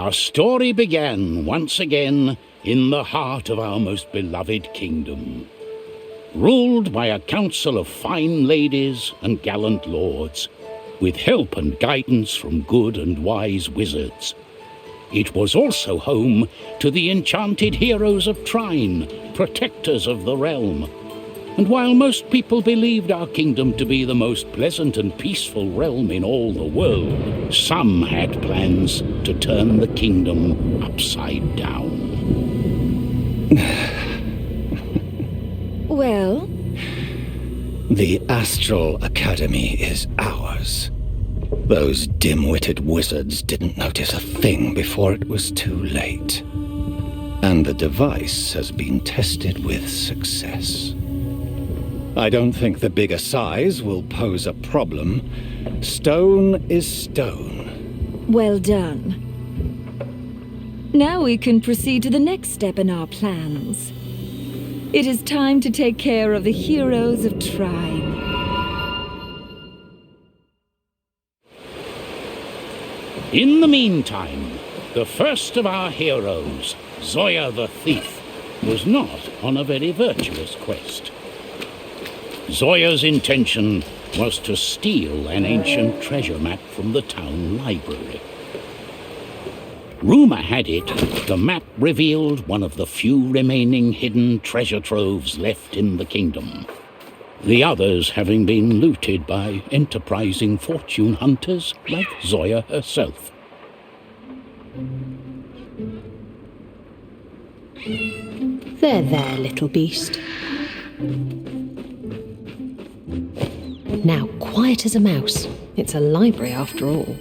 Our story began once again in the heart of our most beloved kingdom, ruled by a council of fine ladies and gallant lords, with help and guidance from good and wise wizards. It was also home to the enchanted heroes of Trine, protectors of the realm. And while most people believed our kingdom to be the most pleasant and peaceful realm in all the world, some had plans to turn the kingdom upside down. Well? The Astral Academy is ours. Those dim-witted wizards didn't notice a thing before it was too late. And the device has been tested with success. I don't think the bigger size will pose a problem. Stone is stone. Well done. Now we can proceed to the next step in our plans. It is time to take care of the heroes of Trine. In the meantime, the first of our heroes, Zoya the Thief, was not on a very virtuous quest. Zoya's intention was to steal an ancient treasure map from the town library. Rumor had it the map revealed one of the few remaining hidden treasure troves left in the kingdom, the others having been looted by enterprising fortune hunters like Zoya herself. There, little beast. Now, quiet as a mouse. It's a library after all.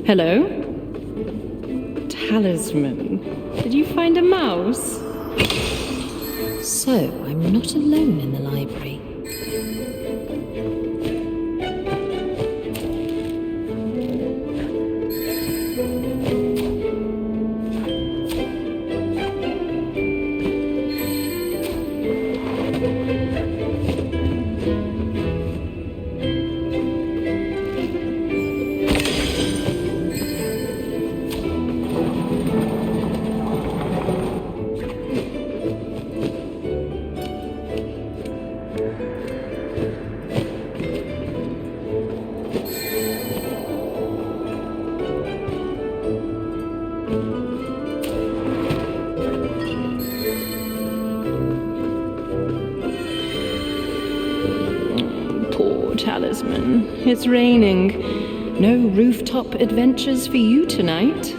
Hello? Talisman. Did you find a mouse? So, I'm not alone in the library. Talisman. It's raining. No rooftop adventures for you tonight.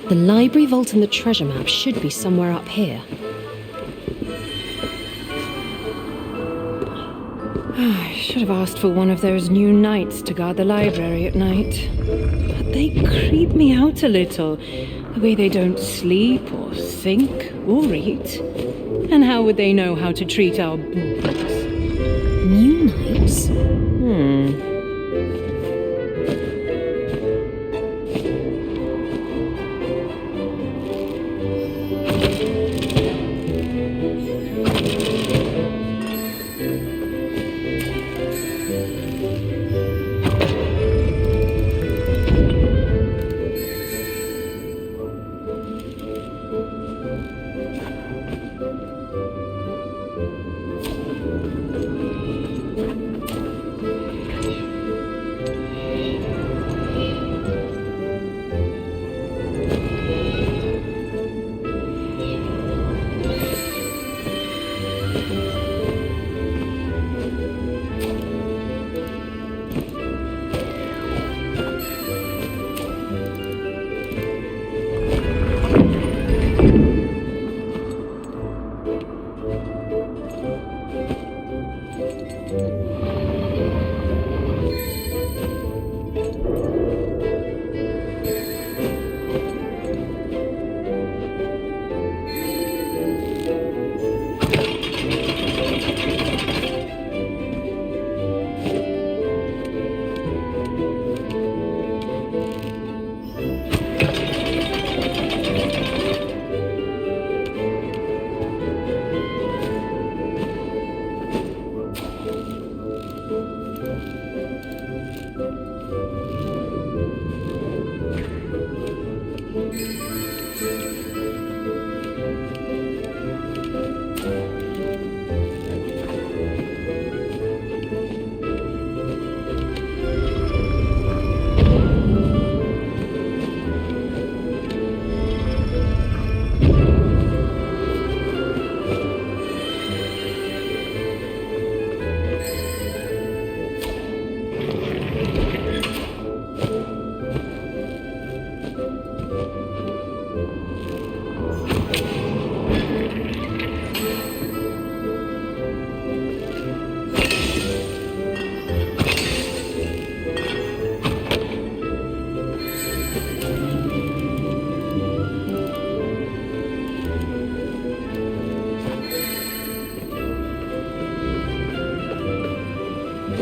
The library vault and the treasure map should be somewhere up here. I should have asked for one of those new knights to guard the library at night. But they creep me out a little. The way they don't sleep or think or eat. And how would they know how to treat our books? New knights?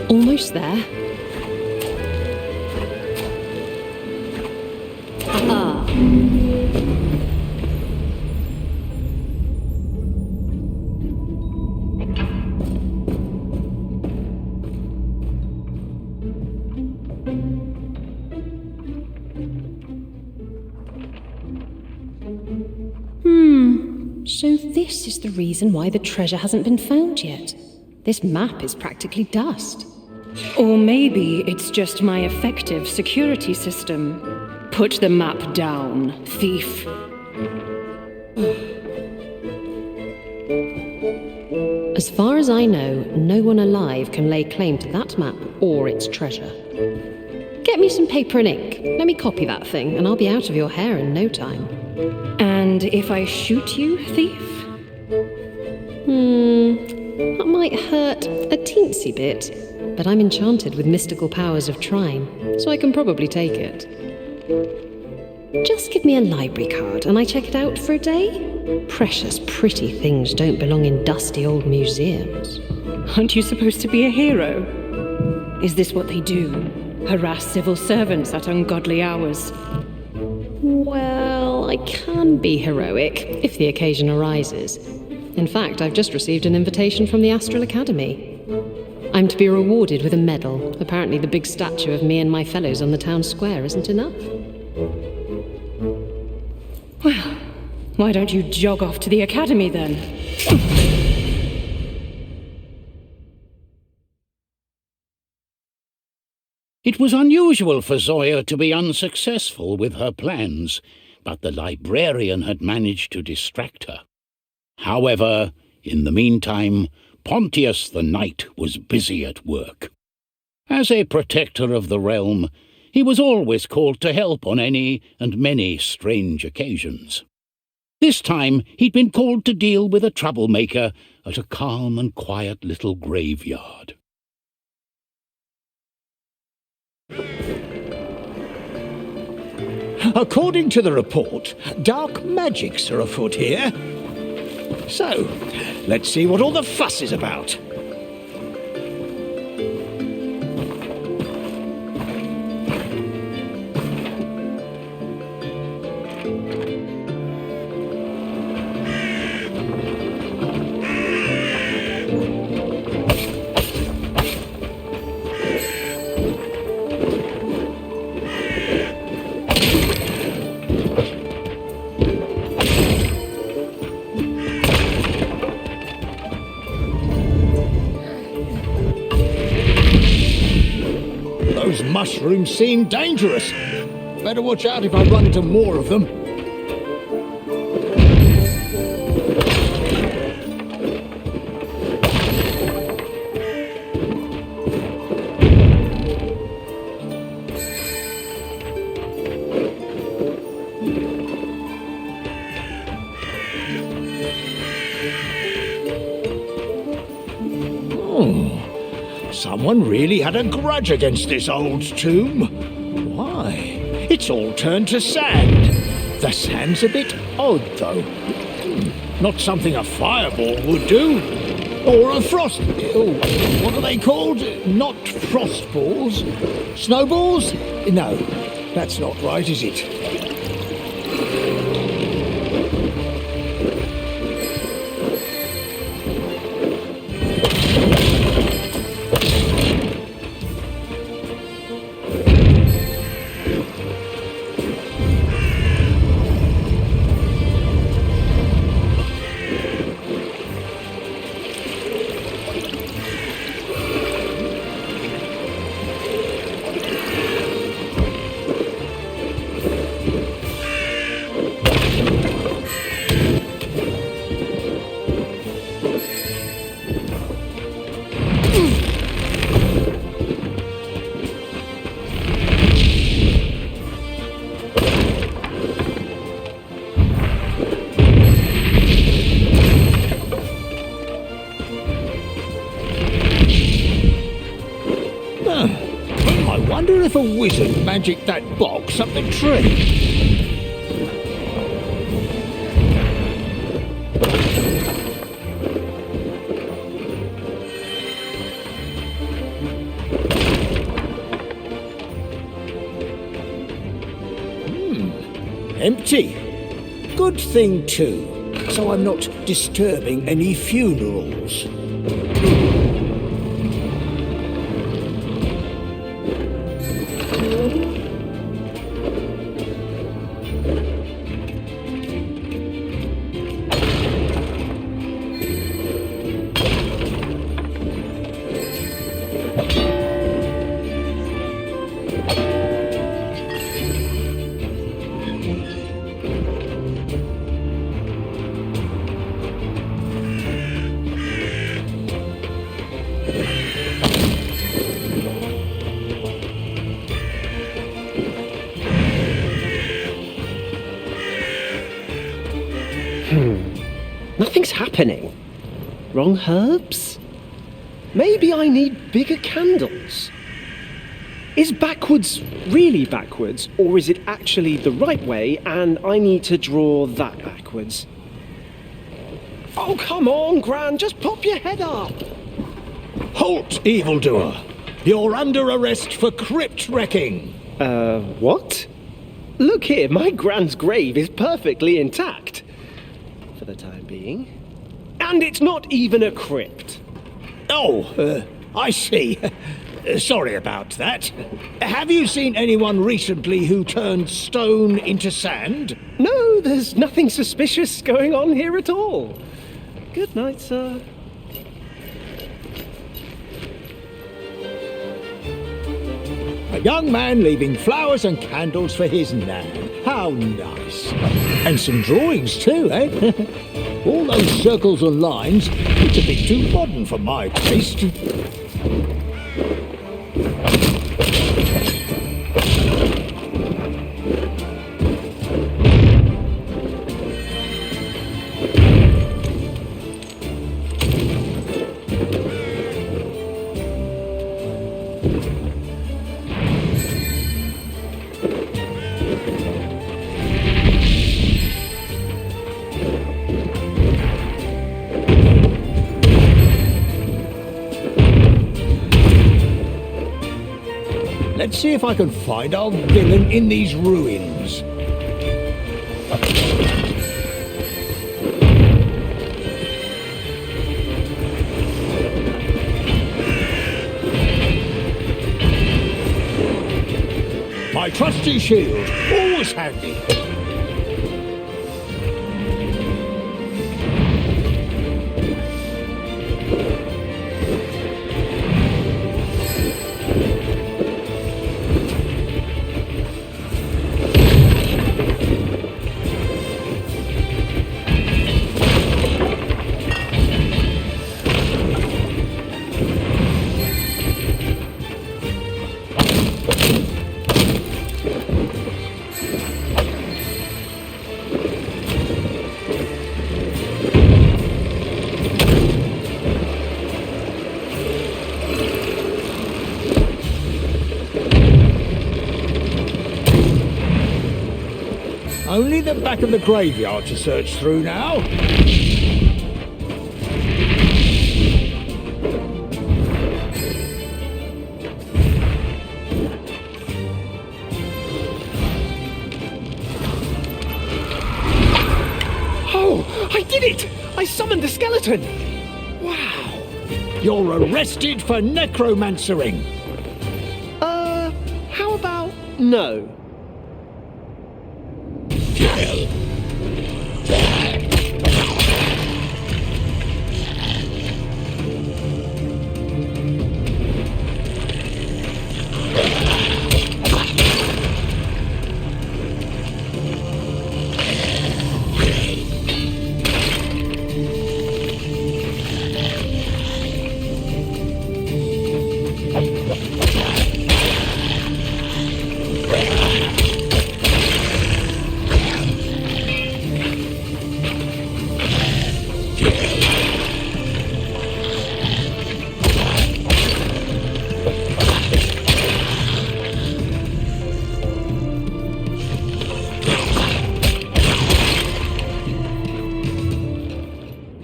Almost there. Ah. So this is the reason why the treasure hasn't been found yet. This map is practically dust. Or maybe it's just my effective security system. Put the map down, thief. As far as I know, no one alive can lay claim to that map or its treasure. Get me some paper and ink. Let me copy that thing, and I'll be out of your hair in no time. And if I shoot you, thief? That might hurt a teensy bit. But I'm enchanted with mystical powers of Trine, so I can probably take it. Just give me a library card and I check it out for a day. Precious pretty things don't belong in dusty old museums. Aren't you supposed to be a hero? Is this what they do? Harass civil servants at ungodly hours? Well, I can be heroic if the occasion arises. In fact, I've just received an invitation from the Astral Academy. I'm to be rewarded with a medal. Apparently the big statue of me and my fellows on the town square isn't enough. Well, why don't you jog off to the academy then? It was unusual for Zoya to be unsuccessful with her plans, but the librarian had managed to distract her. However, in the meantime, Pontius the Knight was busy at work. As a protector of the realm, he was always called to help on any and many strange occasions. This time he'd been called to deal with a troublemaker at a calm and quiet little graveyard. According to the report, dark magics are afoot here. So, let's see what all the fuss is about. Those mushrooms seem dangerous. Better watch out if I run into more of them. Someone really had a grudge against this old tomb. Why? It's all turned to sand. The sand's a bit odd, though. Not something a fireball would do. Or a frost... Oh, what are they called? Not frost balls. Snowballs? No, that's not right, is it? A wizard magicked that box up the tree. Empty. Good thing too, so I'm not disturbing any funerals. Nothing's happening. Wrong herbs? Maybe I need bigger candles. Is backwards really backwards, or is it actually the right way and I need to draw that backwards? Oh, come on, Gran, just pop your head up. Halt, evildoer. You're under arrest for crypt wrecking. What? Look here, my Gran's grave is perfectly intact. For the time being. And it's not even a crypt. Oh, I see. Sorry about that. Have you seen anyone recently who turned stone into sand? No, there's nothing suspicious going on here at all. Good night, sir. A young man leaving flowers and candles for his nan. How nice. And some drawings too, eh? All those circles and lines, it's a bit too modern for my taste. Let's see if I can find our villain in these ruins. My trusty shield, always handy. Only the back of the graveyard to search through now. Oh, I did it! I summoned a skeleton! Wow. You're arrested for necromancering. How about no?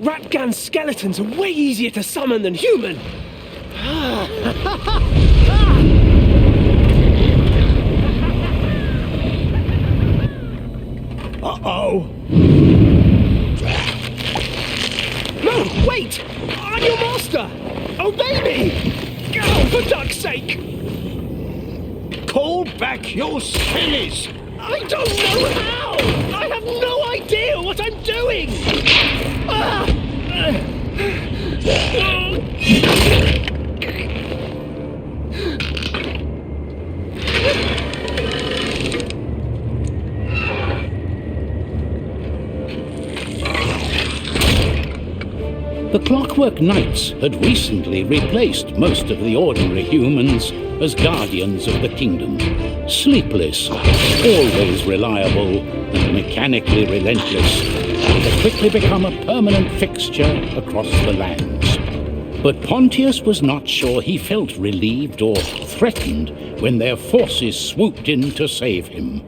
Ratgan skeletons are way easier to summon than human! Uh-oh. No, wait! I'm your master! Obey me! Oh, for duck's sake! Call back your spirits! I don't know how! I have no idea what I'm doing! Ah! The Clockwork Knights had recently replaced most of the ordinary humans as guardians of the kingdom. Sleepless, always reliable, and mechanically relentless, they had quickly become a permanent fixture across the lands. But Pontius was not sure he felt relieved or threatened when their forces swooped in to save him.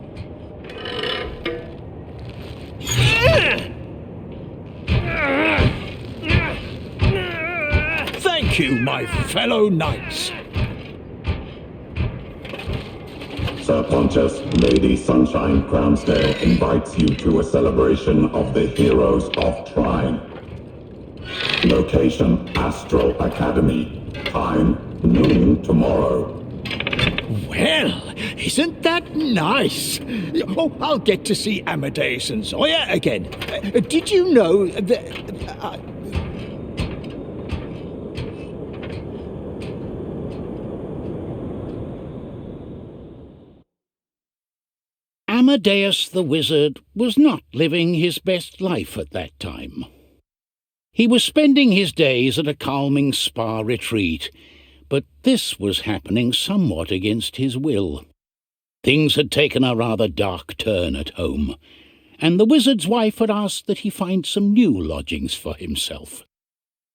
Thank you, my fellow knights. Sir Pontius, Lady Sunshine Crownstale invites you to a celebration of the heroes of Trine. Location, Astral Academy. Time, noon tomorrow. Well, isn't that nice? Oh, I'll get to see Amadeus and Zoya again. Did you know that... Amadeus the wizard was not living his best life at that time. He was spending his days at a calming spa retreat, but this was happening somewhat against his will. Things had taken a rather dark turn at home, and the wizard's wife had asked that he find some new lodgings for himself.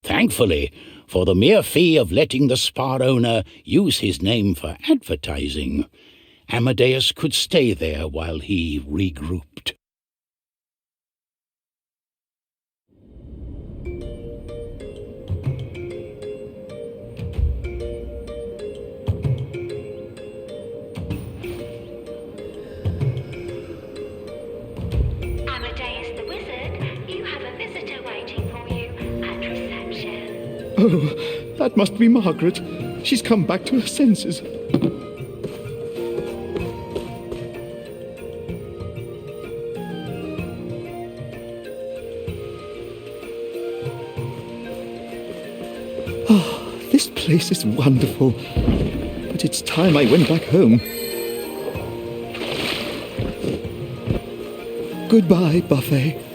Thankfully, for the mere fee of letting the spa owner use his name for advertising, Amadeus could stay there while he regrouped. Amadeus the wizard, you have a visitor waiting for you at reception. Oh, that must be Margaret. She's come back to her senses. Oh, this place is wonderful. But it's time I went back home. Goodbye, Buffet.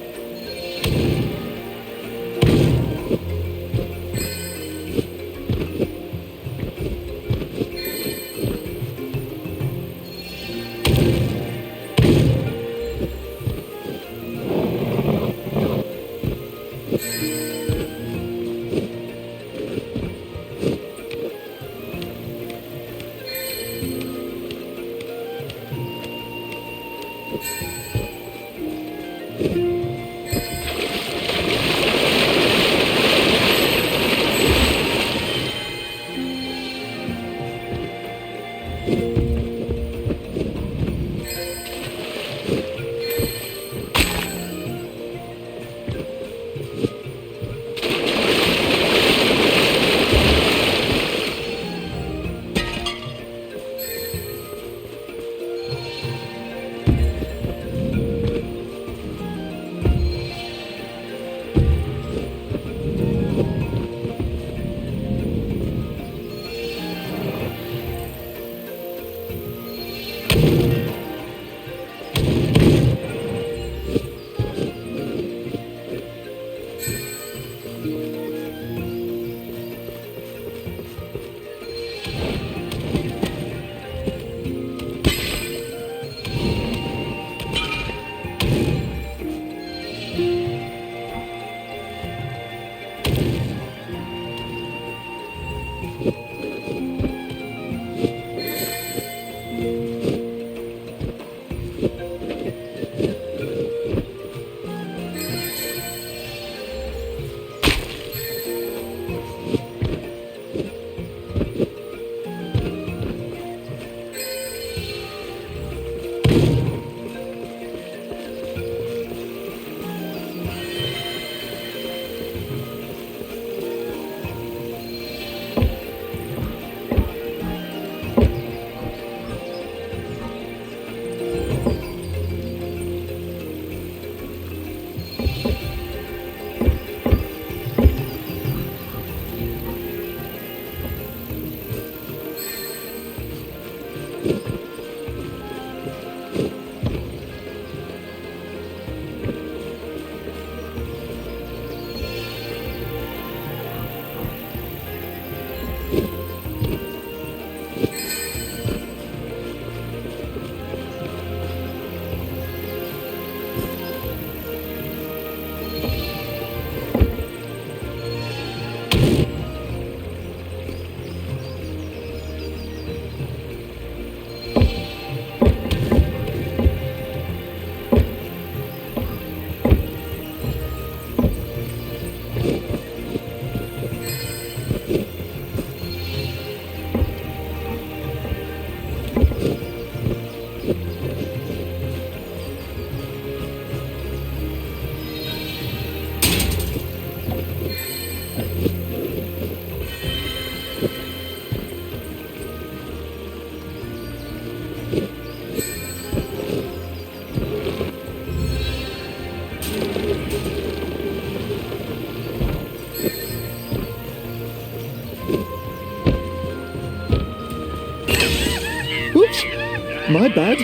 My bad.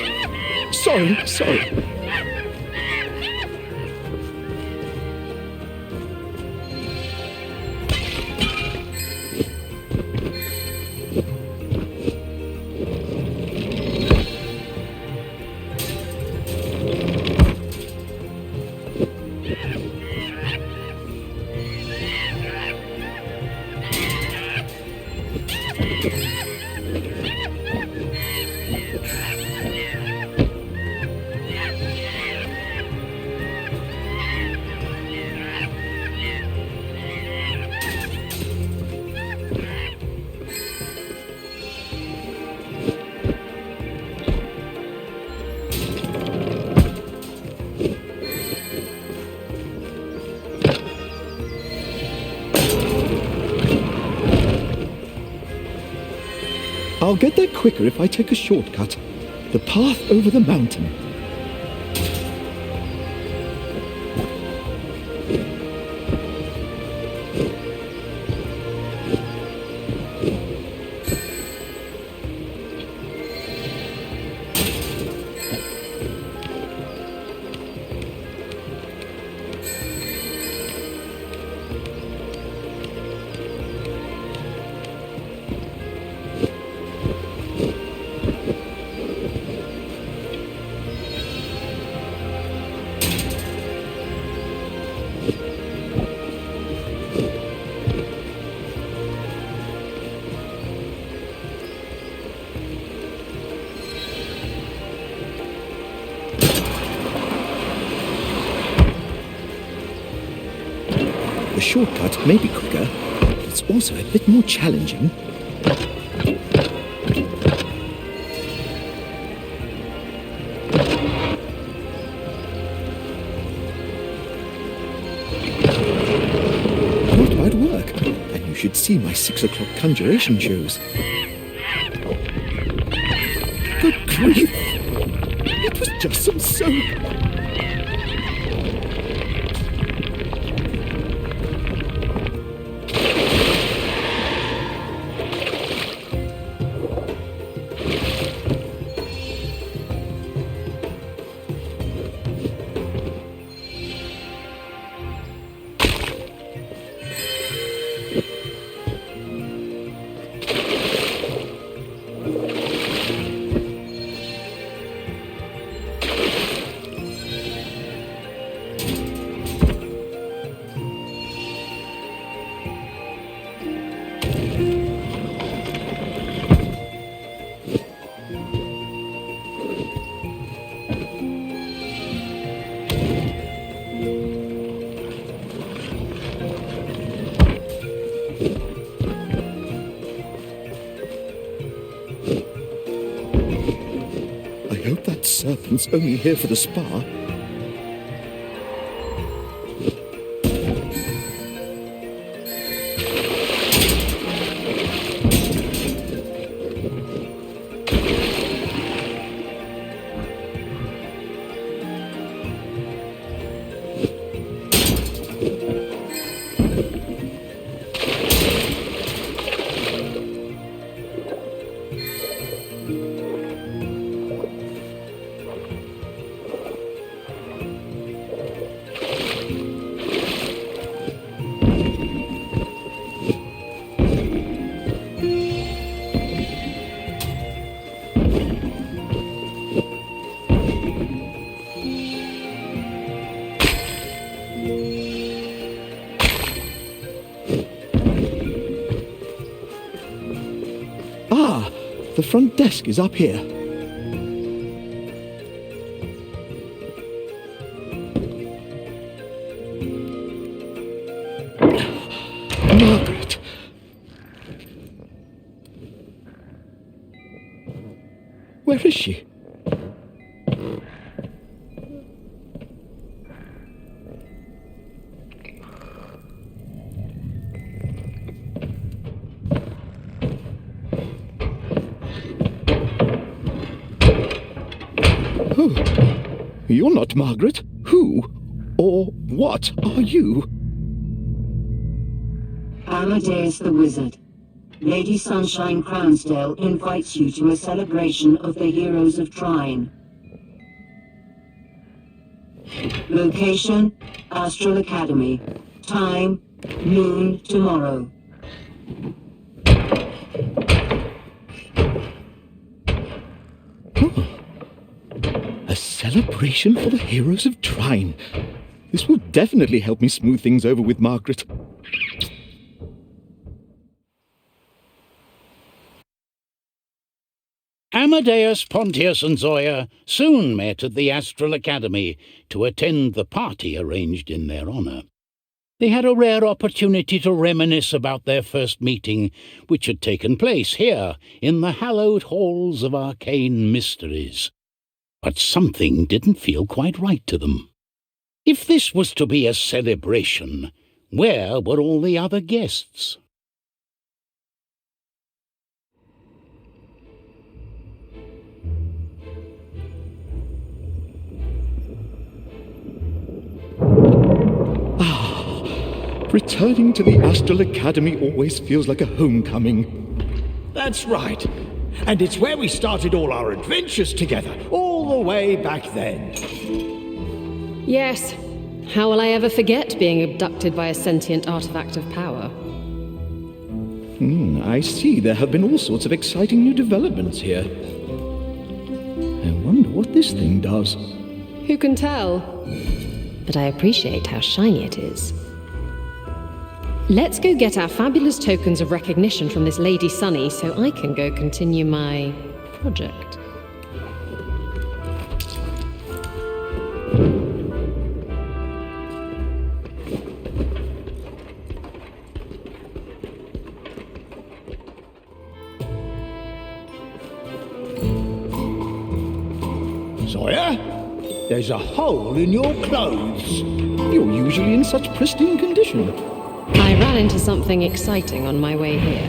Sorry. I'll get there quicker if I take a shortcut. The path over the mountain. The shortcut may be quicker, but it's also a bit more challenging. Not bad work, and you should see my 6 o'clock conjuration shows. Good grief! It was just some soap! Serpent's only here for the spa. The front desk is up here. Margaret! Where is she? You're not Margaret. Who or what are you? Amadeus the Wizard. Lady Sunshine Crownsdale invites you to a celebration of the heroes of Trine. Location, Astral Academy. Time, noon tomorrow. A celebration for the heroes of Trine. This will definitely help me smooth things over with Margaret. Amadeus, Pontius, and Zoya soon met at the Astral Academy to attend the party arranged in their honour. They had a rare opportunity to reminisce about their first meeting, which had taken place here in the hallowed halls of arcane mysteries. But something didn't feel quite right to them. If this was to be a celebration, where were all the other guests? Returning to the Astral Academy always feels like a homecoming. That's right. And it's where we started all our adventures together, all the way back then. Yes. How will I ever forget being abducted by a sentient artifact of power? I see there have been all sorts of exciting new developments here. I wonder what this thing does. Who can tell? But I appreciate how shiny it is. Let's go get our fabulous tokens of recognition from this Lady Sunny so I can go continue my project. Zoya, there's a hole in your clothes. You're usually in such pristine condition. I ran into something exciting on my way here.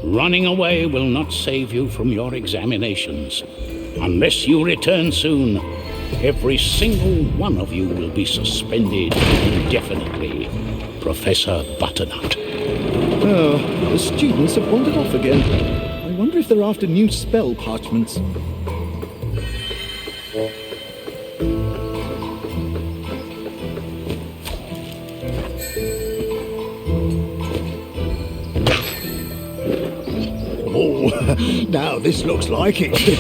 Running away will not save you from your examinations. Unless you return soon, every single one of you will be suspended indefinitely. Professor Butternut. Oh, the students have wandered off again. I wonder if they're after new spell parchments. Now this looks like it.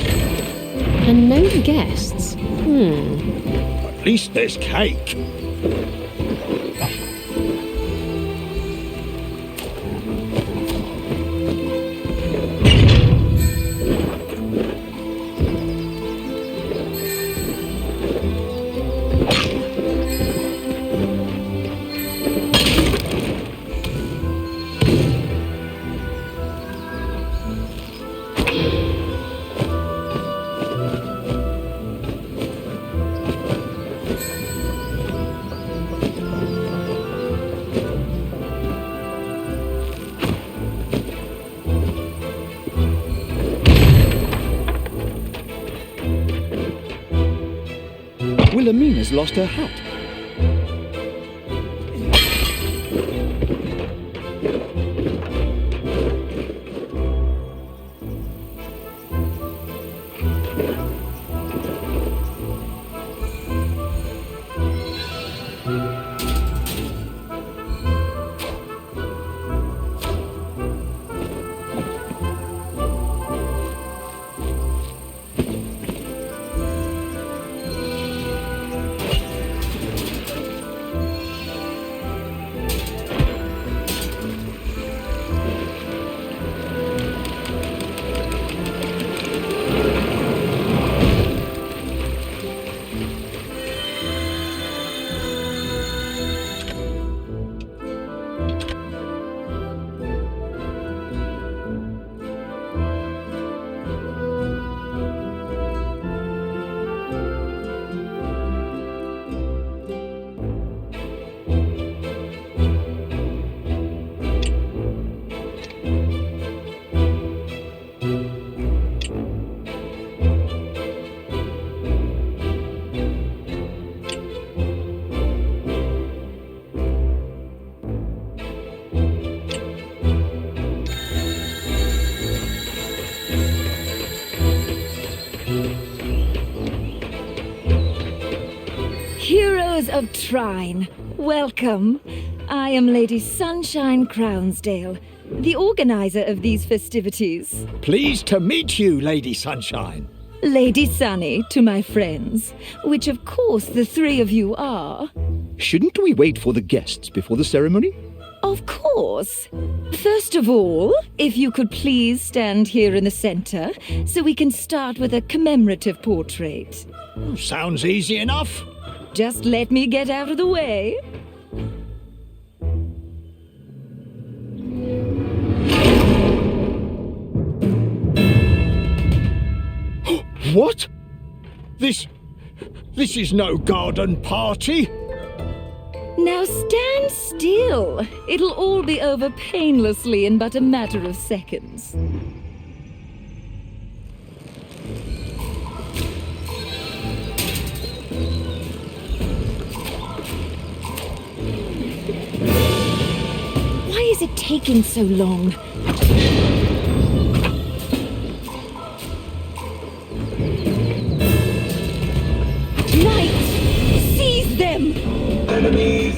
And no guests. At least there's cake. Wilhelmina's lost her hat. Heroes of Trine, welcome. I am Lady Sunshine Crownsdale, the organizer of these festivities. Pleased to meet you, Lady Sunshine. Lady Sunny to my friends, which of course the three of you are. Shouldn't we wait for the guests before the ceremony? Of course. First of all, if you could please stand here in the center so we can start with a commemorative portrait. Sounds easy enough. Just let me get out of the way. What? This is no garden party. Now stand still. It'll all be over painlessly in but a matter of seconds. Why is it taking so long? Knights! Seize them! Enemies!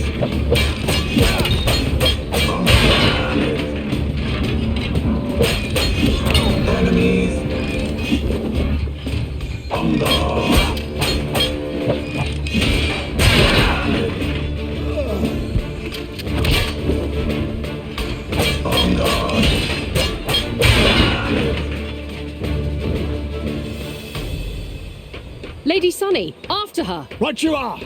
Enemies! On guard! On guard! Lady Sunny, after her! Right you are!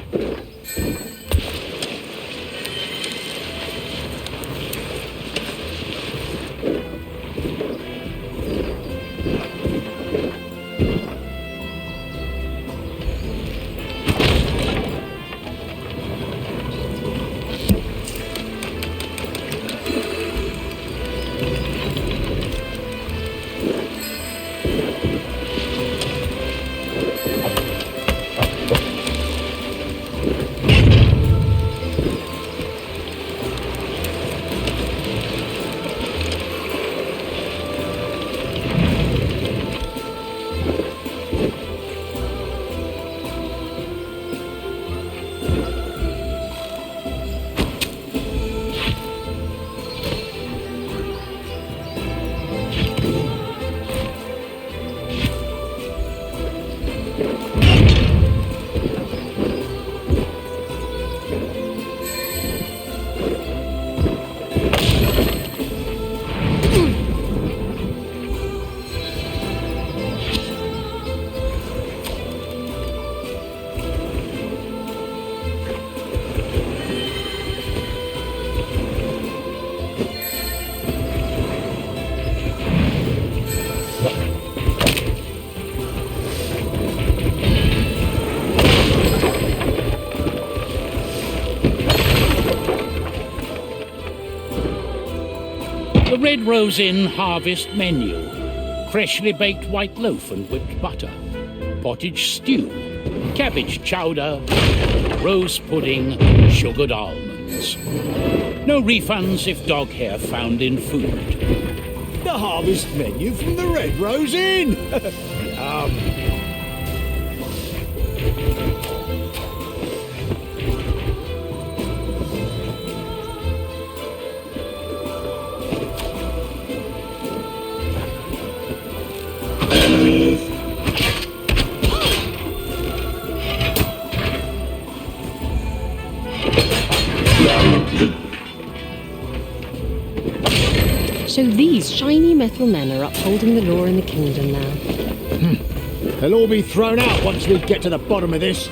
The Red Rose Inn harvest menu. Freshly baked white loaf and whipped butter. Pottage stew. Cabbage chowder. Rose pudding. Sugared almonds. No refunds if dog hair found in food. The harvest menu from the Red Rose Inn! So these shiny metal men are upholding the law in the kingdom now. They'll all be thrown out once we get to the bottom of this.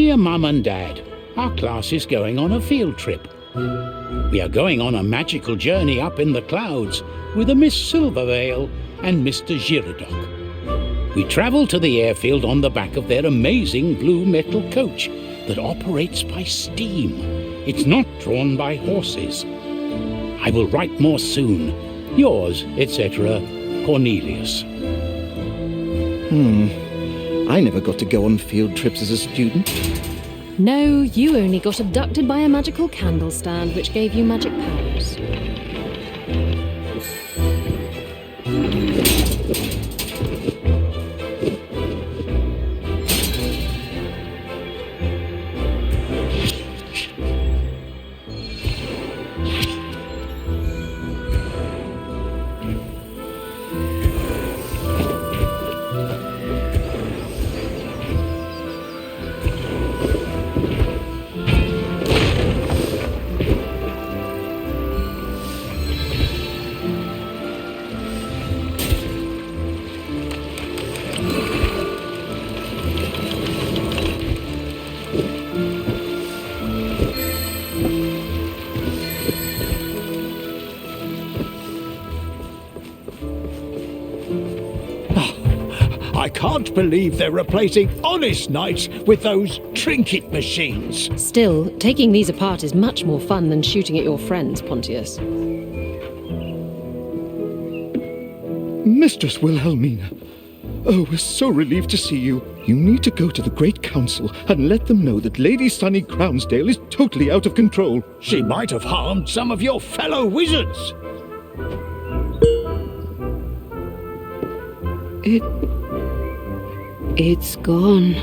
Dear Mum and Dad, our class is going on a field trip. We are going on a magical journey up in the clouds with a Miss Silvervale and Mr. Giradoc. We travel to the airfield on the back of their amazing blue metal coach that operates by steam. It's not drawn by horses. I will write more soon. Yours, etc., Cornelius. I never got to go on field trips as a student. No, you only got abducted by a magical candle stand which gave you magic powers. I can't believe they're replacing honest knights with those trinket machines. Still, taking these apart is much more fun than shooting at your friends, Pontius. Mistress Wilhelmina. Oh, we're so relieved to see you. You need to go to the Great Council and let them know that Lady Sunny Crownsdale is totally out of control. She might have harmed some of your fellow wizards. It's gone.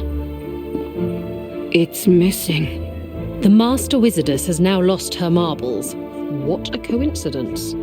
It's missing. The Master Wizardess has now lost her marbles. What a coincidence.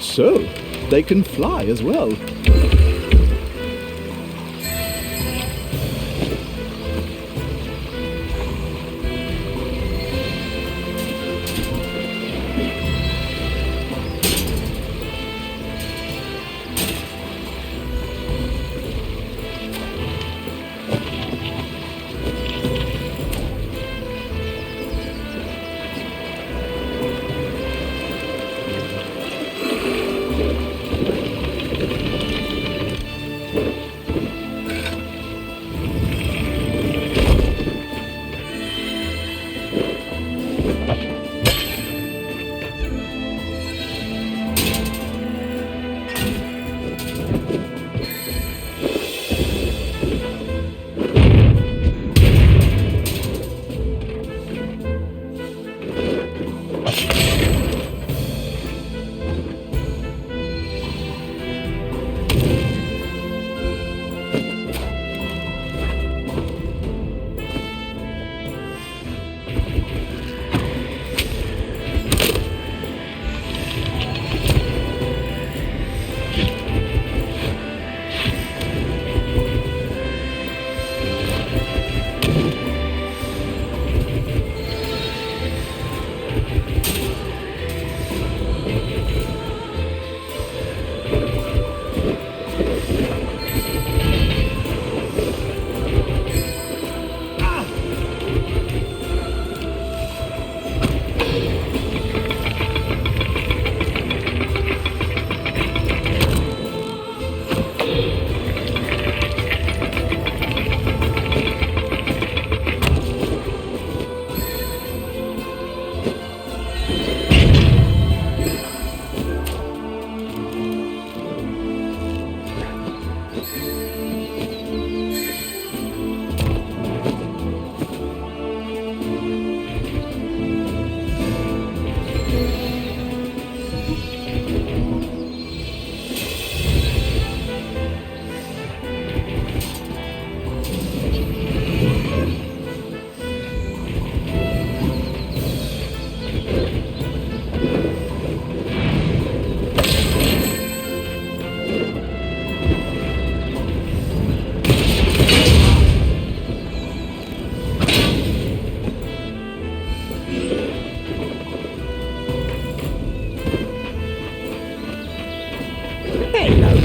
So, they can fly as well.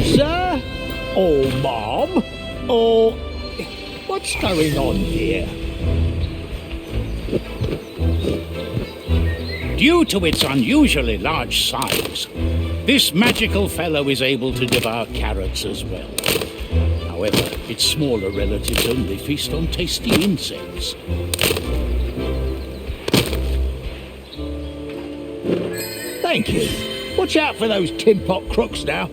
Sir? Or Mom? Or... what's going on here? Due to its unusually large size, this magical fellow is able to devour carrots as well. However, its smaller relatives only feast on tasty insects. Thank you. Watch out for those tin pot crooks now.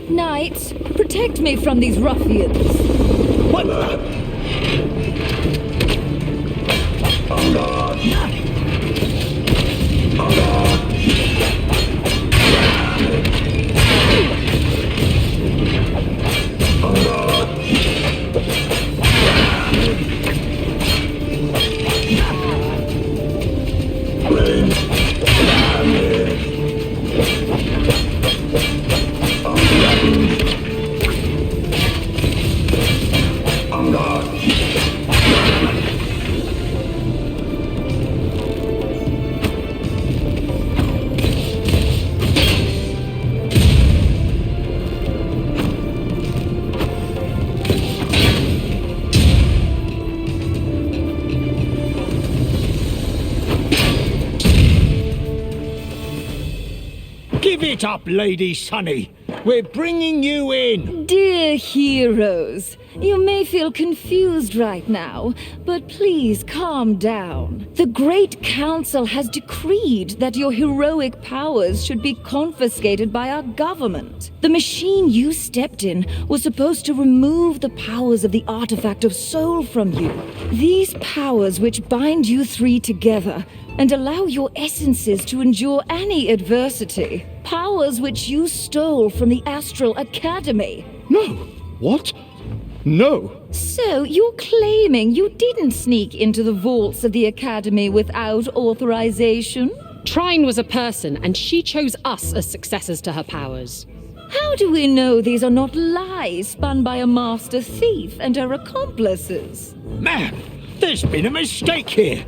Knights, protect me from these ruffians. What? Give it up, Lady Sunny. We're bringing you in. Dear heroes, you may feel confused right now, but please calm down. The Great Council has decreed that your heroic powers should be confiscated by our government. The machine you stepped in was supposed to remove the powers of the artifact of soul from you. These powers which bind you three together and allow your essences to endure any adversity. Powers which you stole from the Astral Academy. No! What? No! So, you're claiming you didn't sneak into the vaults of the Academy without authorization? Trine was a person, and she chose us as successors to her powers. How do we know these are not lies spun by a master thief and her accomplices? Ma'am, there's been a mistake here.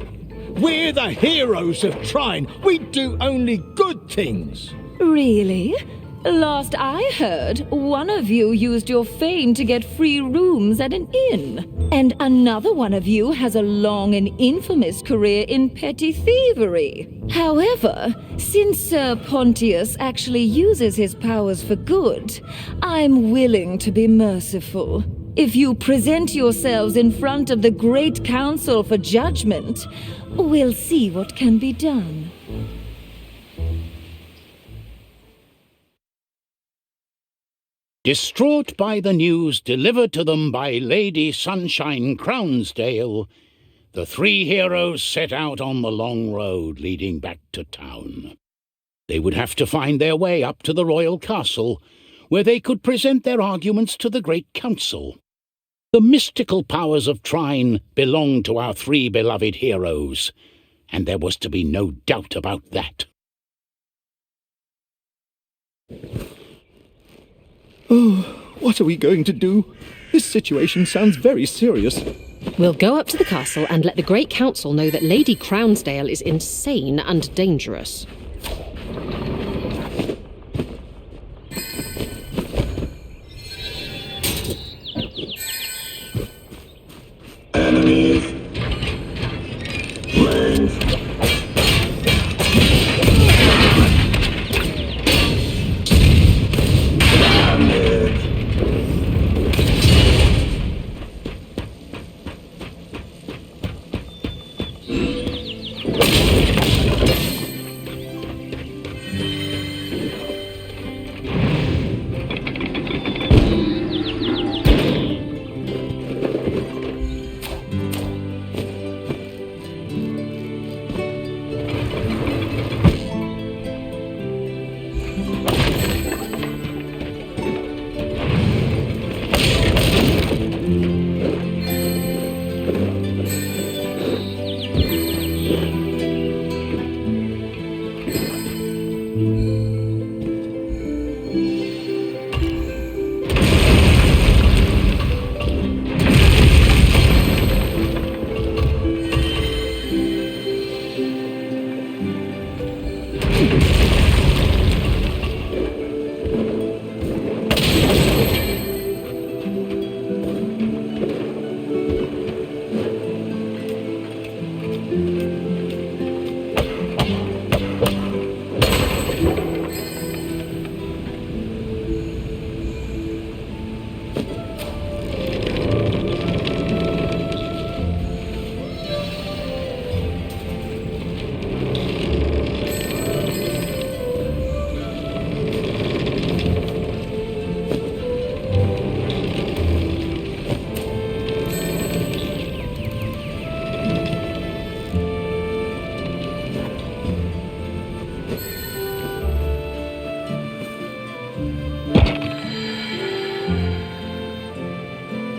We're the heroes of Trine. We do only good things. Really? Last I heard, one of you used your fame to get free rooms at an inn. And another one of you has a long and infamous career in petty thievery. However, since Sir Pontius actually uses his powers for good, I'm willing to be merciful. If you present yourselves in front of the Great Council for judgment, we'll see what can be done. Distraught by the news delivered to them by Lady Sunshine Crownsdale, the three heroes set out on the long road leading back to town. They would have to find their way up to the royal castle, where they could present their arguments to the Great Council. The mystical powers of Trine belonged to our three beloved heroes, and there was to be no doubt about that. Oh, what are we going to do? This situation sounds very serious. We'll go up to the castle and let the Great Council know that Lady Crownsdale is insane and dangerous. Enemies. Range. Damage.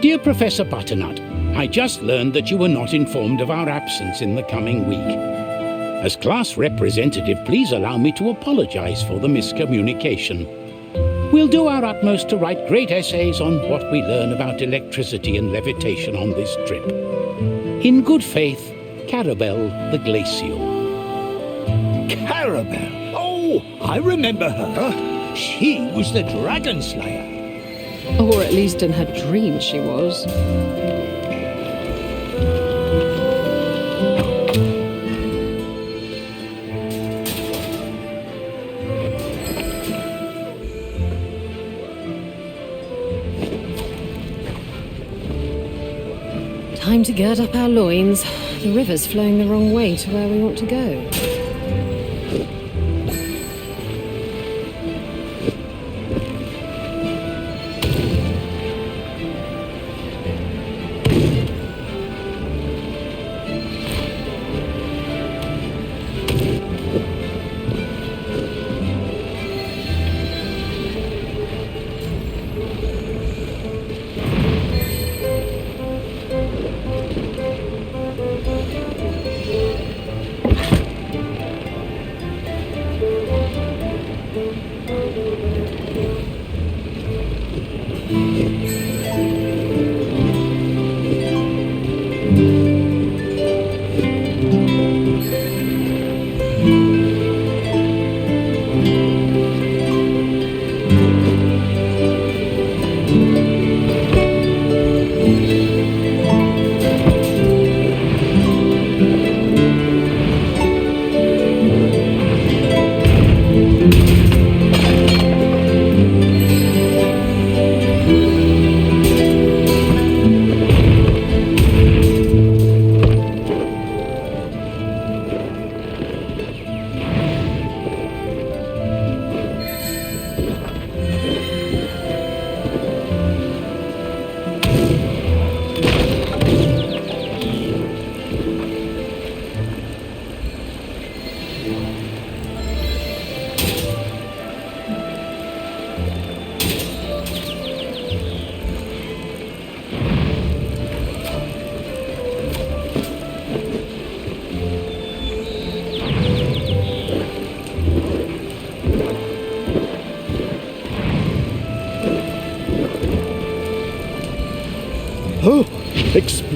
Dear Professor Butternut, I just learned that you were not informed of our absence in the coming week. As class representative, please allow me to apologize for the miscommunication. We'll do our utmost to write great essays on what we learn about electricity and levitation on this trip. In good faith, Carabelle the Glacial. Carabelle? Oh, I remember her. She was the Dragon Slayer. Or at least in her dreams she was. Time to gird up our loins. The river's flowing the wrong way to where we want to go.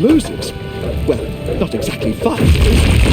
explosives. Well, not exactly fighters.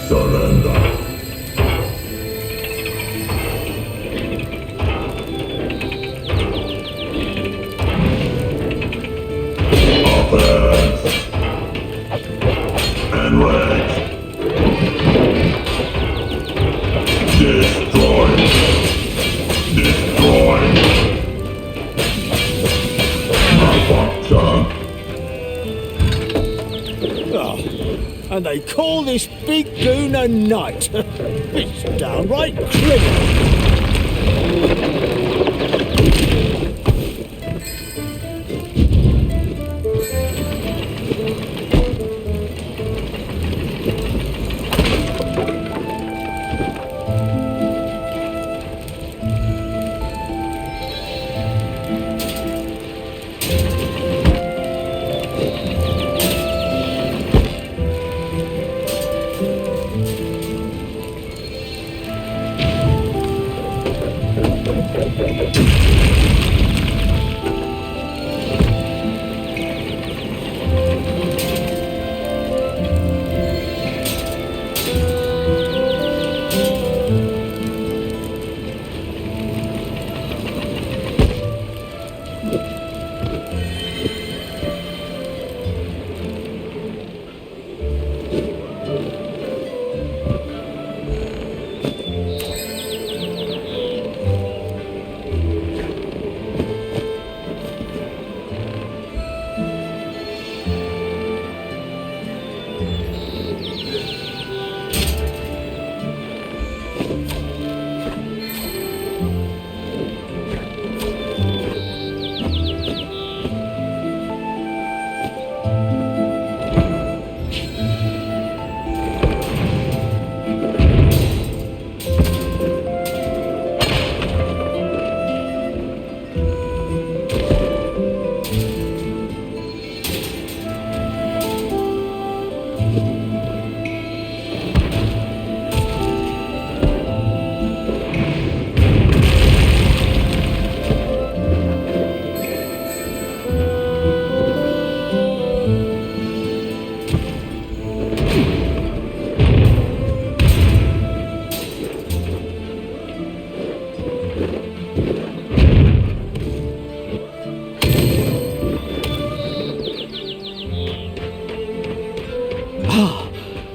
Surrender. Offense. Enrage. Destroy. Destroy. Malfunction. Oh, and they call this big goon a knight. It's downright criminal.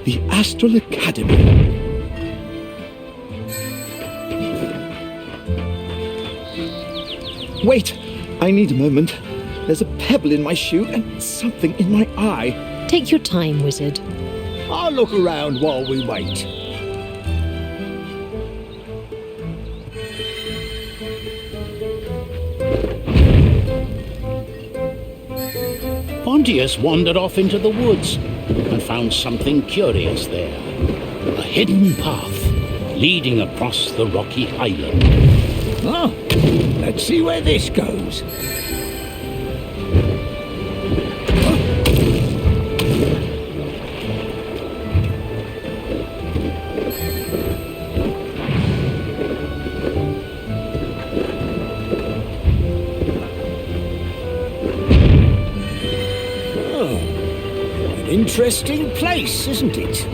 The Astral Academy. Wait! I need a moment. There's a pebble in my shoe and something in my eye. Take your time, wizard. I'll look around while we wait. Pontius wandered off into the woods and found something curious there. A hidden path leading across the rocky highland. Oh, let's see where this goes. Interesting place, isn't it?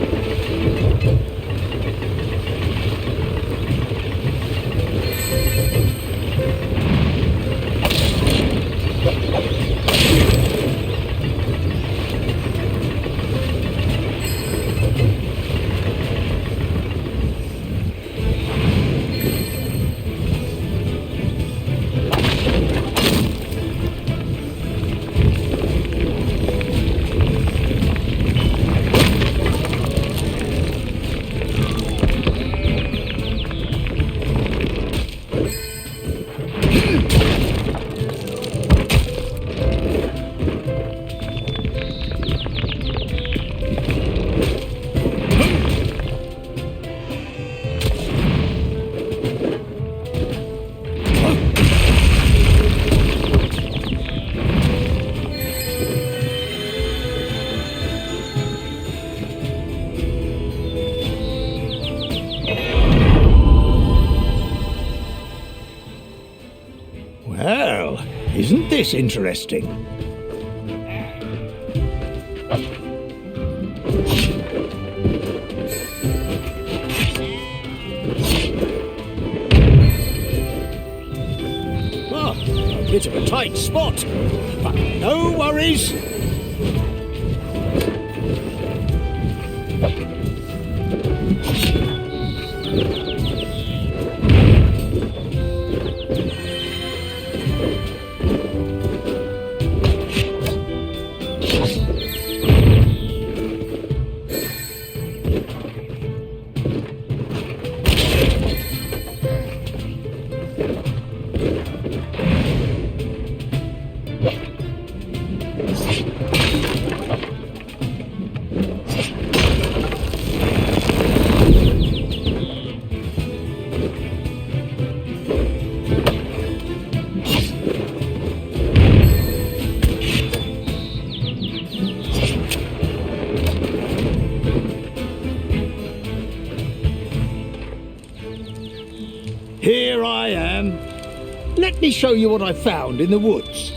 Isn't this interesting? Ah, a bit of a tight spot, but no worries. Here I am. Let me show you what I found in the woods.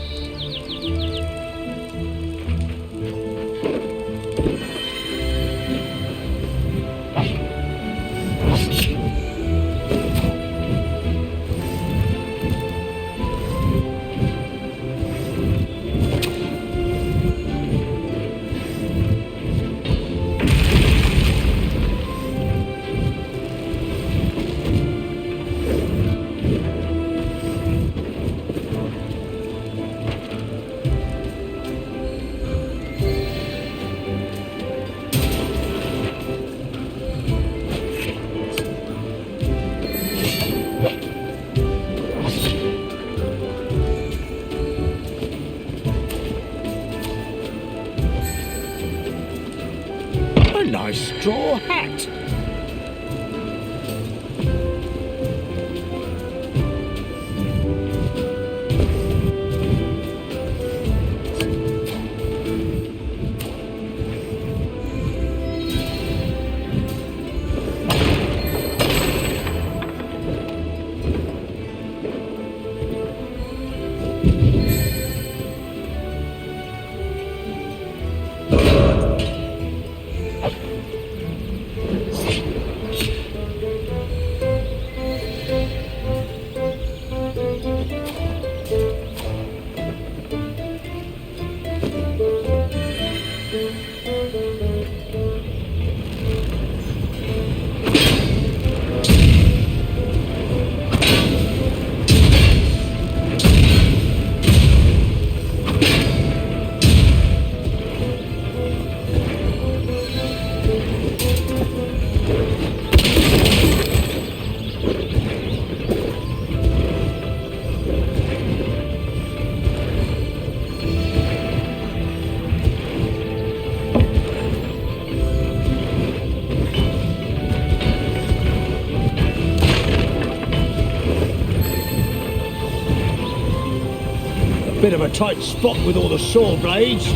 Nice straw hat. Bit of a tight spot with all the saw blades.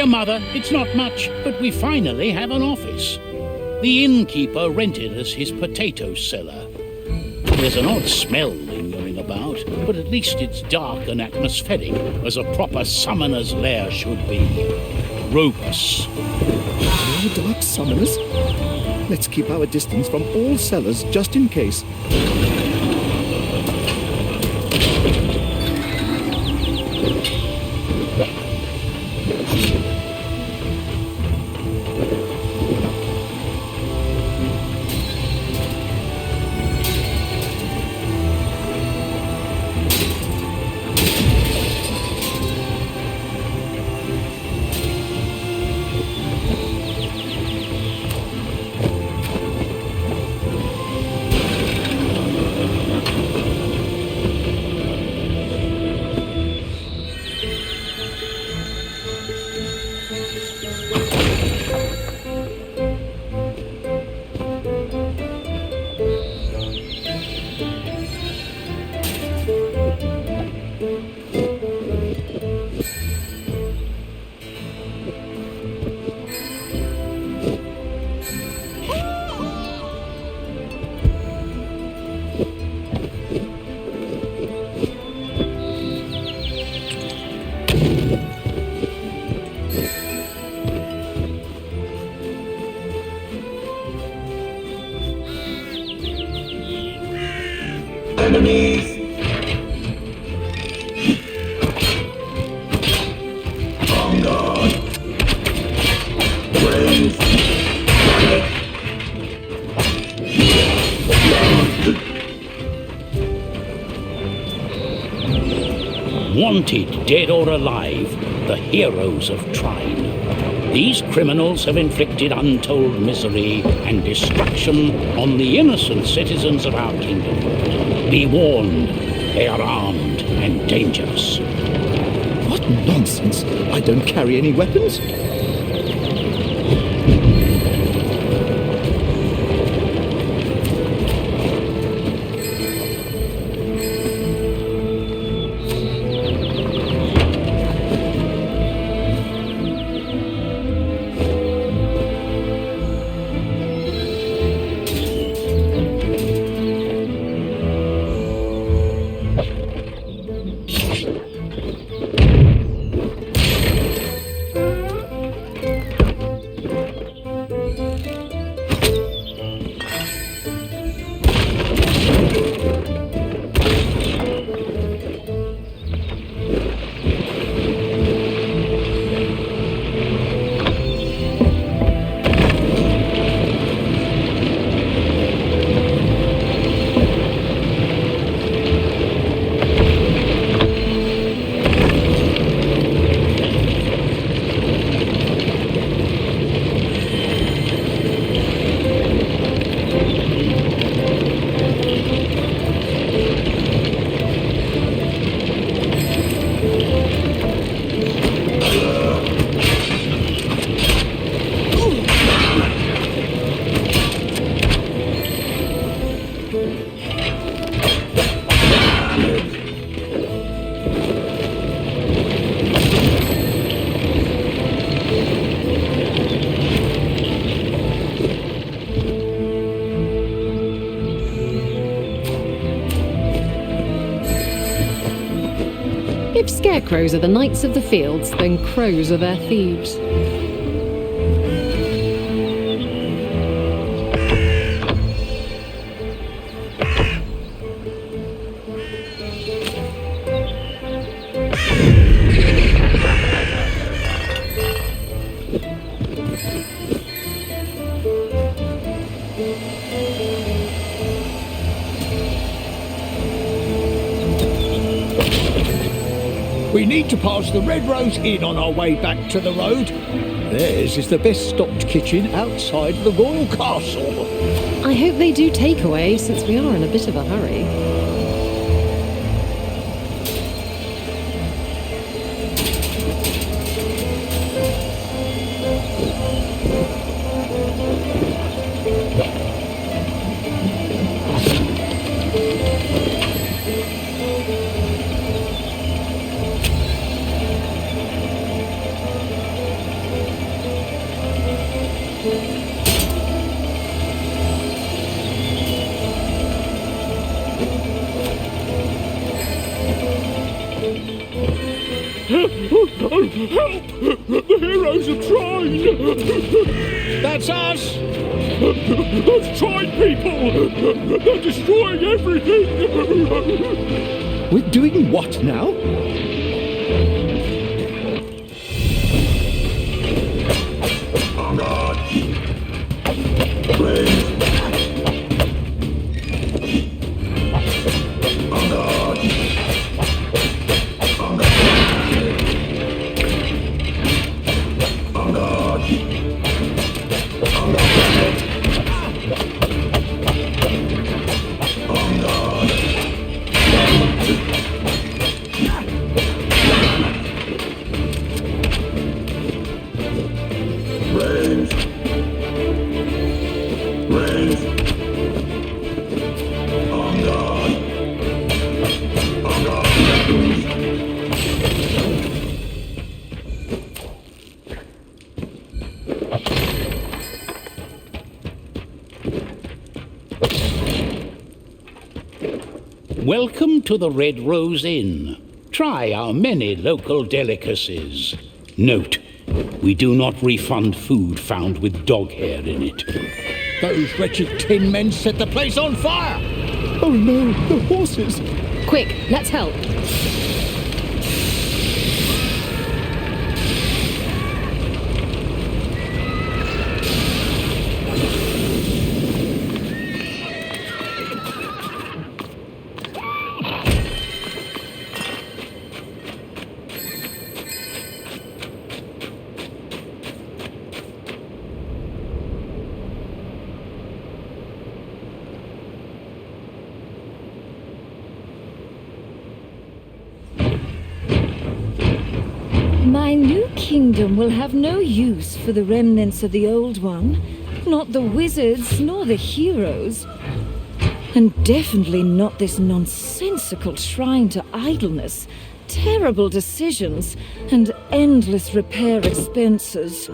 Dear Mother, it's not much, but we finally have an office. The innkeeper rented us his potato cellar. There's an odd smell lingering about, but at least it's dark and atmospheric, as a proper summoner's lair should be. Ropus. More dark summoners? Let's keep our distance from all cellars just in case. Enemies! On guard! Brains! Wanted, dead or alive, the heroes of Trine. These criminals have inflicted untold misery and destruction on the innocent citizens of our kingdom. Be warned, they are armed and dangerous. What nonsense! I don't carry any weapons. If scarecrows are the knights of the fields, then crows are their thieves. We need to pass the Red Rose Inn on our way back to the road. Theirs is the best stocked kitchen outside the royal castle. I hope they do takeaway, since we are in a bit of a hurry. Oh, help! The heroes of Trine! That's us! Those Trine people! They're destroying everything! We're doing what now? On guard! Range! On guard! On guard! On guard! On guard! On guard! Range! Range! On guard! On guard! Welcome to the Red Rose Inn. Try our many local delicacies. Note, we do not refund food found with dog hair in it. Those wretched tin men set the place on fire! Oh no, the horses! Quick, let's help. My new kingdom will have no use for the remnants of the old one. Not the wizards, nor the heroes. And definitely not this nonsensical shrine to idleness, terrible decisions, and endless repair expenses.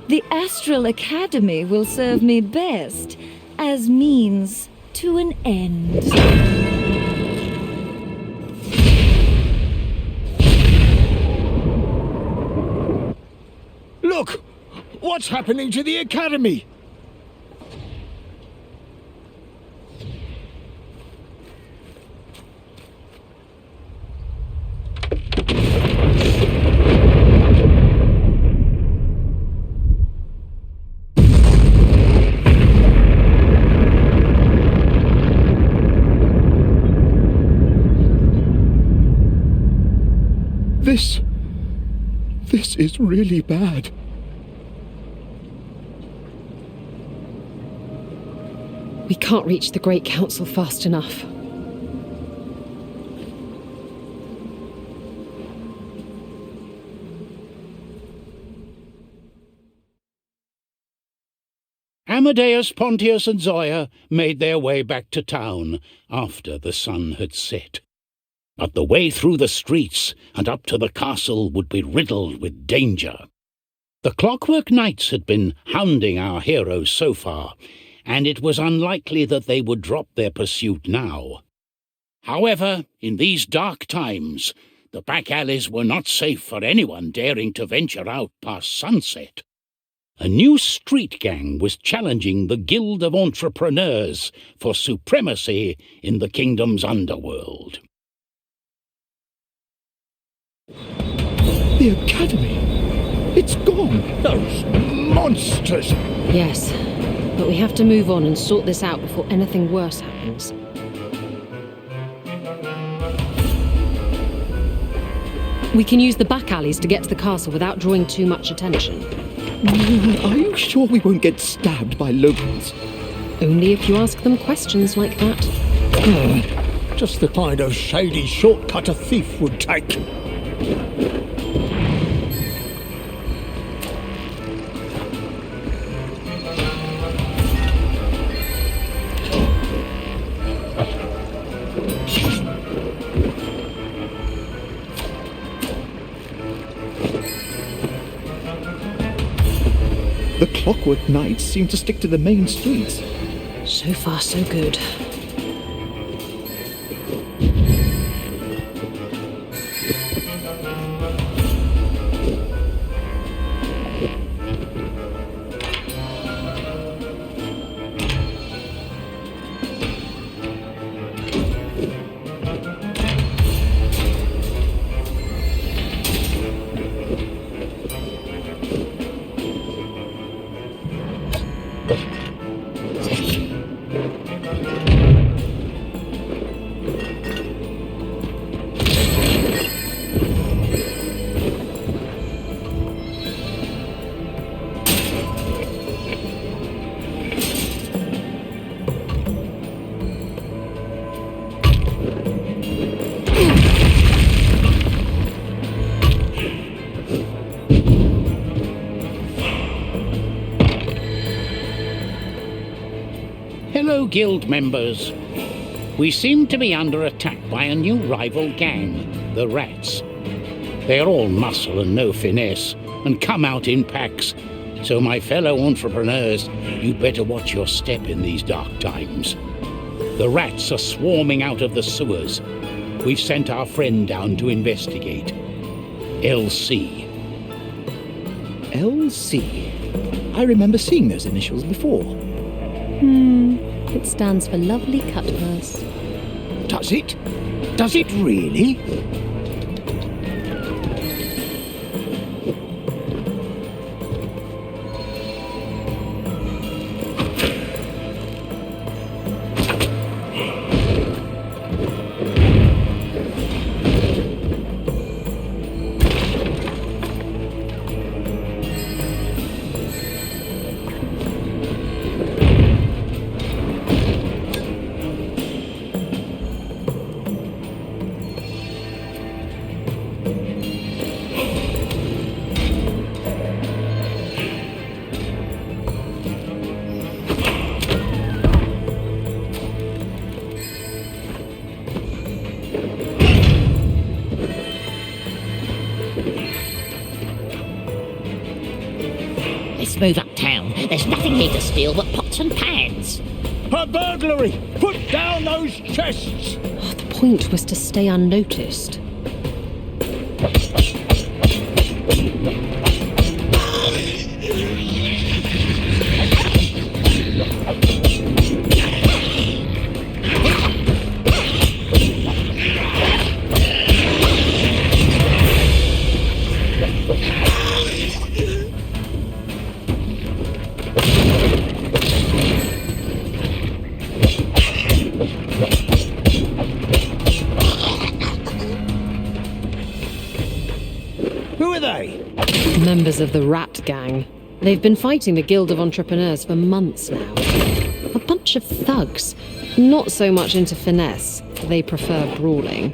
The Astral Academy will serve me best as means to an end. Look! What's happening to the Academy? This is really bad. We can't reach the Great Council fast enough. Amadeus, Pontius, and Zoya made their way back to town after the sun had set. But the way through the streets and up to the castle would be riddled with danger. The Clockwork Knights had been hounding our heroes so far, and it was unlikely that they would drop their pursuit now. However, in these dark times, the back alleys were not safe for anyone daring to venture out past sunset. A new street gang was challenging the Guild of Entrepreneurs for supremacy in the kingdom's underworld. The Academy! It's gone! Those monsters! Yes, but we have to move on and sort this out before anything worse happens. We can use the back alleys to get to the castle without drawing too much attention. Are you sure we won't get stabbed by locals? Only if you ask them questions like that. Just the kind of shady shortcut a thief would take. The Clockwork Knights seem to stick to the main streets. So far, so good. Hello, guild members. We seem to be under attack by a new rival gang, the Rats. They are all muscle and no finesse, and come out in packs. So my fellow entrepreneurs, you better watch your step in these dark times. The Rats are swarming out of the sewers. We've sent our friend down to investigate. LC. LC? I remember seeing those initials before. It stands for Lovely Cut Purse. Does it? Does it really? Let's move uptown. There's nothing here to steal but pots and pans. A burglary! Put down those chests! The point was to stay unnoticed. Members of the Rat Gang. They've been fighting the Guild of Entrepreneurs for months now. A bunch of thugs. Not so much into finesse. They prefer brawling.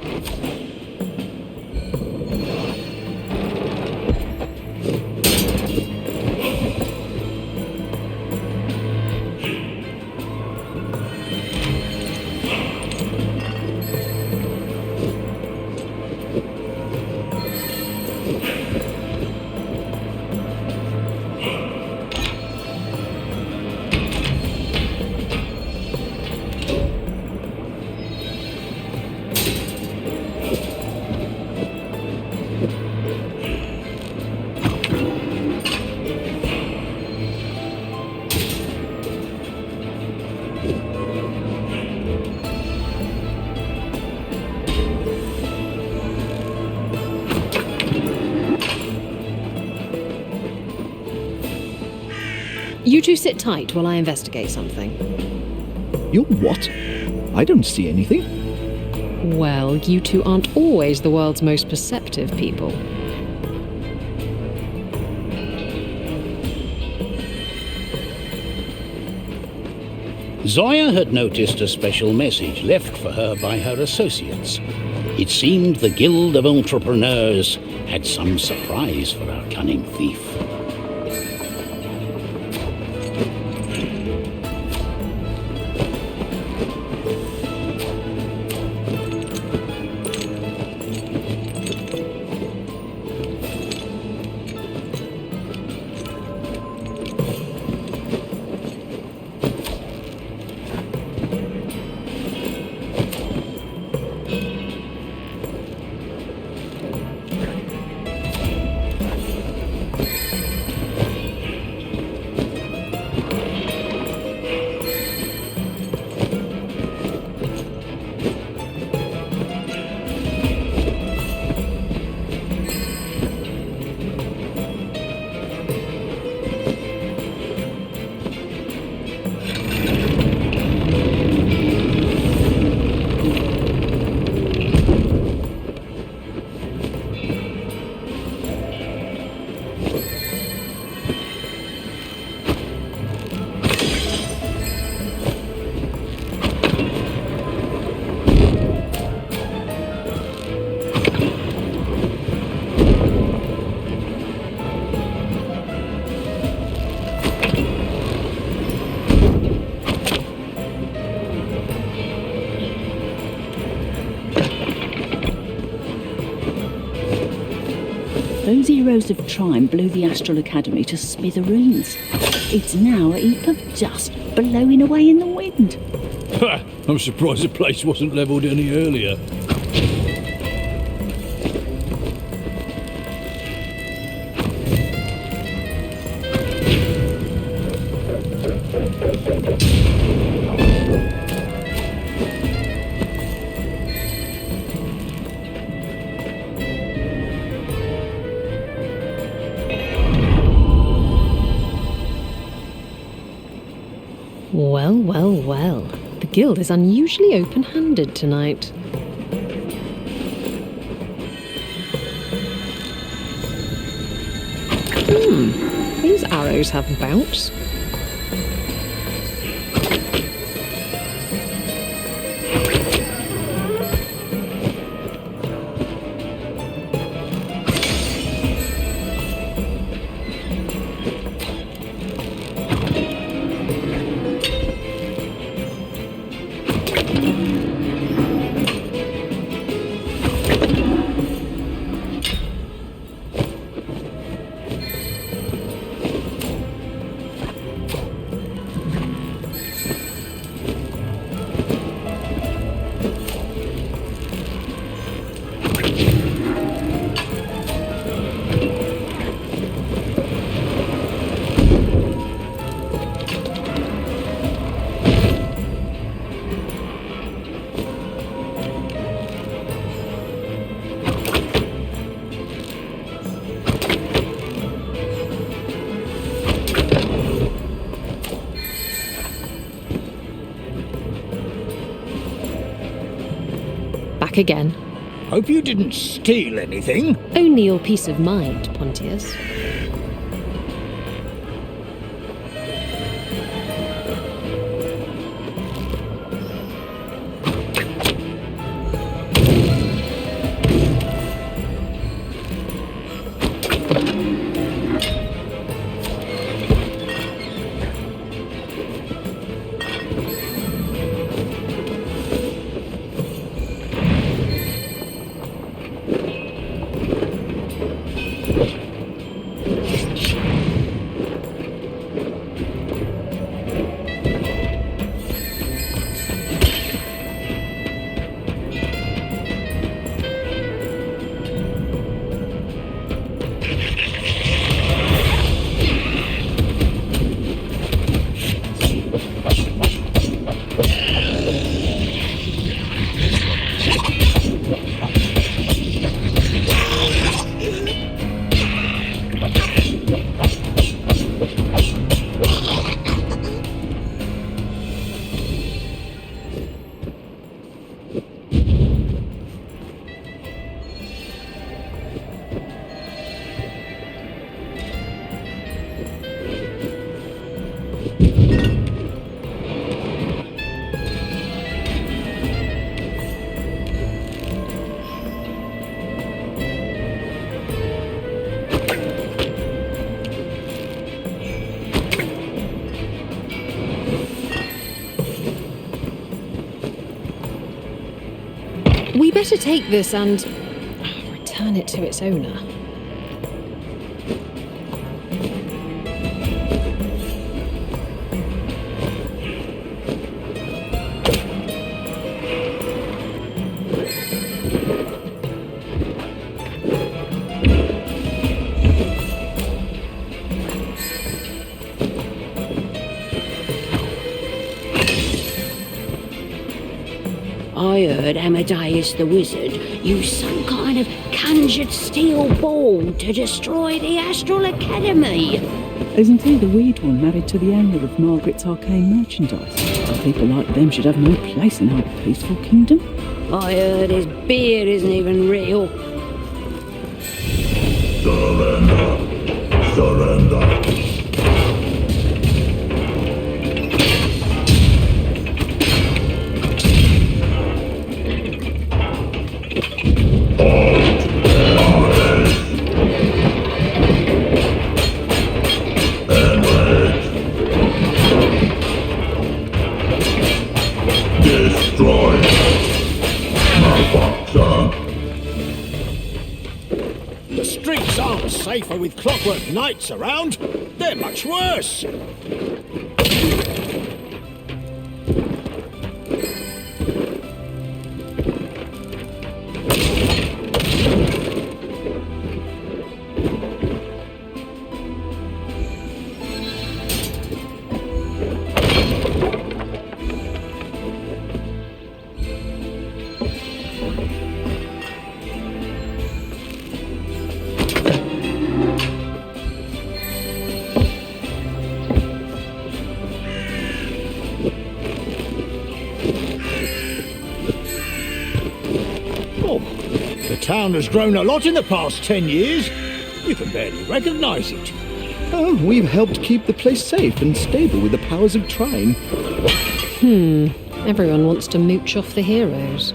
You two sit tight while I investigate something. You what? I don't see anything. Well, you two aren't always the world's most perceptive people. Zoya had noticed a special message left for her by her associates. It seemed the Guild of Entrepreneurs had some surprise for our cunning thief. Those heroes of Trine blew the Astral Academy to smithereens. It's now a heap of dust blowing away in the wind. I'm surprised the place wasn't levelled any earlier. Well, well, well. The guild is unusually open-handed tonight. These arrows have bounce. Again. Hope you didn't steal anything. Only your peace of mind, Pontius. We better take this and return it to its owner. I heard Amadeus the Wizard used some kind of conjured steel ball to destroy the Astral Academy. Isn't he the weird one married to the owner of Margaret's arcane merchandise? People like them should have no place in our peaceful kingdom. I heard his beard isn't even real. Surrender! Surrender! The streets are safer with Clockwork knights around. They're much worse. The town has grown a lot in the past 10 years. You can barely recognize it. Oh, we've helped keep the place safe and stable with the powers of Trine. Everyone wants to mooch off the heroes.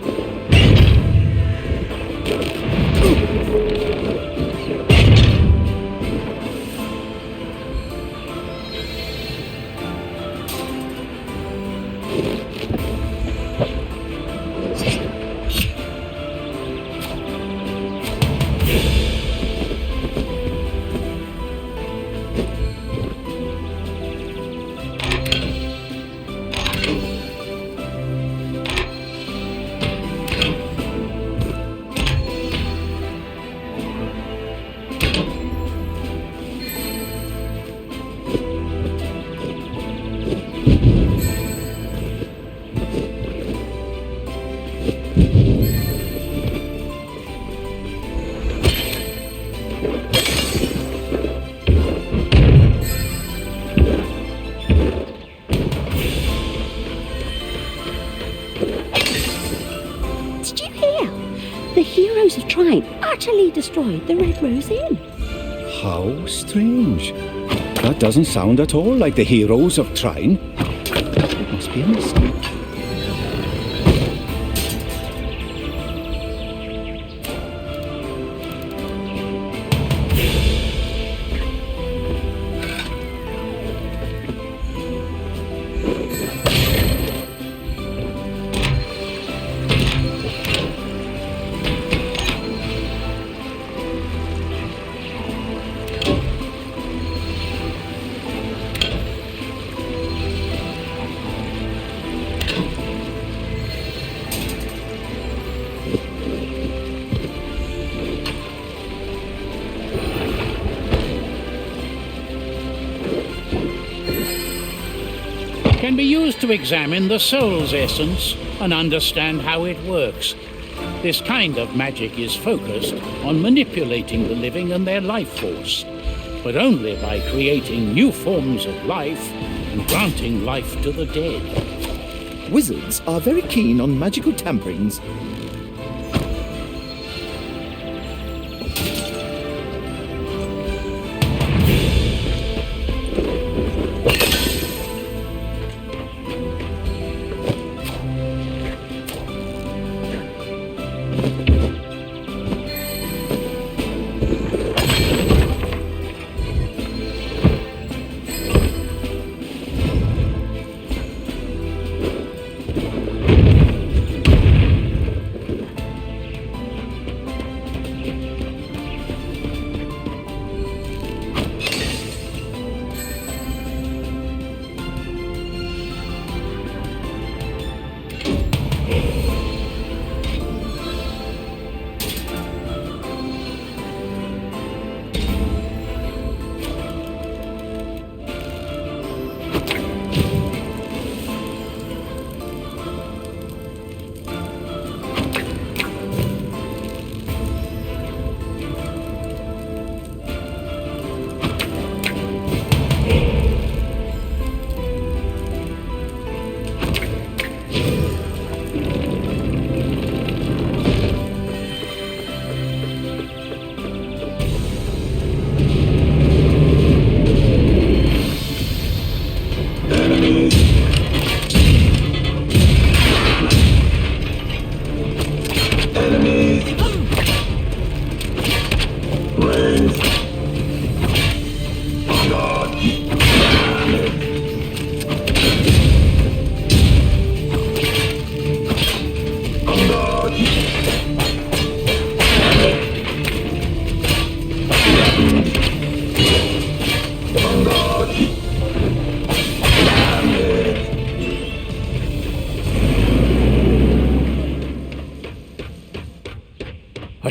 Trine utterly destroyed the Red Rose Inn. How strange. That doesn't sound at all like the heroes of Trine. It must be a mistake. Can be used to examine the soul's essence and understand how it works. This kind of magic is focused on manipulating the living and their life force, but only by creating new forms of life and granting life to the dead. Wizards are very keen on magical tamperings.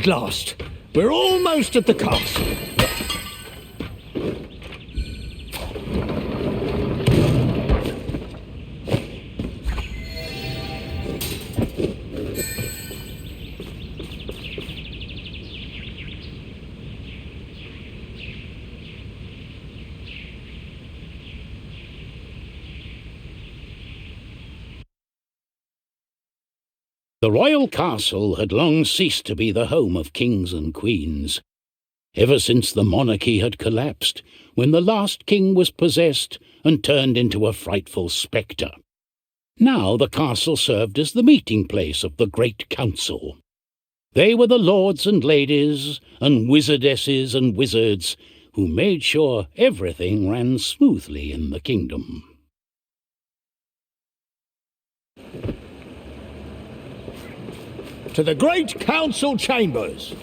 At last, we're almost at the castle. The royal castle had long ceased to be the home of kings and queens. Ever since the monarchy had collapsed, when the last king was possessed and turned into a frightful spectre. Now the castle served as the meeting place of the Great Council. They were the lords and ladies and wizardesses and wizards who made sure everything ran smoothly in the kingdom. To the Great Council chambers.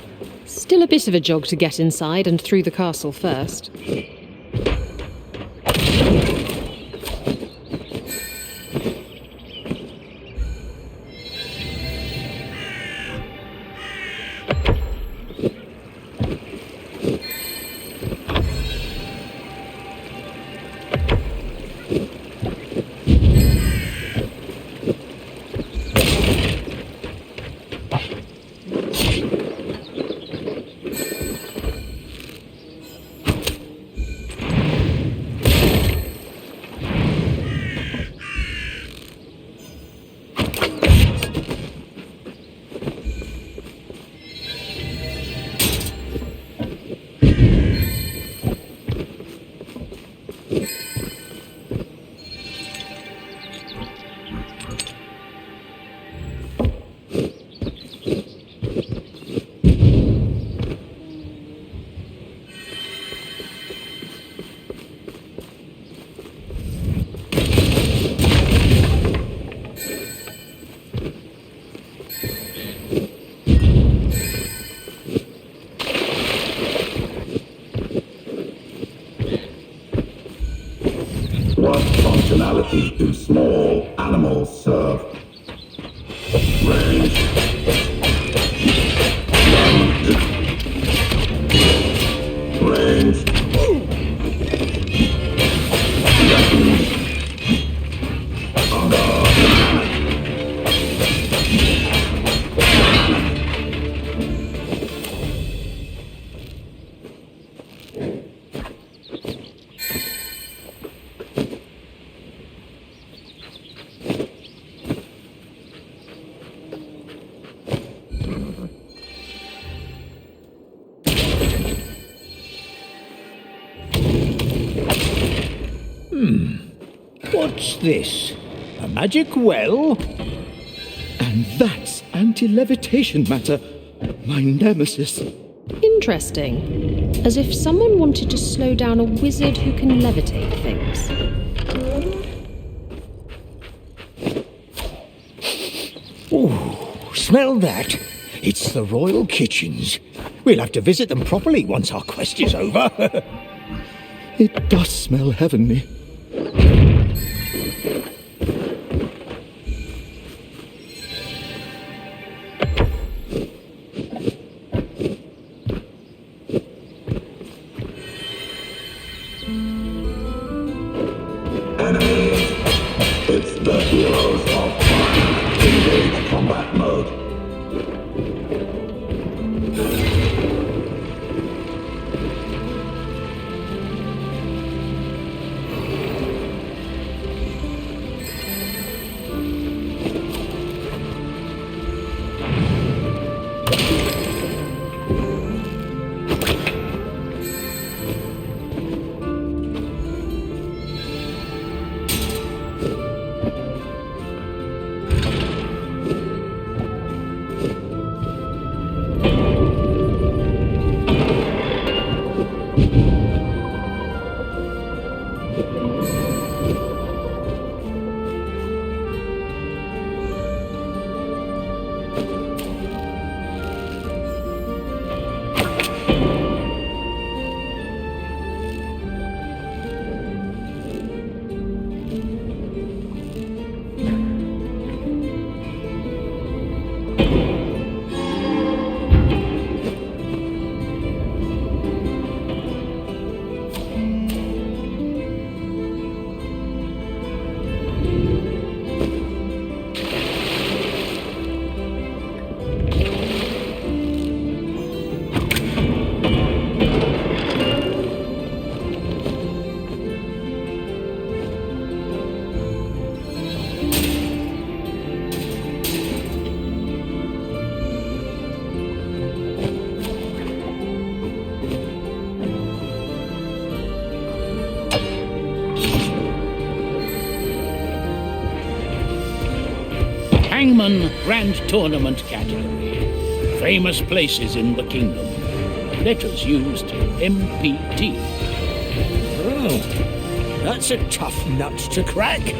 Still a bit of a jog to get inside and through the castle first. What functionality do small animals serve? Range. Range. What's this? A magic well? And that's anti-levitation matter, my nemesis. Interesting. As if someone wanted to slow down a wizard who can levitate things. Ooh, smell that? It's the royal kitchens. We'll have to visit them properly once our quest is over. It does smell heavenly. It's the heroes of Trine. Engage combat mode. Common Grand Tournament category. Famous places in the kingdom. Letters used MPT. Oh, that's a tough nut to crack.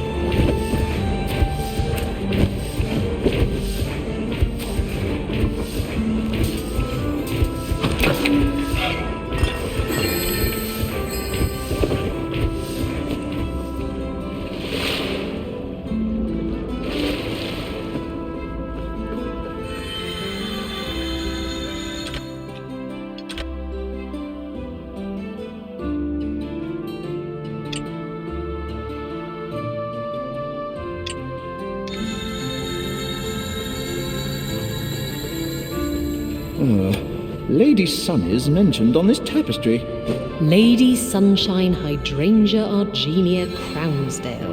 Lady Sun is mentioned on this tapestry. Lady Sunshine Hydrangea Argenia Crownsdale.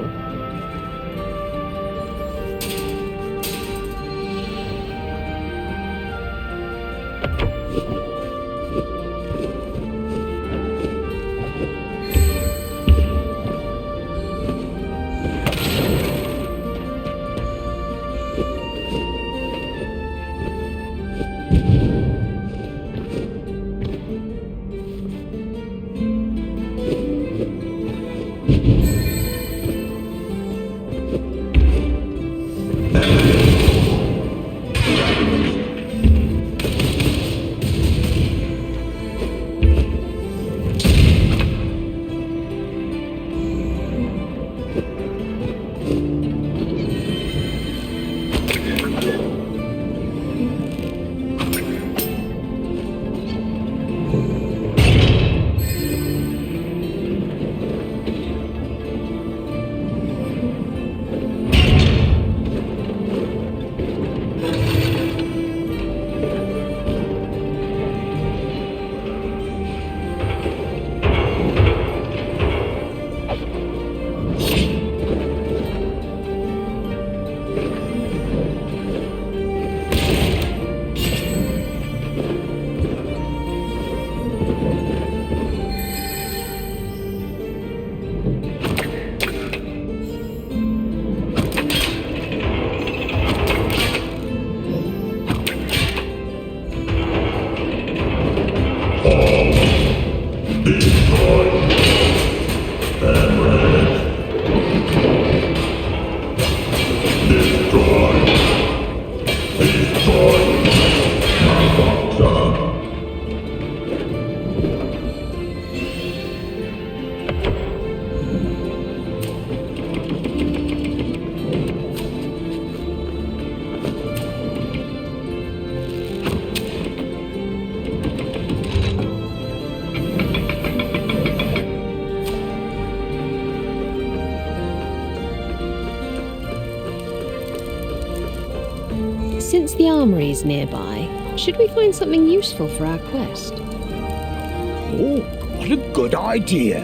Since the armory is nearby, should we find something useful for our quest? Oh, what a good idea.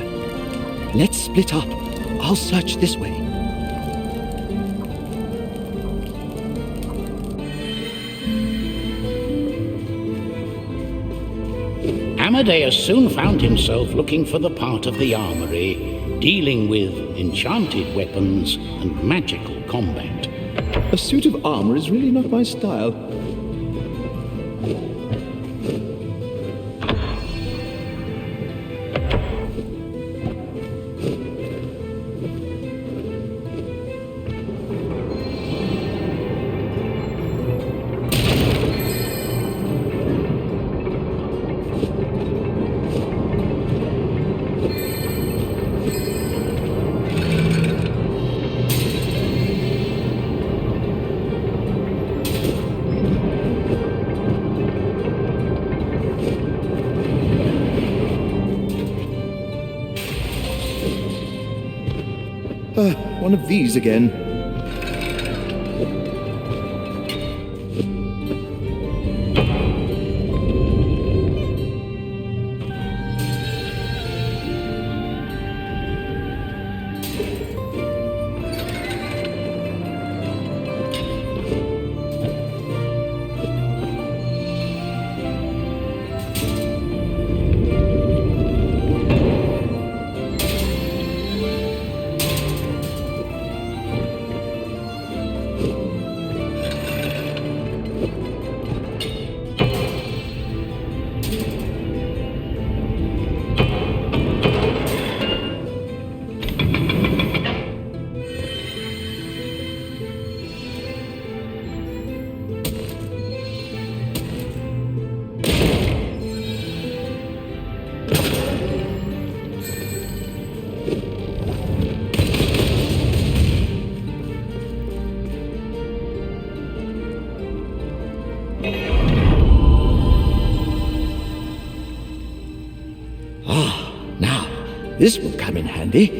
Let's split up. I'll search this way. Amadeus soon found himself looking for the part of the armory, dealing with enchanted weapons and magical combat. A suit of armor is really not my style. One of these again. This will come in handy.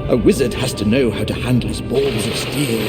A wizard has to know how to handle his balls of steel.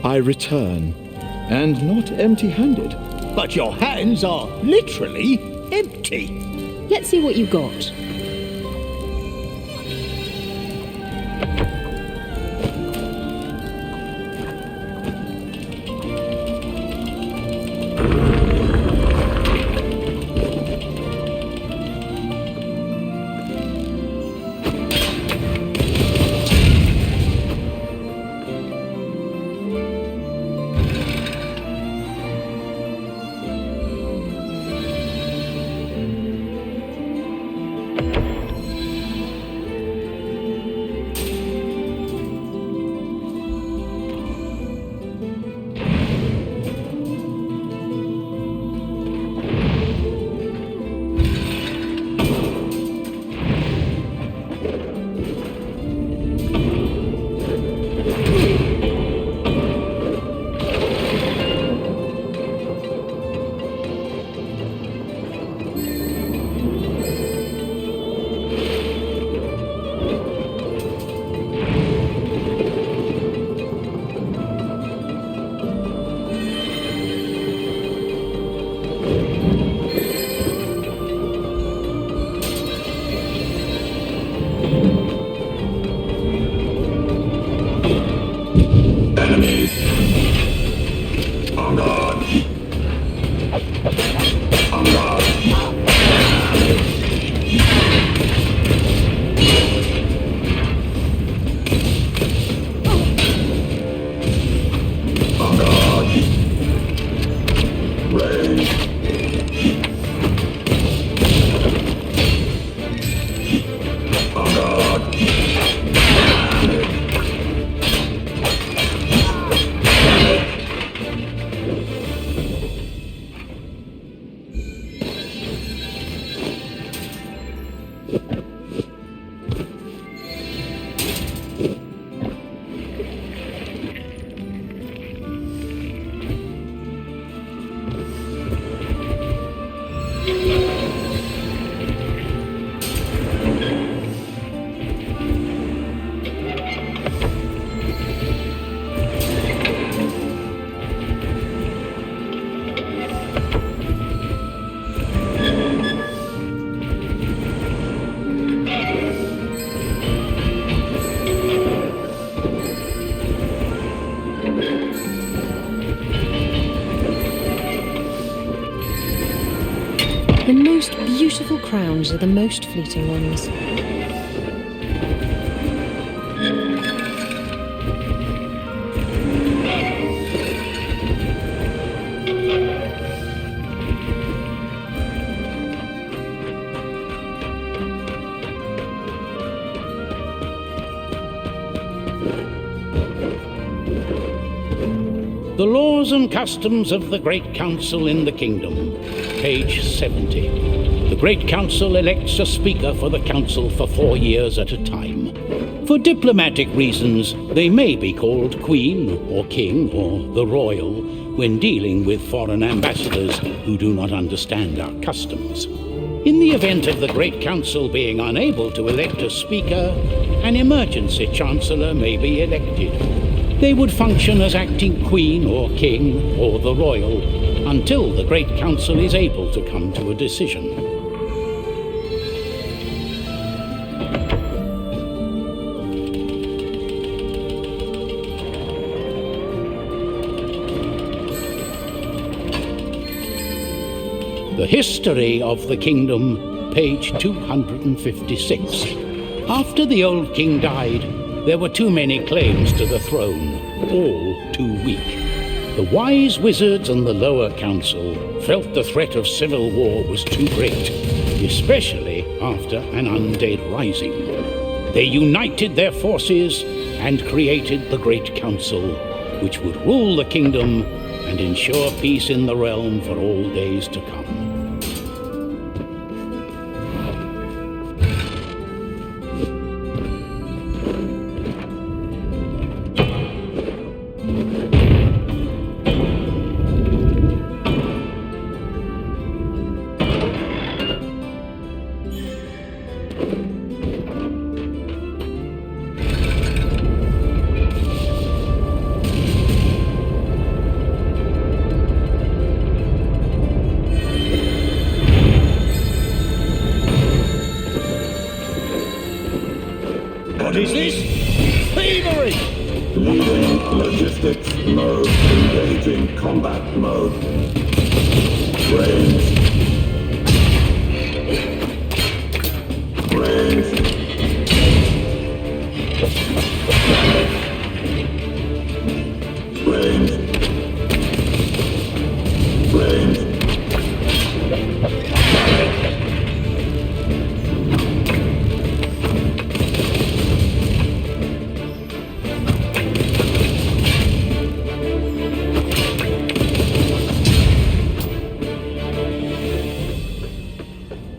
I return, and not empty-handed. But your hands are literally empty. Let's see what you got. The most beautiful crowns are the most fleeting ones. The Laws and Customs of the Great Council in the Kingdom, page 70. The Great Council elects a speaker for the Council for 4 years at a time. For diplomatic reasons, they may be called Queen or King or the Royal when dealing with foreign ambassadors who do not understand our customs. In the event of the Great Council being unable to elect a speaker, an emergency chancellor may be elected. They would function as acting Queen or King or the Royal until the Great Council is able to come to a decision. The History of the Kingdom, page 256. After the old king died, there were too many claims to the throne, all too weak. The wise wizards and the lower council felt the threat of civil war was too great, especially after an undead rising. They united their forces and created the Great Council, which would rule the kingdom and ensure peace in the realm for all days to come. What is this? Thievery! Leading logistics mode. Engaging combat mode. Range. Range. Range. Range.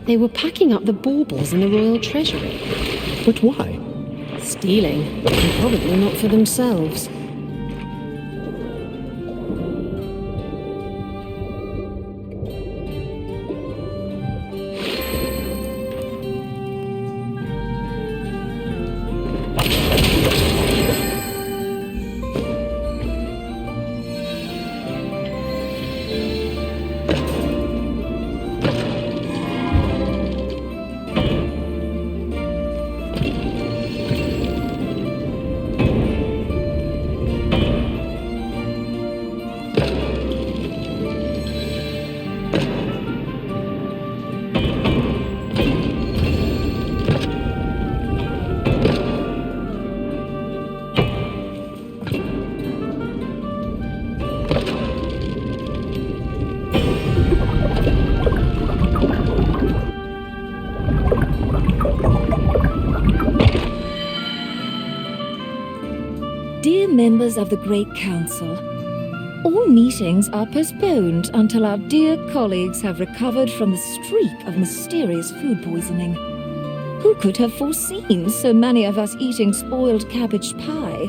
They were packing up the baubles in the royal treasury. But why? Stealing, and probably not for themselves. Dear members of the Great Council, all meetings are postponed until our dear colleagues have recovered from the streak of mysterious food poisoning. Who could have foreseen so many of us eating spoiled cabbage pie?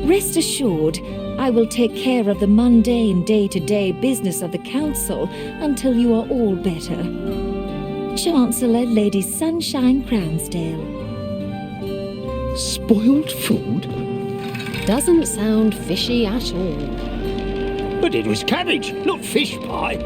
Rest assured, I will take care of the mundane day-to-day business of the Council until you are all better. Chancellor Lady Sunshine Crownsdale. Spoiled food? Doesn't sound fishy at all. But it was cabbage, not fish pie.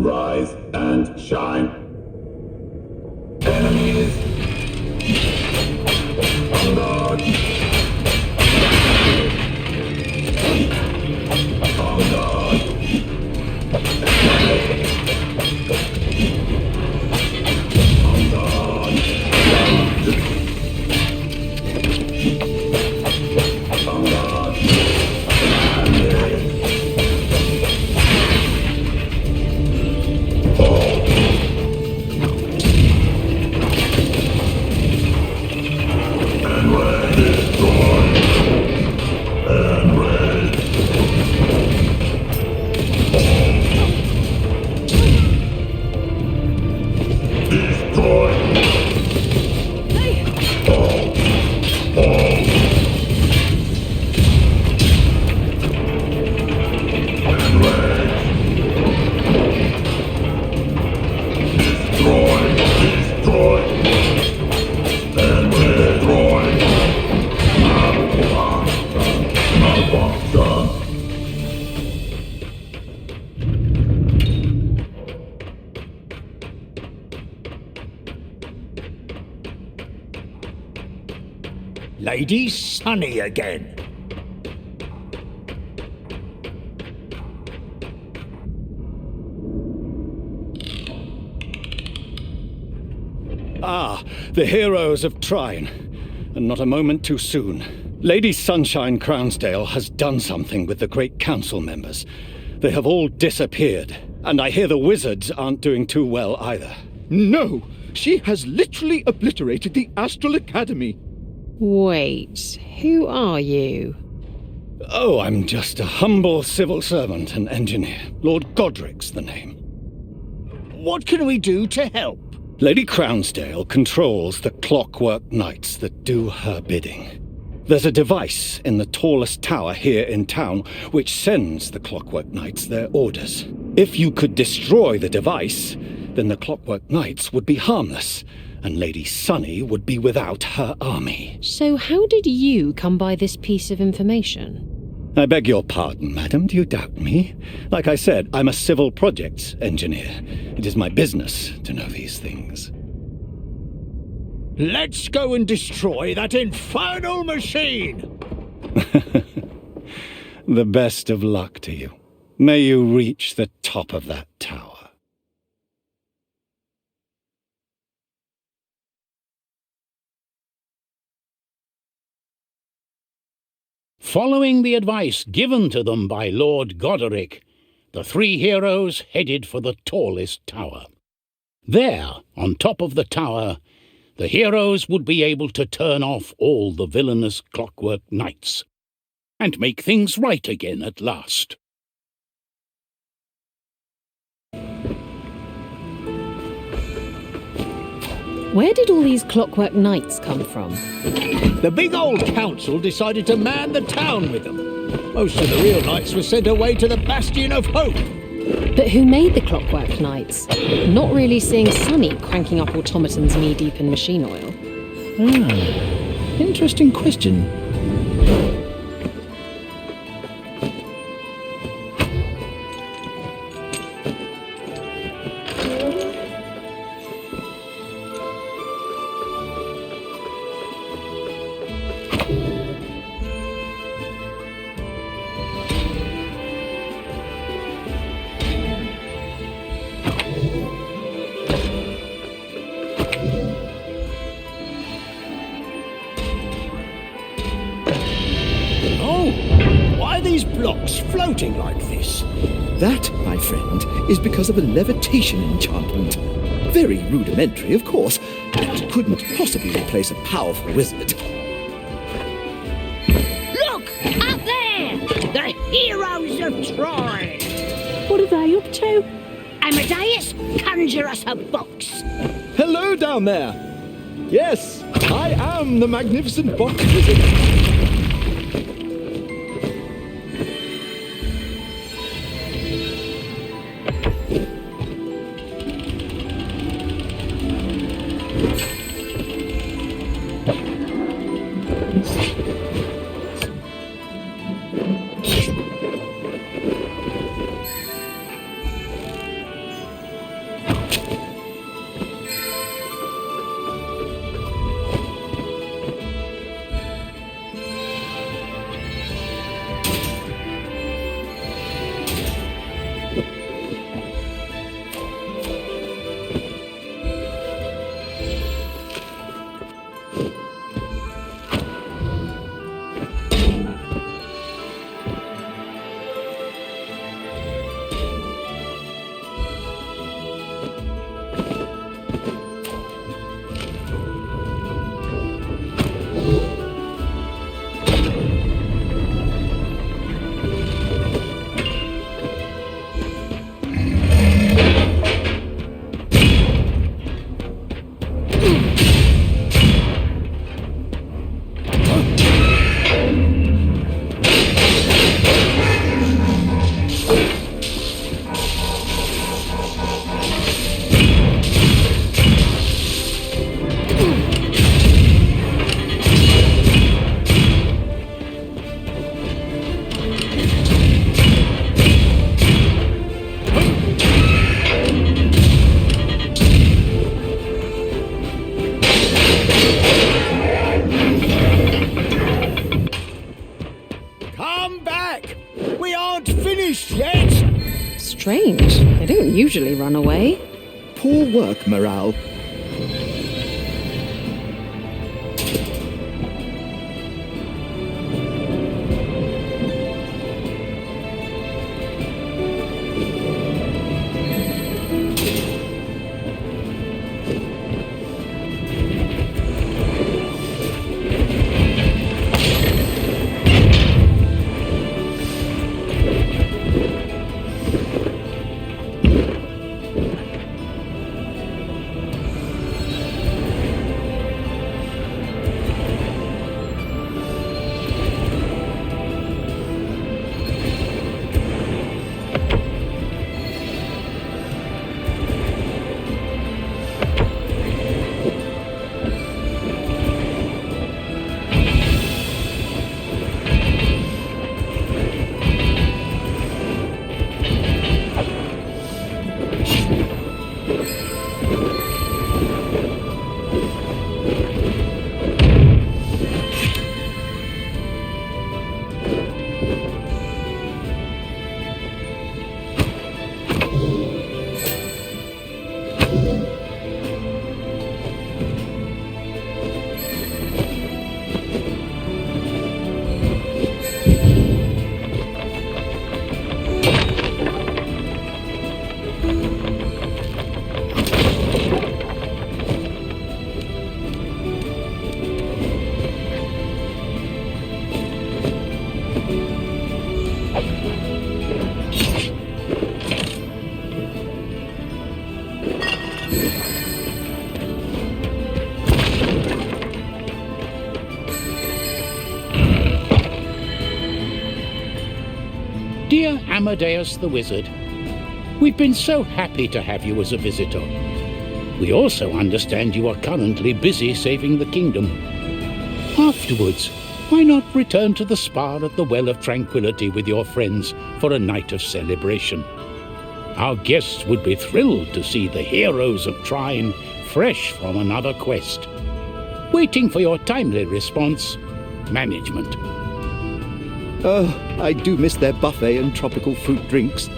rise and shine. Enemies on guard. On guard. On guard. On guard. Lady Sunny again. Ah, the heroes of Trine. And not a moment too soon. Lady Sunshine Crownsdale has done something with the Great Council members. They have all disappeared, and I hear the wizards aren't doing too well either. No! She has literally obliterated the Astral Academy. Wait, who are you? Oh, I'm just a humble civil servant and engineer. Lord Godric's the name. What can we do to help? Lady Crownsdale controls the Clockwork Knights that do her bidding. There's a device in the tallest tower here in town which sends the Clockwork Knights their orders. If you could destroy the device, then the Clockwork Knights would be harmless, and Lady Sunny would be without her army. So how did you come by this piece of information? I beg your pardon, madam. Do you doubt me? Like I said, I'm a civil projects engineer. It is my business to know these things. Let's go and destroy that infernal machine! The best of luck to you. May you reach the top of that tower. Following the advice given to them by Lord Goderic, the three heroes headed for the tallest tower. There, on top of the tower, the heroes would be able to turn off all the villainous Clockwork Knights and make things right again at last. Where did all these Clockwork Knights come from? The big old council decided to man the town with them. Most of the real knights were sent away to the Bastion of Hope. But who made the Clockwork Knights? Not really seeing Sunny cranking up automatons knee-deep in machine oil. Interesting question. Blocks floating like this. That, my friend, is because of a levitation enchantment. Very rudimentary, of course, but couldn't possibly replace a powerful wizard. Look! Up there! The heroes of Troy! What are they up to? Amadeus, conjure us a box. Hello down there! Yes, I am the magnificent box wizard. strange. They don't usually run away. Poor work morale. Dear Amadeus the Wizard, we've been so happy to have you as a visitor. We also understand you are currently busy saving the kingdom. Afterwards, why not return to the spa at the Well of Tranquility with your friends for a night of celebration? Our guests would be thrilled to see the heroes of Trine fresh from another quest. Waiting for your timely response, Management. Oh, I do miss their buffet and tropical fruit drinks.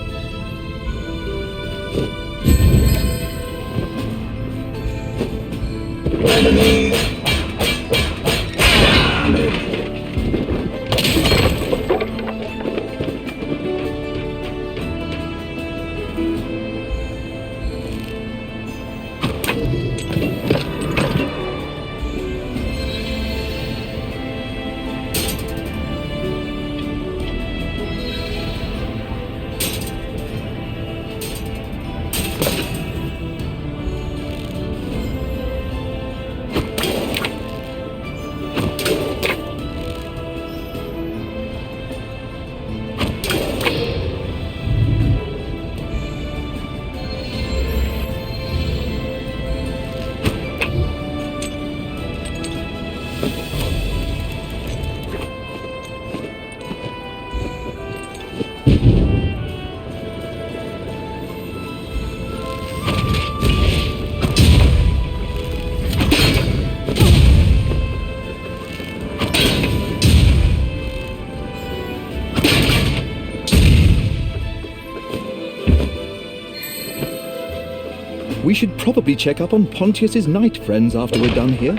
We should probably check up on Pontius's knight friends after we're done here.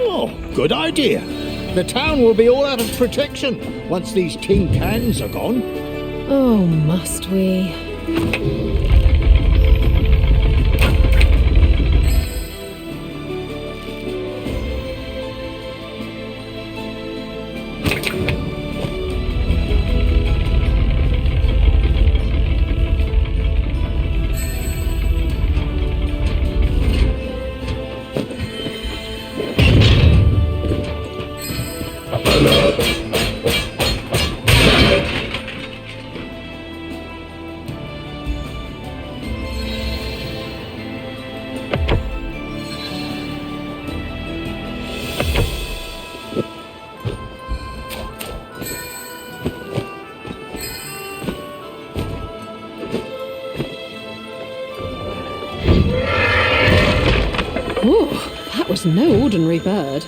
Oh, good idea. The town will be all out of protection once these tin cans are gone. Oh, must we? No ordinary bird.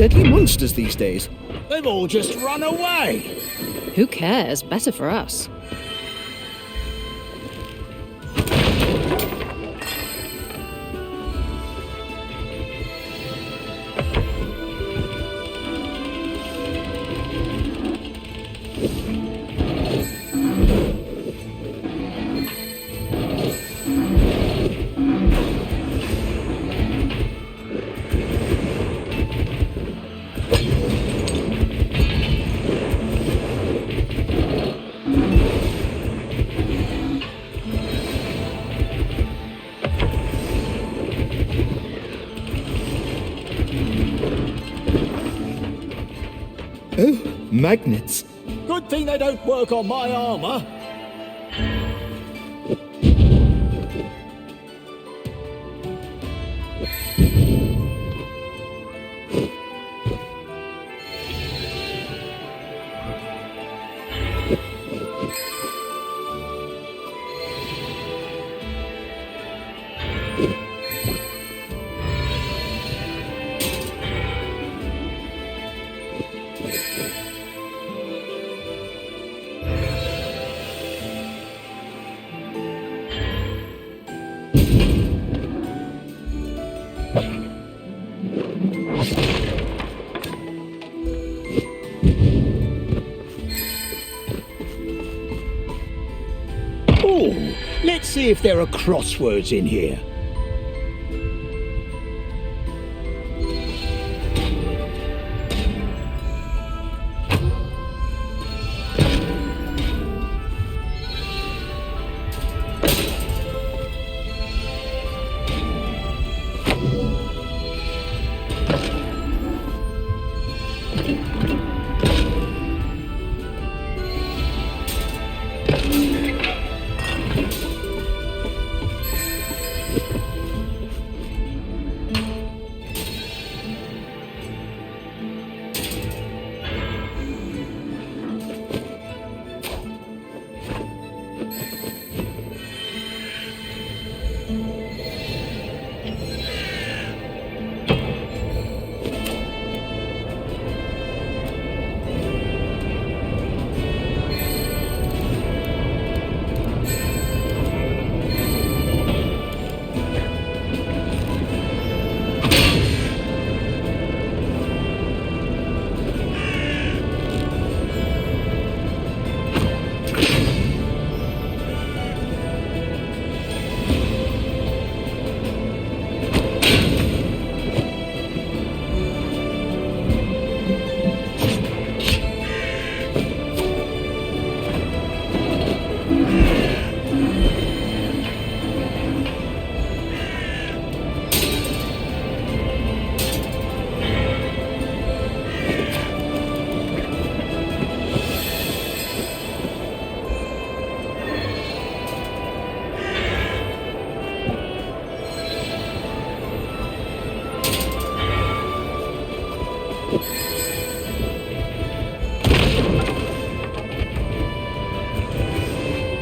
deadly monsters these days. They've all just run away. Who cares? Better for us. Oh, magnets. Good thing they don't work on my armor. Oh, let's see if there are crosswords in here.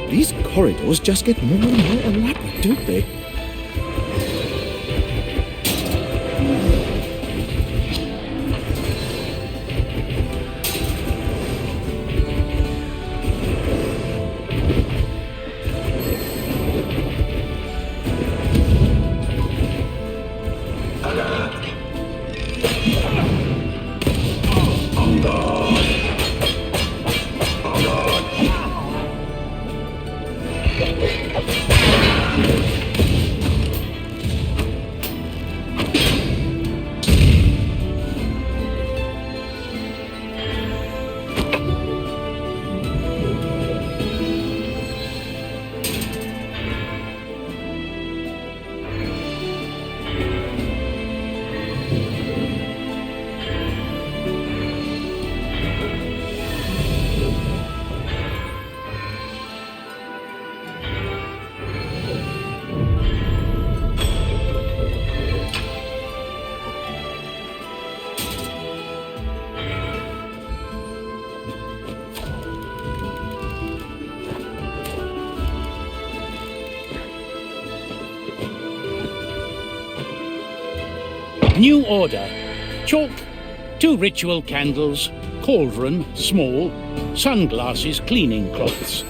These corridors just get more and more elaborate, don't they? New order. Chalk, 2 ritual candles, cauldron, small, sunglasses, cleaning cloths.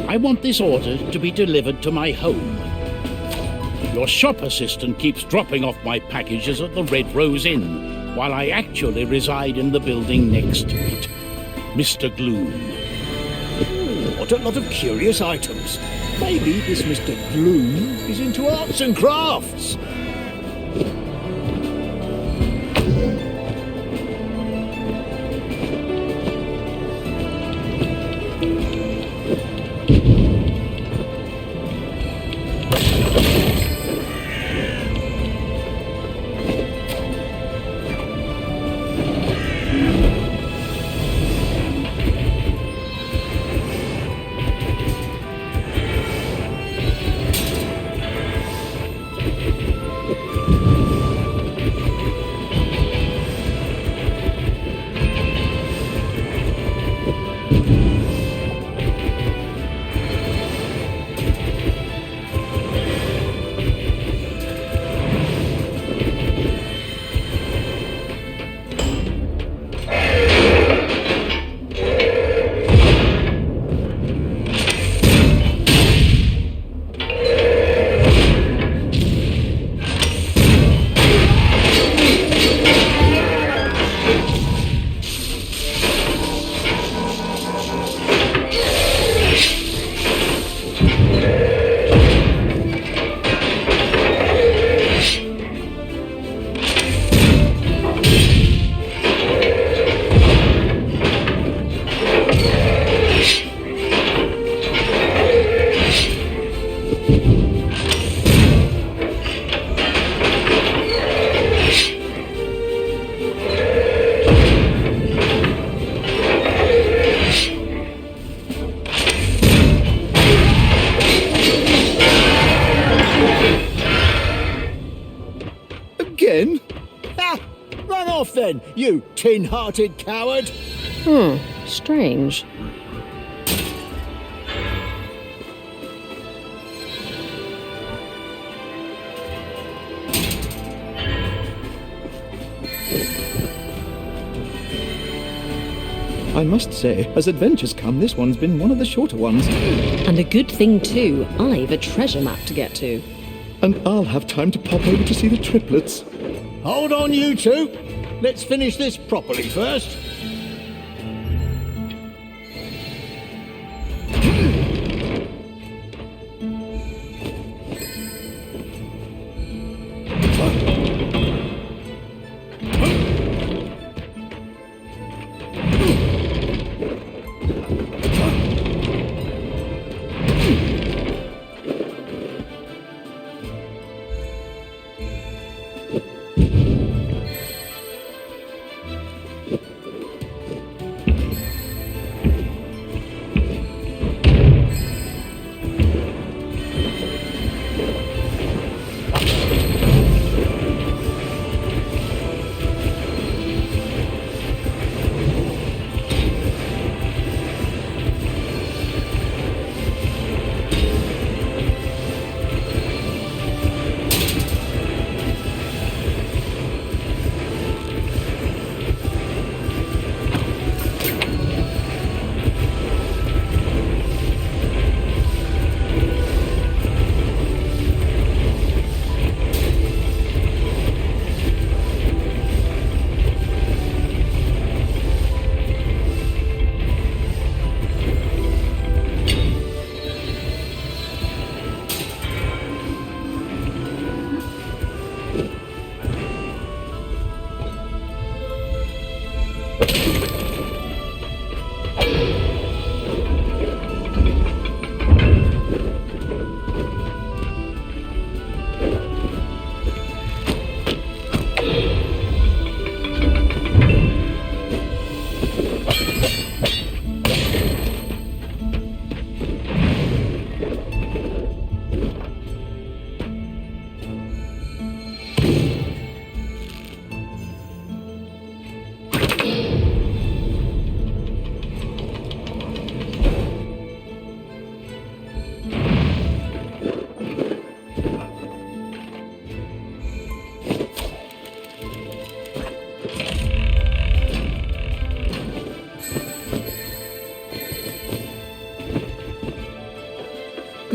I want this order to be delivered to my home. Your shop assistant keeps dropping off my packages at the Red Rose Inn, while I actually reside in the building next to it. Mr. Gloom. What a lot of curious items. Maybe this Mr. Gloom is into arts and crafts. Then, you tin-hearted coward! Strange. I must say, as adventures come, this one's been one of the shorter ones. And a good thing too. I've a treasure map to get to. And I'll have time to pop over to see the triplets. Hold on, you two! Let's finish this properly first.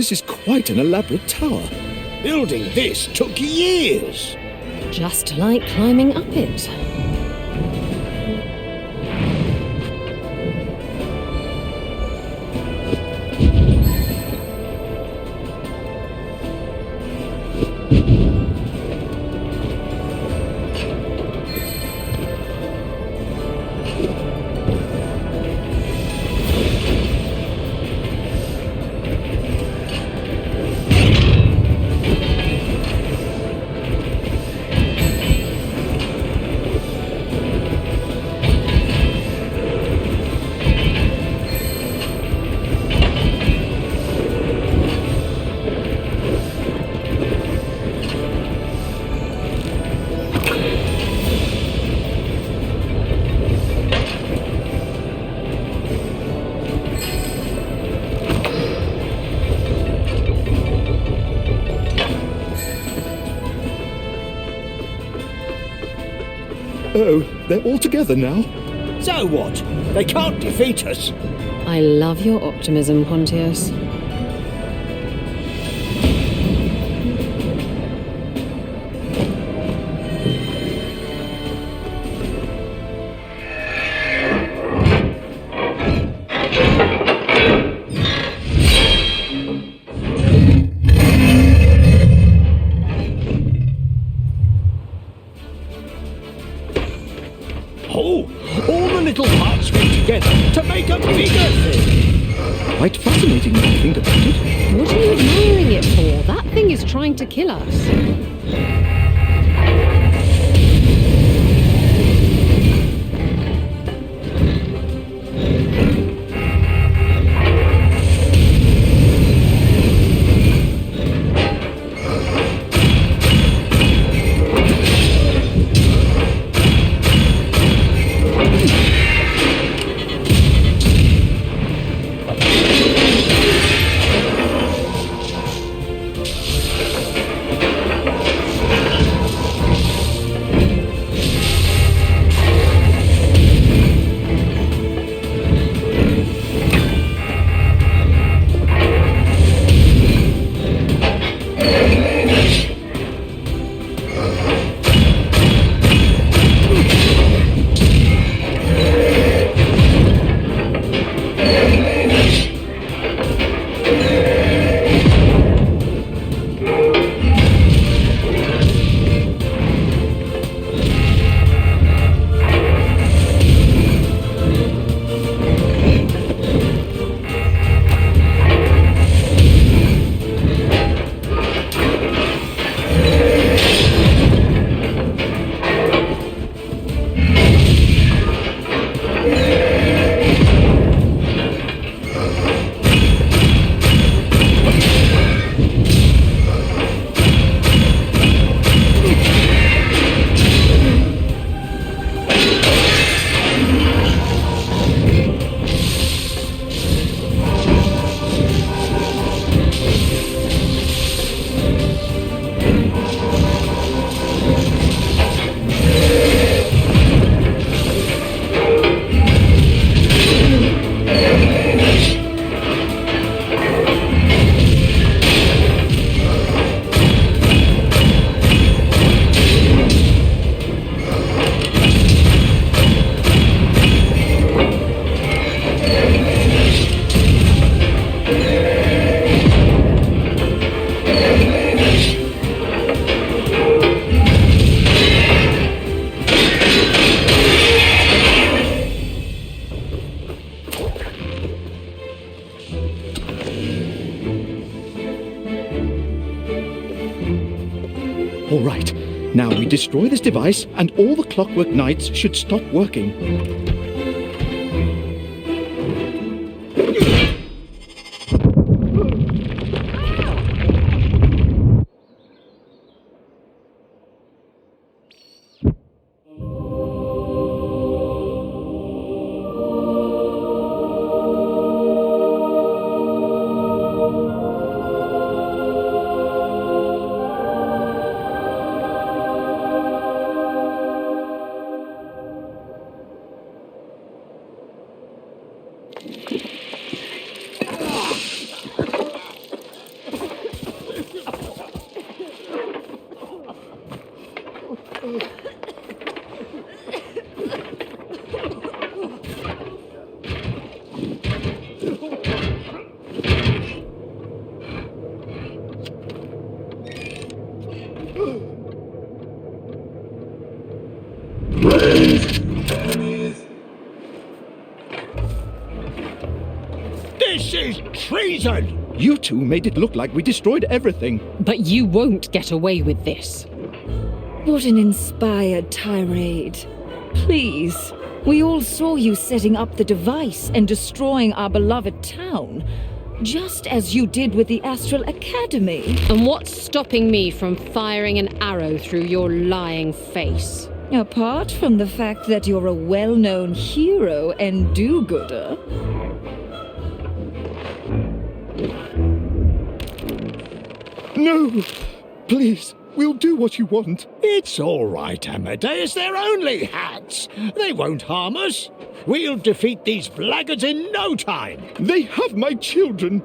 This is quite an elaborate tower. Building this took years. Just like climbing up it. Oh, they're all together now. So what? They can't defeat us. I love your optimism, Pontius. Oh, all the little parts fit together to make a bigger thing. Quite fascinating when you think about it. What are you admiring it for? That thing is trying to kill us. All right. Now we destroy this device and all the Clockwork Knights should stop working. This is treason! You two made it look like we destroyed everything. But you won't get away with this. What an inspired tirade. Please, we all saw you setting up the device and destroying our beloved town, just as you did with the Astral Academy. And what's stopping me from firing an arrow through your lying face? Apart from the fact that you're a well-known hero and do-gooder. No! Please, we'll do what you want. It's all right, Amadeus. They're only hats. They won't harm us. We'll defeat these blackguards in no time. They have my children.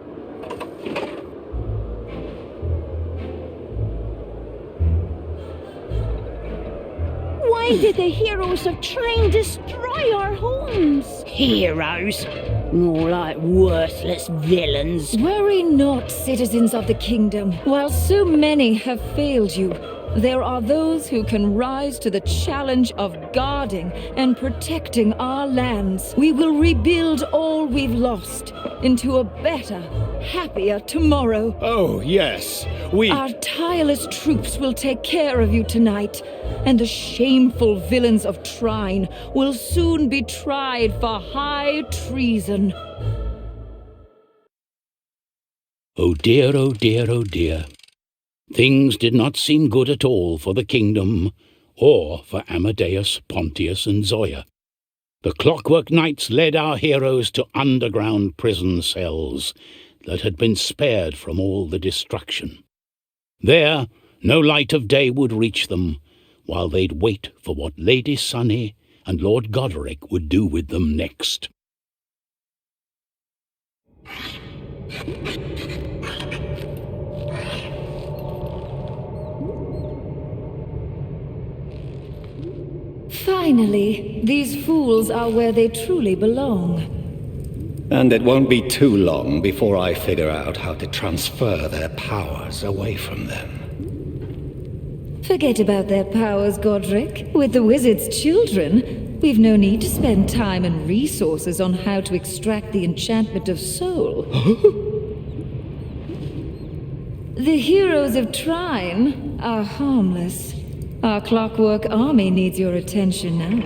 Why did the heroes of Trine destroy our homes? Heroes? More like worthless villains. Worry not, citizens of the kingdom. While so many have failed you, there are those who can rise to the challenge of guarding and protecting our lands. We will rebuild all we've lost into a better, happier tomorrow. Oh, yes, Our tireless troops will take care of you tonight, and the shameful villains of Trine will soon be tried for high treason. Oh dear, oh dear, oh dear. Things did not seem good at all for the kingdom, or for Amadeus, Pontius, and Zoya. The Clockwork Knights led our heroes to underground prison cells that had been spared from all the destruction. There, no light of day would reach them, while they'd wait for what Lady Sunny and Lord Goderic would do with them next. Finally, these fools are where they truly belong. And it won't be too long before I figure out how to transfer their powers away from them. Forget about their powers, Godric. With the wizard's children, we've no need to spend time and resources on how to extract the enchantment of soul. The heroes of Trine are harmless. Our Clockwork army needs your attention now.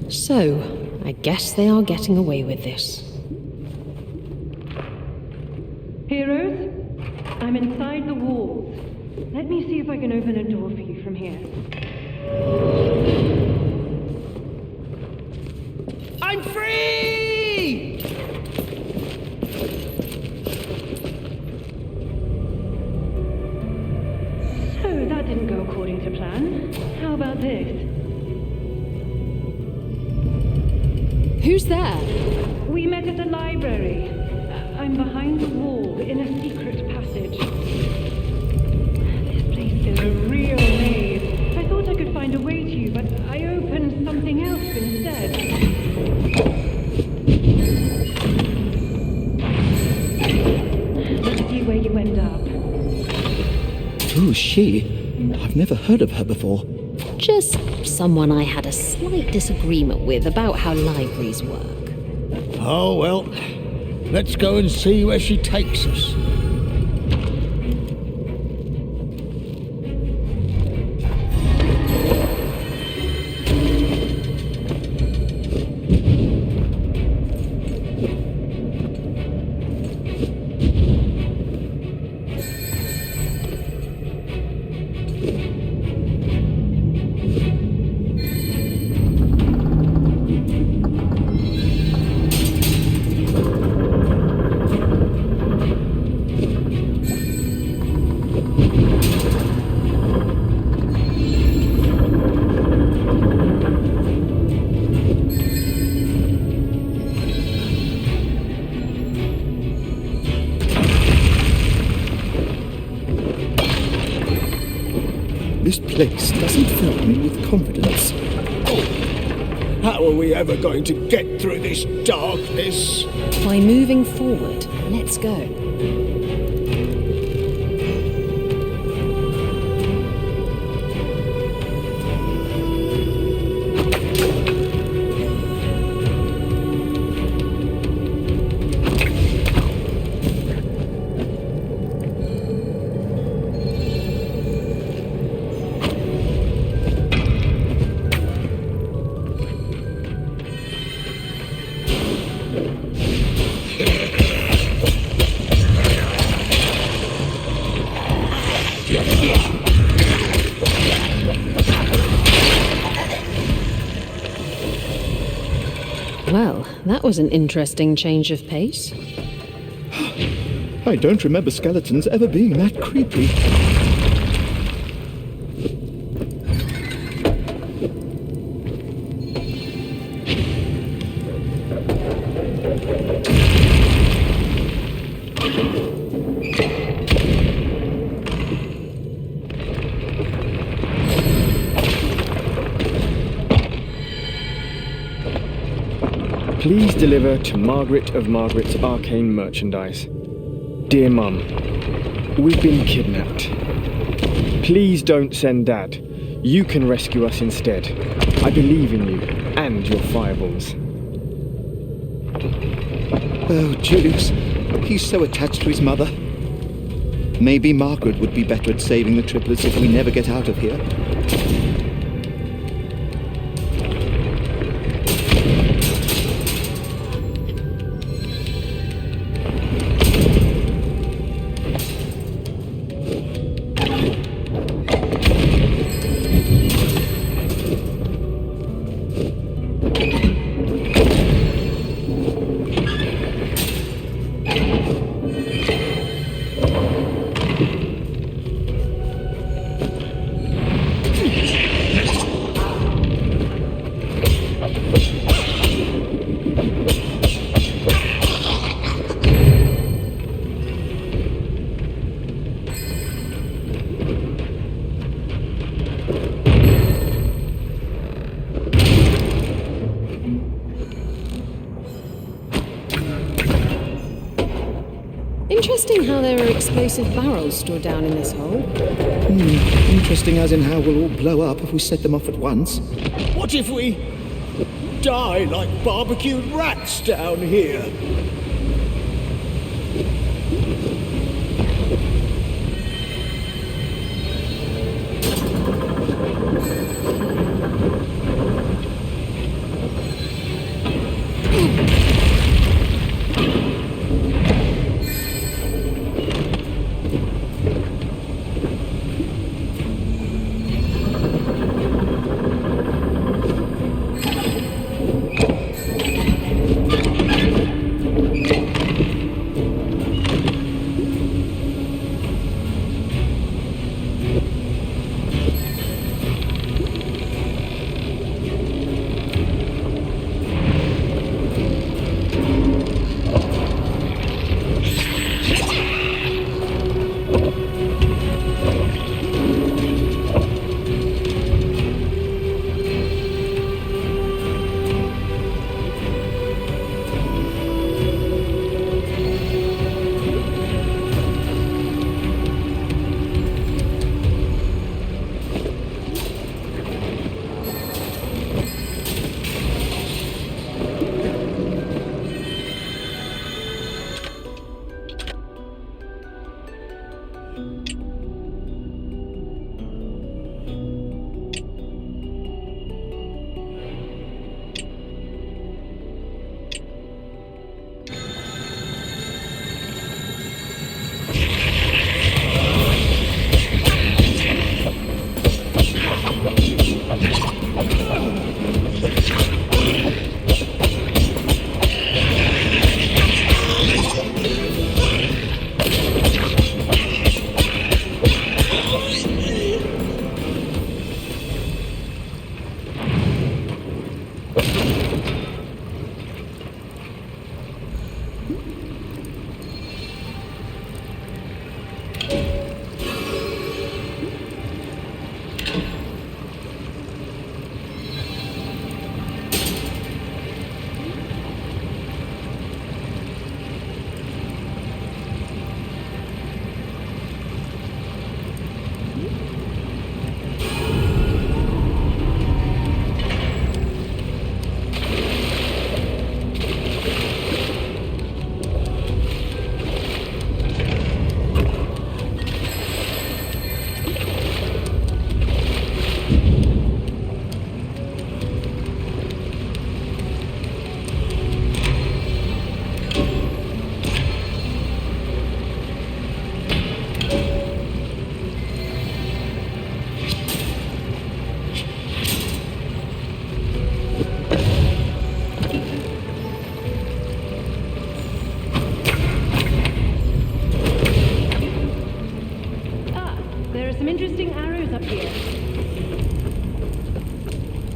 So, I guess they are getting away with this. Heroes, I'm inside the walls. Let me see if I can open a door for you from here. I'm free! So that didn't go according to plan. How about this? Who's there? We met at the library. I'm behind the wall in a secret passage. This place is a real maze. I thought I could find a way to you, but I opened something else instead. Let's see where you end up. Who's she? I've never heard of her before. Just someone I had a slight disagreement with about how libraries work. Oh, well, let's go and see where she takes us. This place doesn't fill me with confidence. Oh, how are we ever going to get through this darkness? By moving forward, let's go. That was an interesting change of pace. I don't remember skeletons ever being that creepy. Please deliver to Margaret of Margaret's arcane merchandise. Dear Mum, we've been kidnapped. Please don't send Dad. You can rescue us instead. I believe in you and your fireballs. Oh, Julius, he's so attached to his mother. Maybe Margaret would be better at saving the triplets if we never get out of here. Interesting how there are explosive barrels stored down in this hole. Interesting as in how we'll all blow up if we set them off at once. What if we die like barbecued rats down here?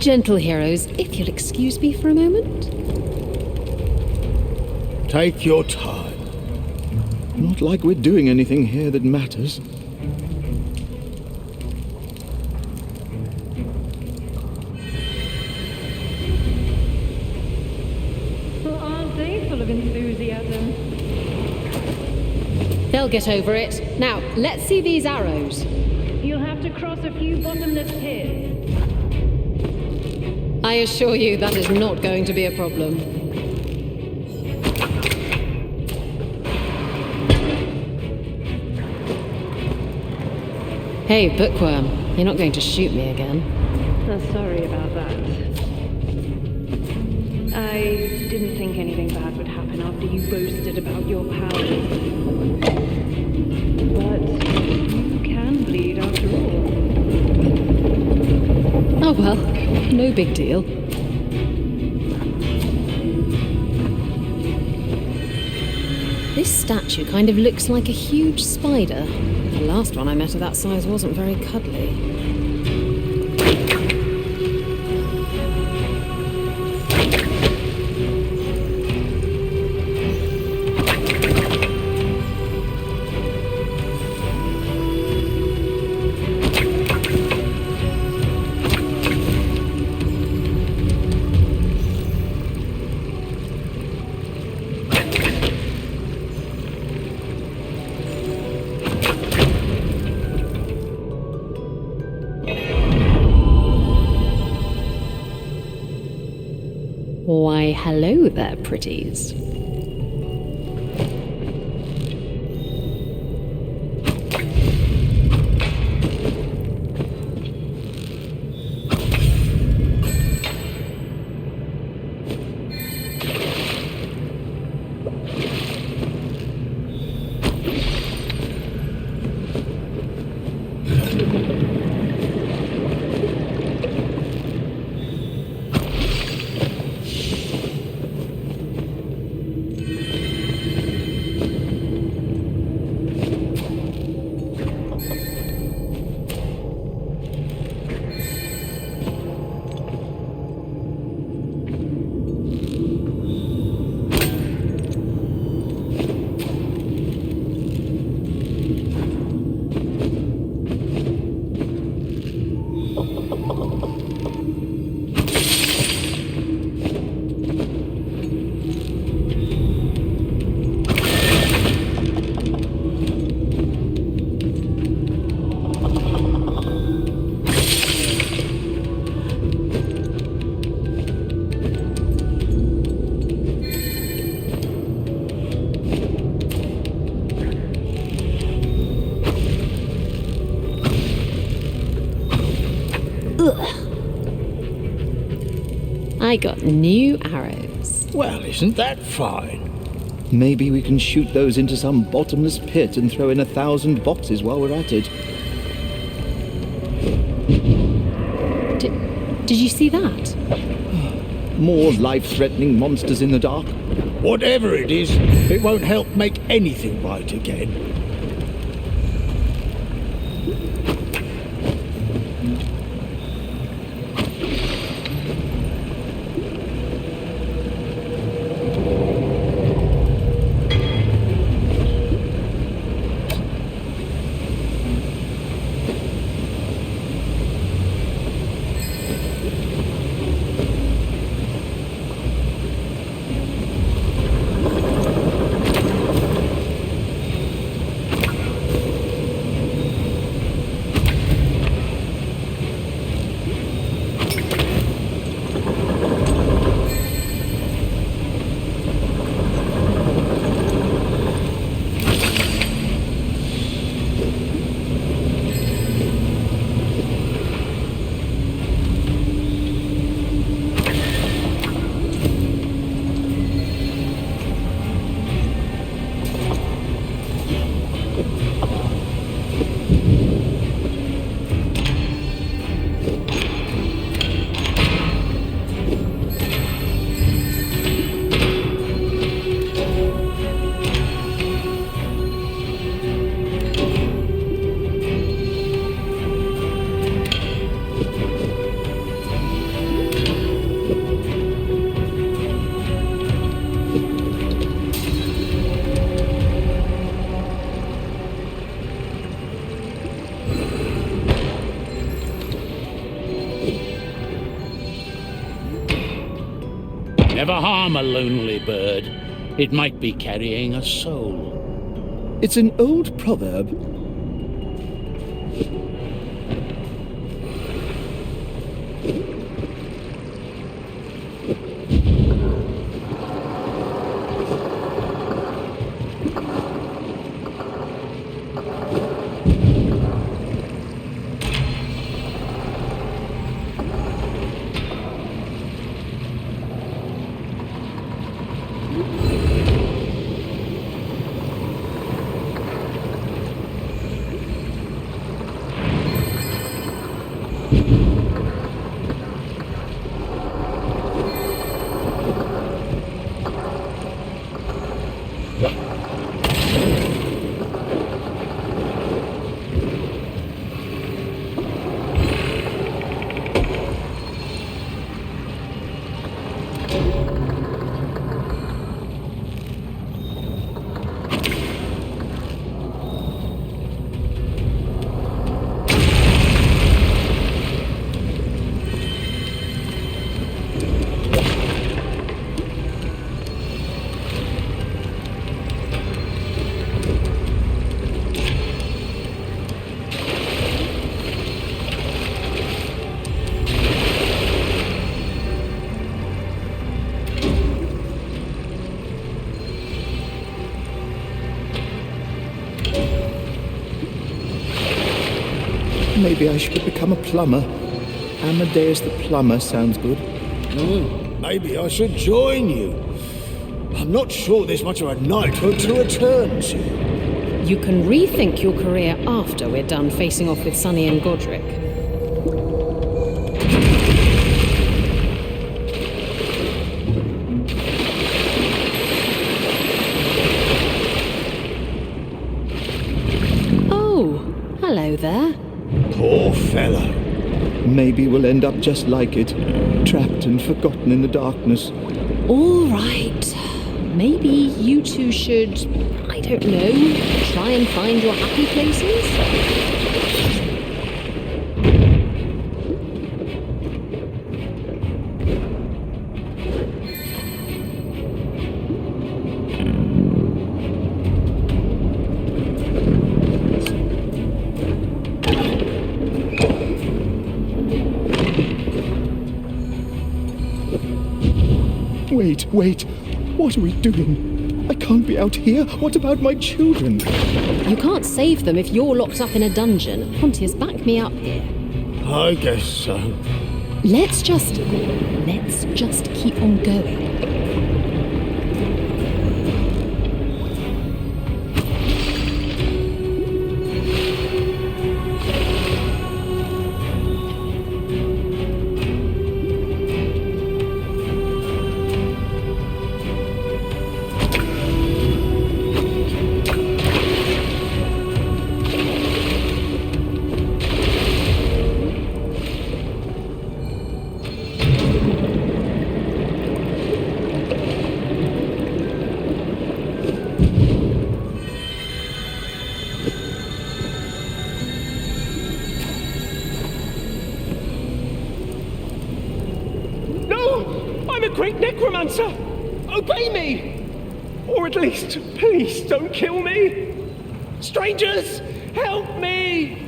Gentle heroes, if you'll excuse me for a moment. Take your time. Not like we're doing anything here that matters. Well, aren't they full of enthusiasm? They'll get over it. Now, let's see these arrows. You'll have to cross a few bottomless pits. I assure you that is not going to be a problem. Hey, Bookworm, you're not going to shoot me again. Sorry about that. I didn't think anything bad would happen after you boasted about your powers. But you can bleed after all. Oh well, no big deal. This statue kind of looks like a huge spider. The last one I met of that size wasn't very cuddly. Why, hello there, pretties. I got new arrows. Well, isn't that fine? Maybe we can shoot those into some bottomless pit and throw in 1,000 boxes while we're at it. Did you see that? More life-threatening monsters in the dark? Whatever it is, it won't help make anything right again. Never harm a lonely bird. It might be carrying a soul. It's an old proverb. Maybe I should become a plumber. Amadeus the plumber sounds good. Maybe I should join you. I'm not sure there's much of a knighthood to return to. You can rethink your career after we're done facing off with Sunny and Godric. Oh, hello there. Poor fellow. Maybe we'll end up just like it, trapped and forgotten in the darkness. All right. Maybe you two should, I don't know, try and find your happy places? Wait, what are we doing? I can't be out here. What about my children? You can't save them if you're locked up in a dungeon. Pontius, back me up here. I guess so. Let's just keep on going. Obey me! Or at least, please don't kill me! Strangers, help me!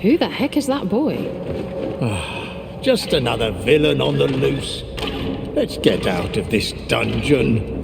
Who the heck is that boy? Just another villain on the loose. Let's get out of this dungeon.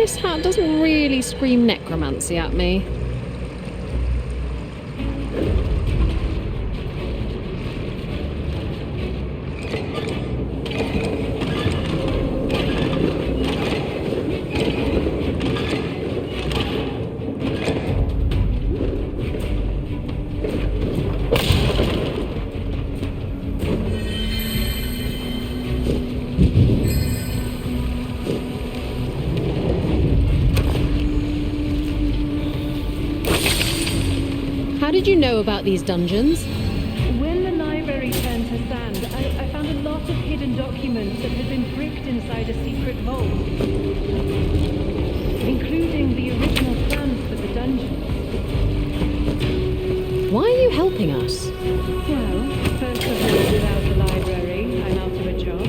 This hat doesn't really scream necromancy at me. How did you know about these dungeons? When the library turned to sand, I found a lot of hidden documents that had been bricked inside a secret vault, including the original plans for the dungeons. Why are you helping us? Well, first of all, without the library, I'm out of a job.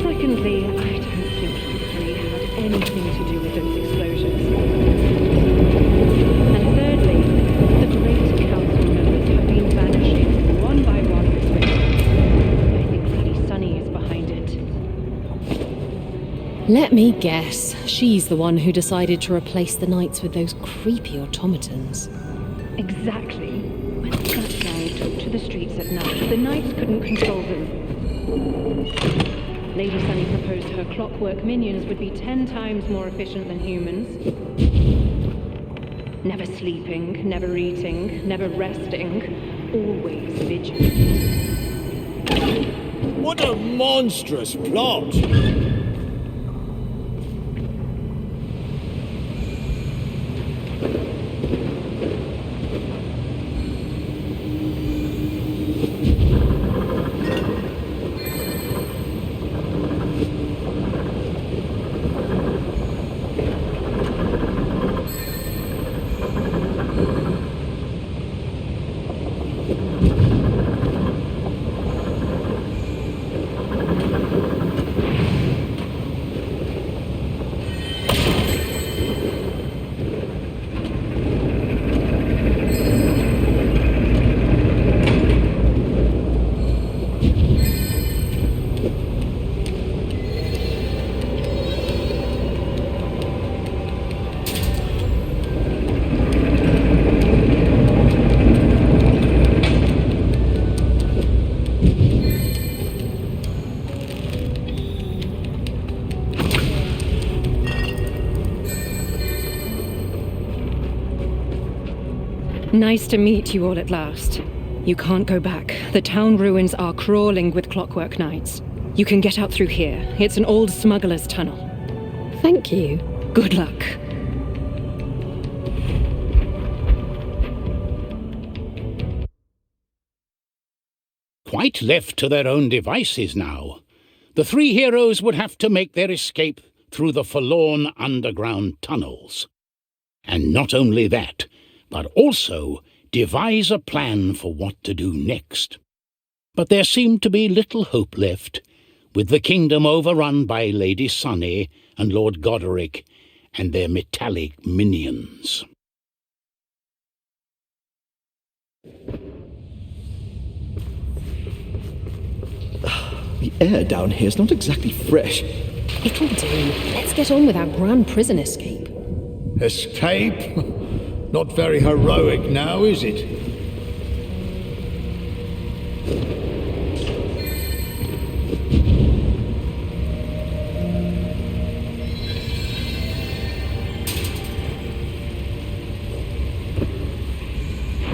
Secondly, I don't think you three had anything to do with those explosions. And thirdly, the great council members have been vanishing one by one this winter. I think Lady Sunny is behind it. Let me guess. She's the one who decided to replace the knights with those creepy automatons. Exactly. When that guy took to the streets at night, the knights couldn't control them. Lady Sunny proposed her clockwork minions would be 10 times more efficient than humans. Never sleeping, never eating, never resting, always vigilant. What a monstrous plot! Nice to meet you all at last. You can't go back. The town ruins are crawling with clockwork knights. You can get out through here. It's an old smuggler's tunnel. Thank you. Good luck. Quite left to their own devices now, the three heroes would have to make their escape through the forlorn underground tunnels. And not only that, but also devise a plan for what to do next. But there seemed to be little hope left, with the kingdom overrun by Lady Sunny and Lord Goderic and their metallic minions. The air down here is not exactly fresh. It'll do. Let's get on with our grand prison escape. Escape? Not very heroic now, is it?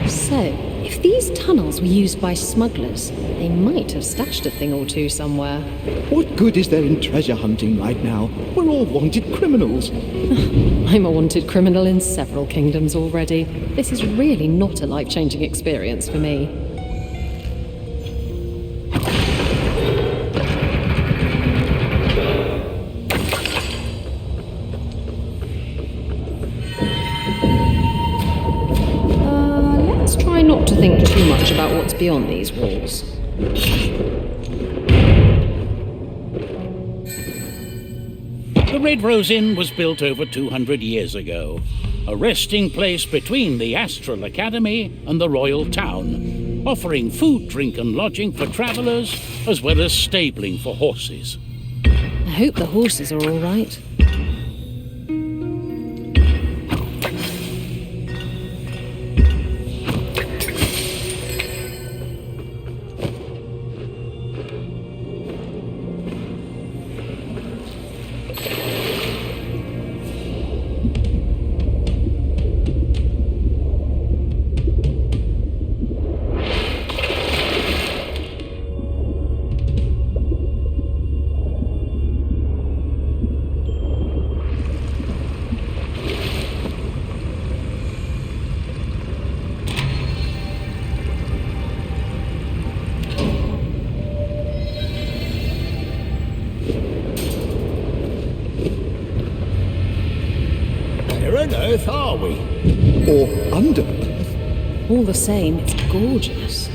So, if these tunnels were used by smugglers, they might have stashed a thing or two somewhere. What good is there in treasure hunting right now? We're all wanted criminals. I'm a wanted criminal in several kingdoms already. This is really not a life-changing experience for me. Let's try not to think too much about what's beyond these walls. The Red Rose Inn was built over 200 years ago, a resting place between the Astral Academy and the Royal Town, offering food, drink and lodging for travellers, as well as stabling for horses. hope the horses are all right. Earth are we? Or under? All the same, it's gorgeous.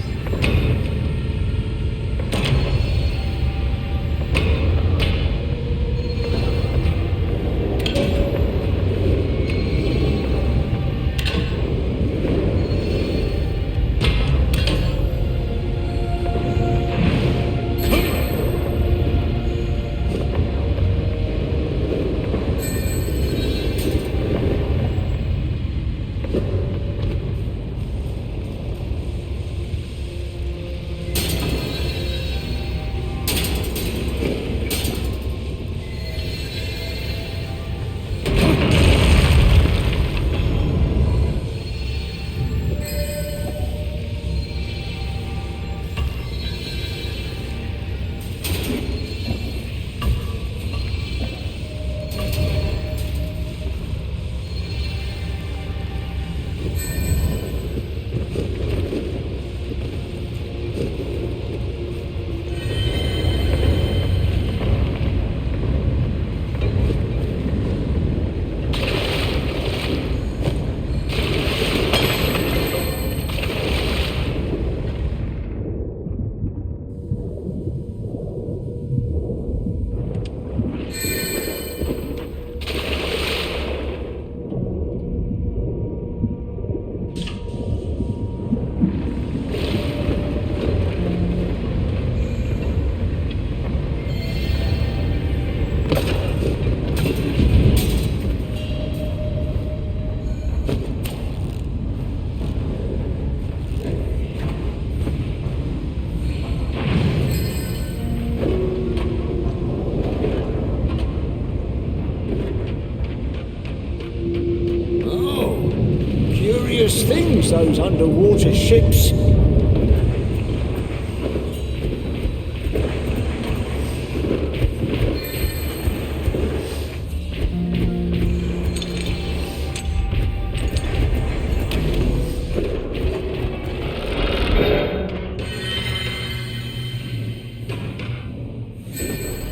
Things, those underwater ships.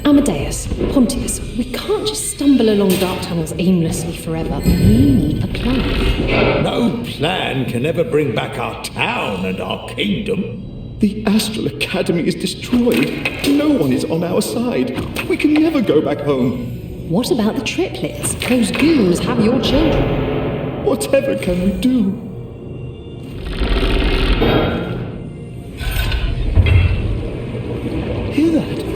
Amadeus, Pontius, we can't just stumble along dark tunnels aimlessly forever. We need a plan. No plan can ever bring back our town and our kingdom. The Astral Academy is destroyed. No one is on our side. We can never go back home. What about the triplets? Those goons have your children. Whatever can we do? Hear that?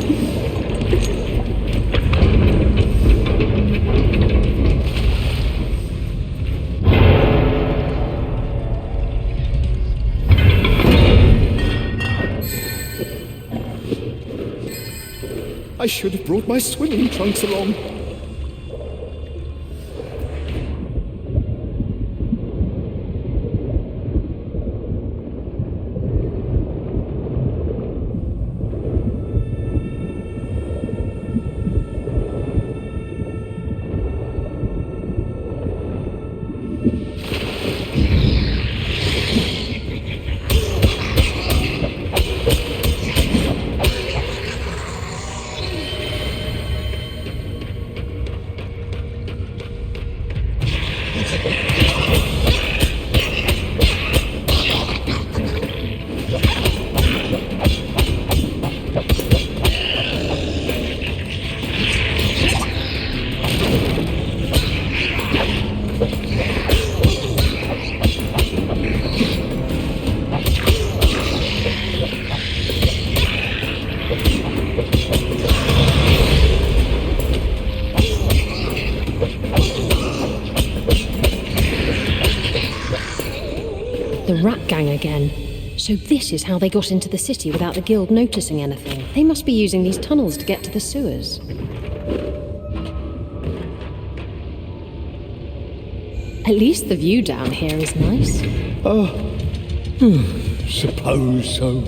I should have brought my swimming trunks along. rat gang again. So this is how they got into the city without the guild noticing anything. They must be using these tunnels to get to the sewers. At least the view down here is nice. Suppose so.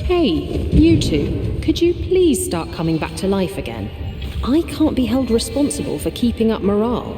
Hey, you two, could you please start coming back to life again? I can't be held responsible for keeping up morale.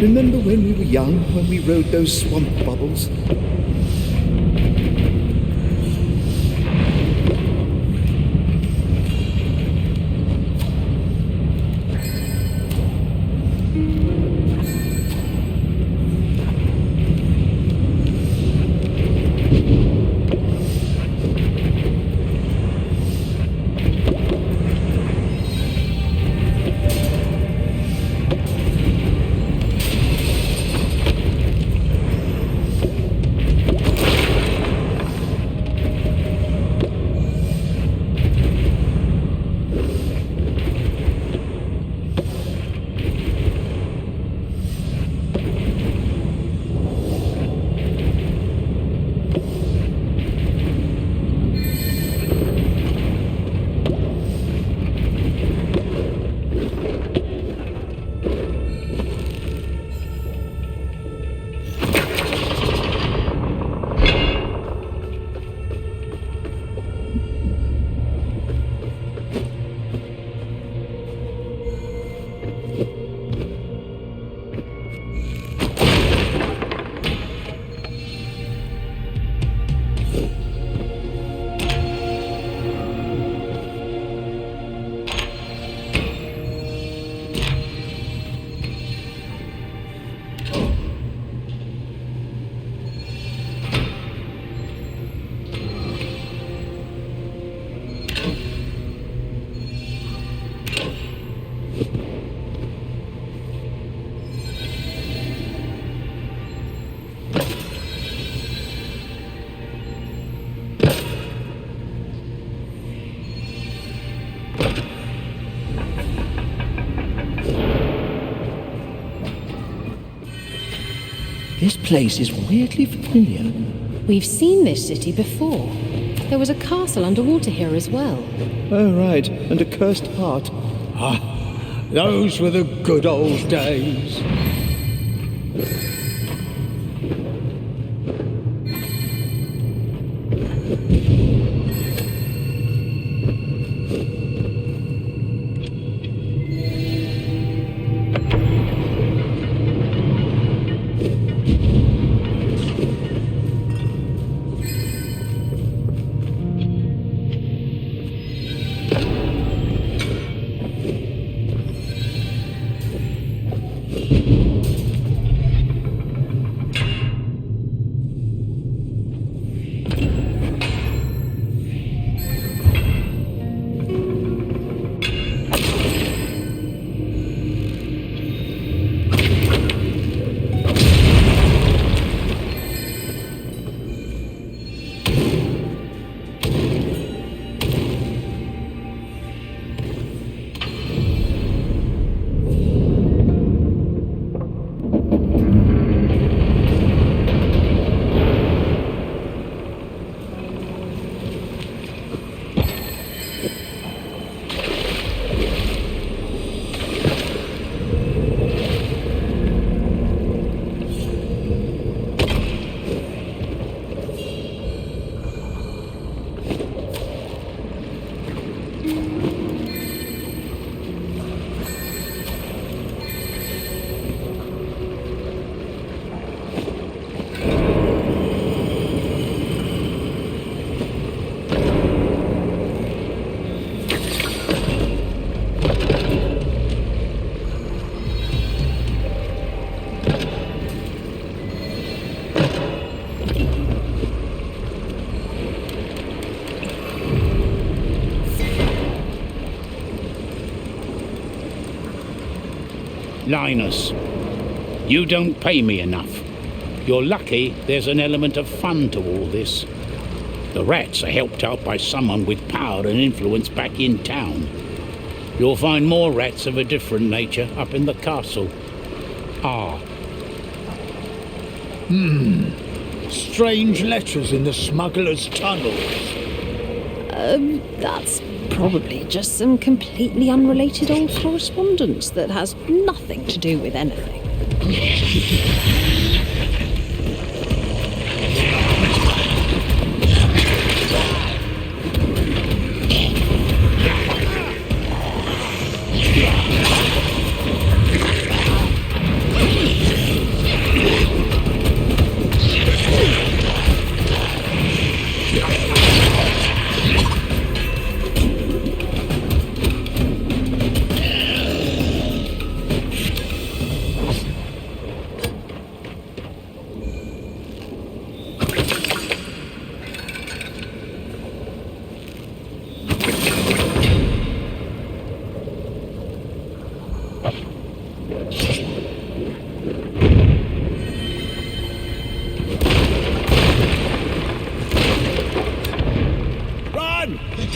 Remember when we were young, when we rode those swamp bubbles? This place is weirdly familiar. We've seen this city before. There was a castle underwater here as well. Oh, right, and a cursed heart. Ah, those were the good old days. Linus, you don't pay me enough. You're lucky there's an element of fun to all this. The rats are helped out by someone with power and influence back in town. You'll find more rats of a different nature up in the castle. Strange letters in the smuggler's tunnels. That's probably just some completely unrelated old correspondence that has nothing to do with anything.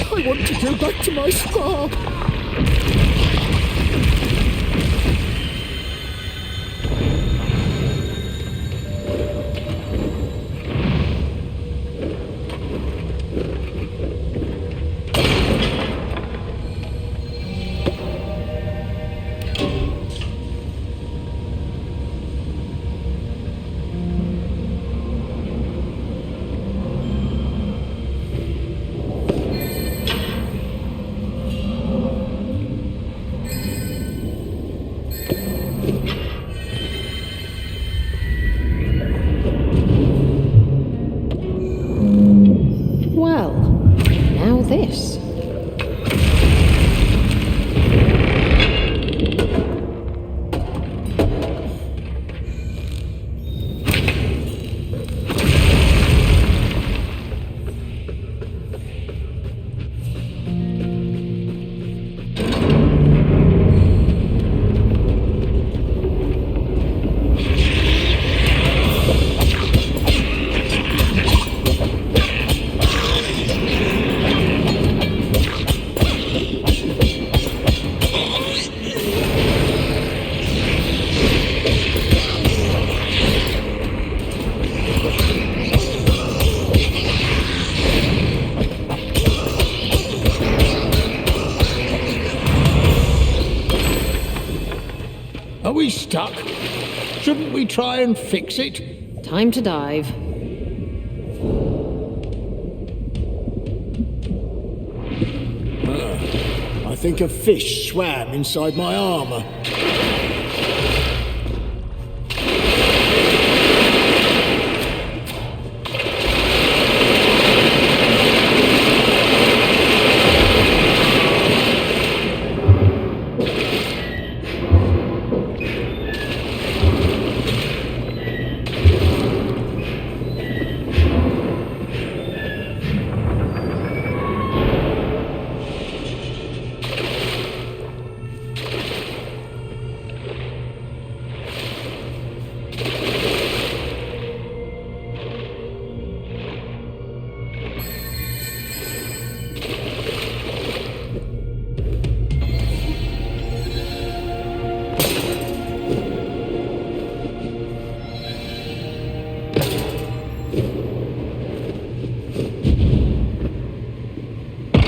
I want to go back to my spa. This. Are we stuck? Shouldn't we try and fix it? Time to dive. I think a fish swam inside my armor.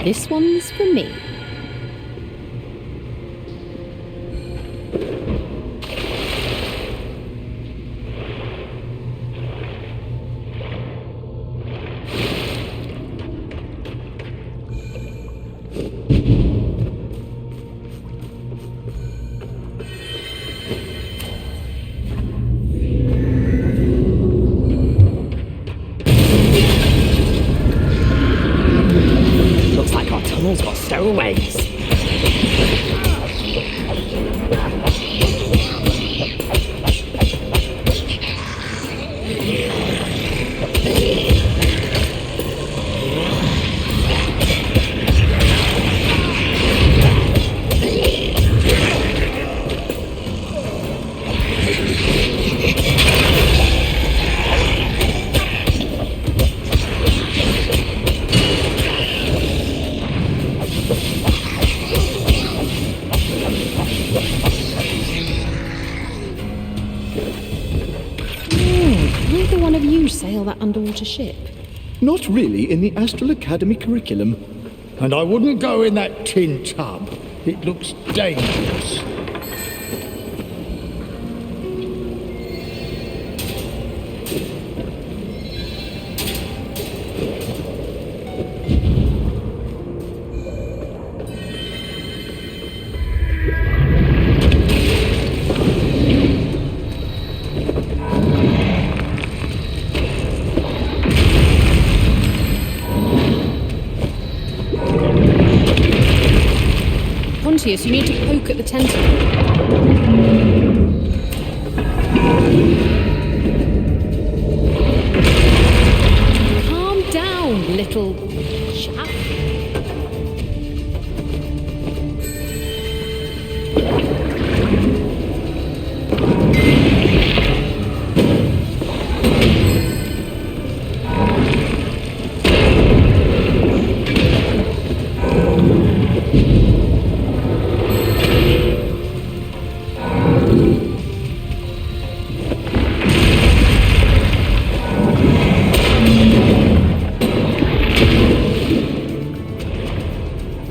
This one's for me. Stowaways. sail that underwater ship? Not really in the Astral Academy curriculum. And I wouldn't go in that tin tub. It looks dangerous. Pontius, you need to poke at the tentacle. Calm down, little chap.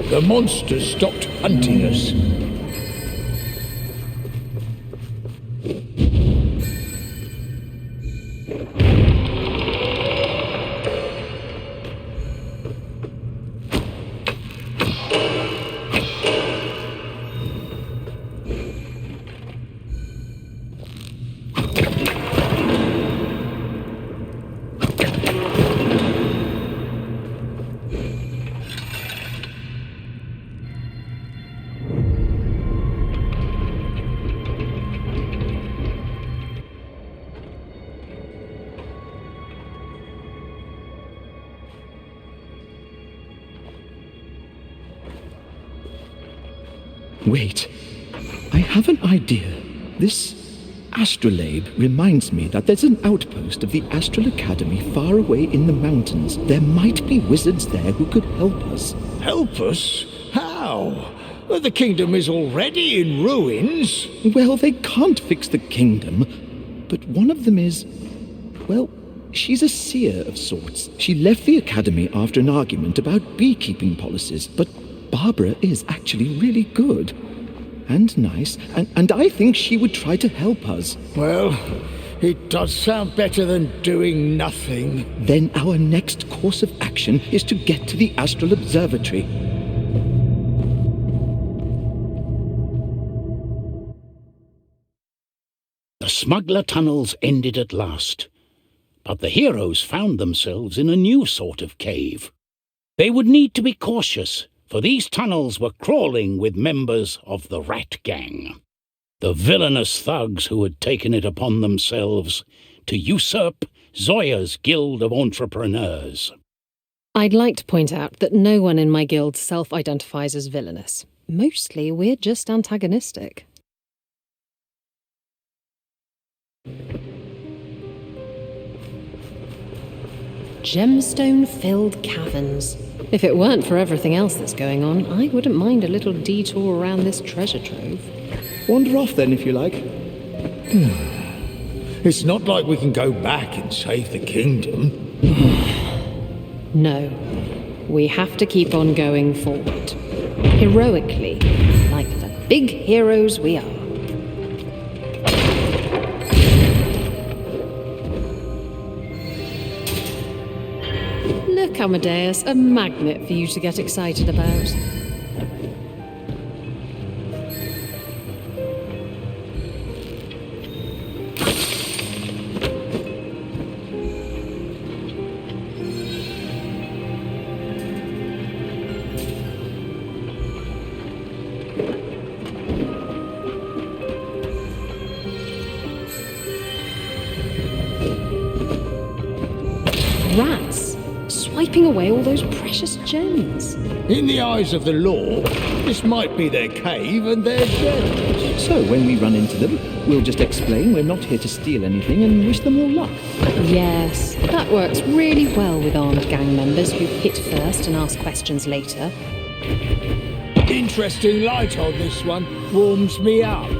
The monsters stopped hunting us. Wait, I have an idea. This astrolabe reminds me that there's an outpost of the Astral Academy far away in the mountains. There might be wizards there who could help us. Help us? How? Well, the kingdom is already in ruins. Well, they can't fix the kingdom, but one of them is... well, she's a seer of sorts. She left the academy after an argument about beekeeping policies, but Barbara is actually really good and nice, and I think she would try to help us. Well, it does sound better than doing nothing. Then our next course of action is to get to the Astral Observatory. The smuggler tunnels ended at last, but the heroes found themselves in a new sort of cave. They would need to be cautious, for these tunnels were crawling with members of the Rat Gang, the villainous thugs who had taken it upon themselves to usurp Zoya's Guild of Entrepreneurs. I'd like to point out that no one in my guild self-identifies as villainous. Mostly, we're just antagonistic. Gemstone-filled caverns. If it weren't for everything else that's going on, I wouldn't mind a little detour around this treasure trove. Wander off then, if you like. It's not like we can go back and save the kingdom. No. We have to keep on going forward. Heroically, like the big heroes we are. Look, Amadeus, a magnet for you to get excited about. Rats! Swiping away all those precious gems. In the eyes of the law, this might be their cave and their gems. So when we run into them, we'll just explain we're not here to steal anything and wish them all luck. Yes, that works really well with armed gang members who hit first and ask questions later. Interesting light on this one. Warms me up.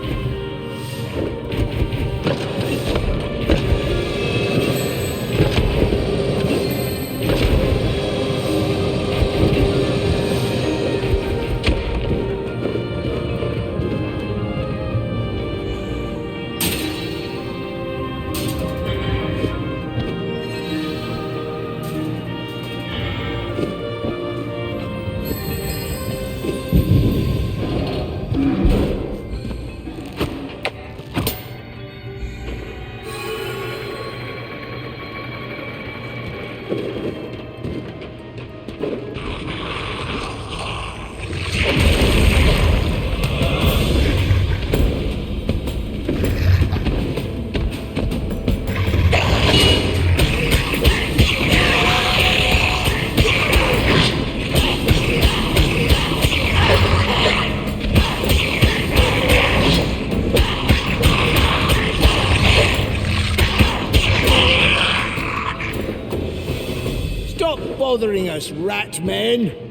us, rat men!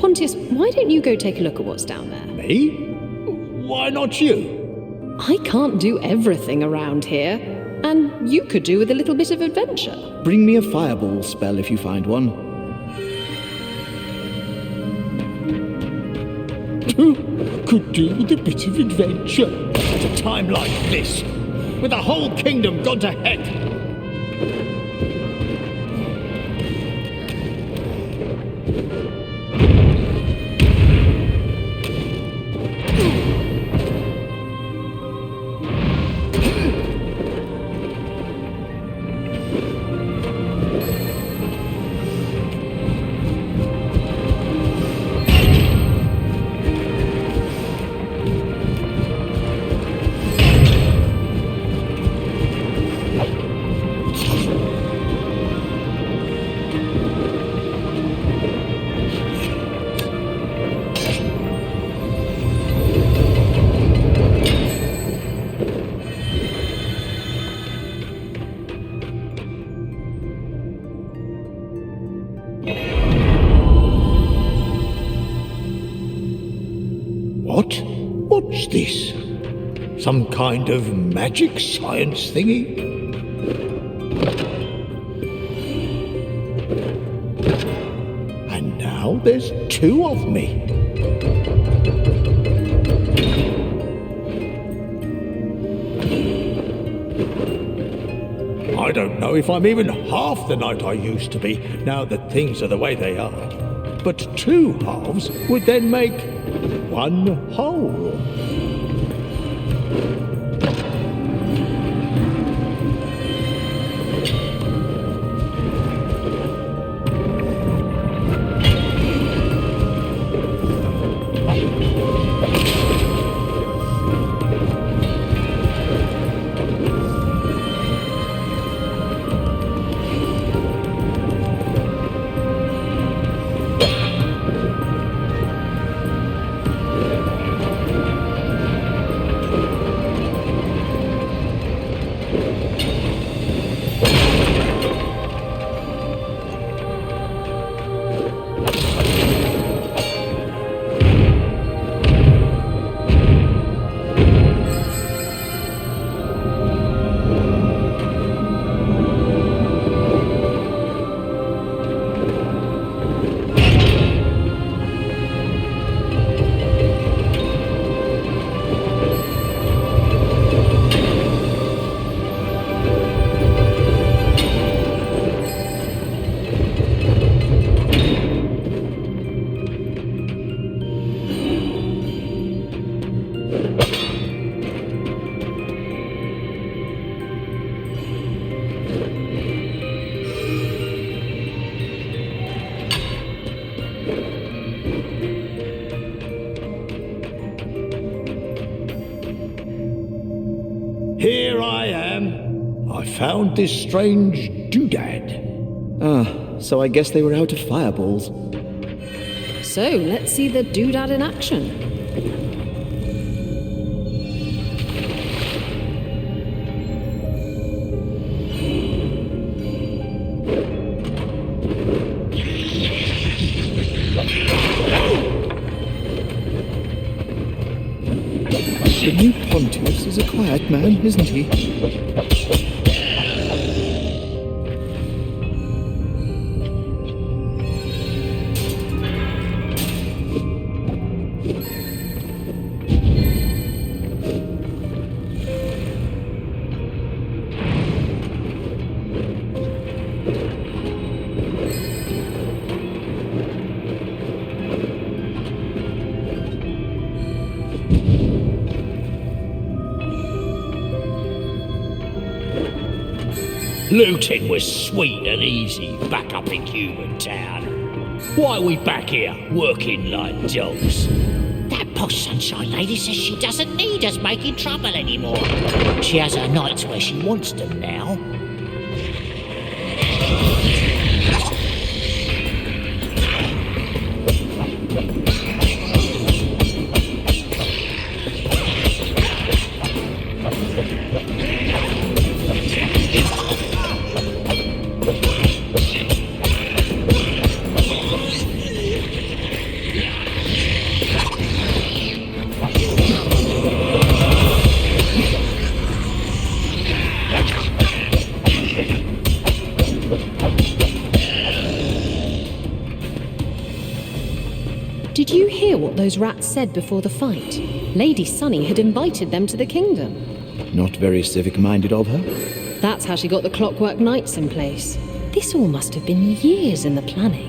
Pontius, why don't you go take a look at what's down there? Me? Why not you? I can't do everything around here, and you could do with a little bit of adventure. Bring me a fireball spell if you find one. Could do with a bit of adventure. At a time like this, with the whole kingdom gone to heck. What's this? Some kind of magic science thingy? And now there's two of me. I don't know if I'm even half the knight I used to be, now that things are the way they are. But two halves would then make one whole. I found this strange doodad. Ah, so I guess they were out of fireballs. So, let's see the doodad in action. The new Pontius is a quiet man, isn't he? Looting was sweet and easy back up in Human Town. Why are we back here, working like dogs? That posh sunshine lady says she doesn't need us making trouble anymore. She has her nights where she wants them now. Did you hear what those rats said before the fight? Lady Sunny had invited them to the kingdom. Not very civic-minded of her. That's how she got the Clockwork Knights in place. This all must have been years in the planning.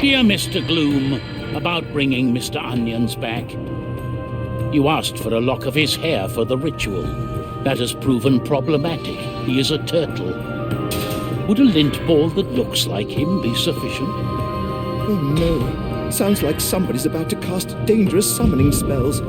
Dear Mr. Gloom, about bringing Mr. Onions back. You asked for a lock of his hair for the ritual. That has proven problematic. He is a turtle. Would a lint ball that looks like him be sufficient? Oh no. Sounds like somebody's about to cast dangerous summoning spells.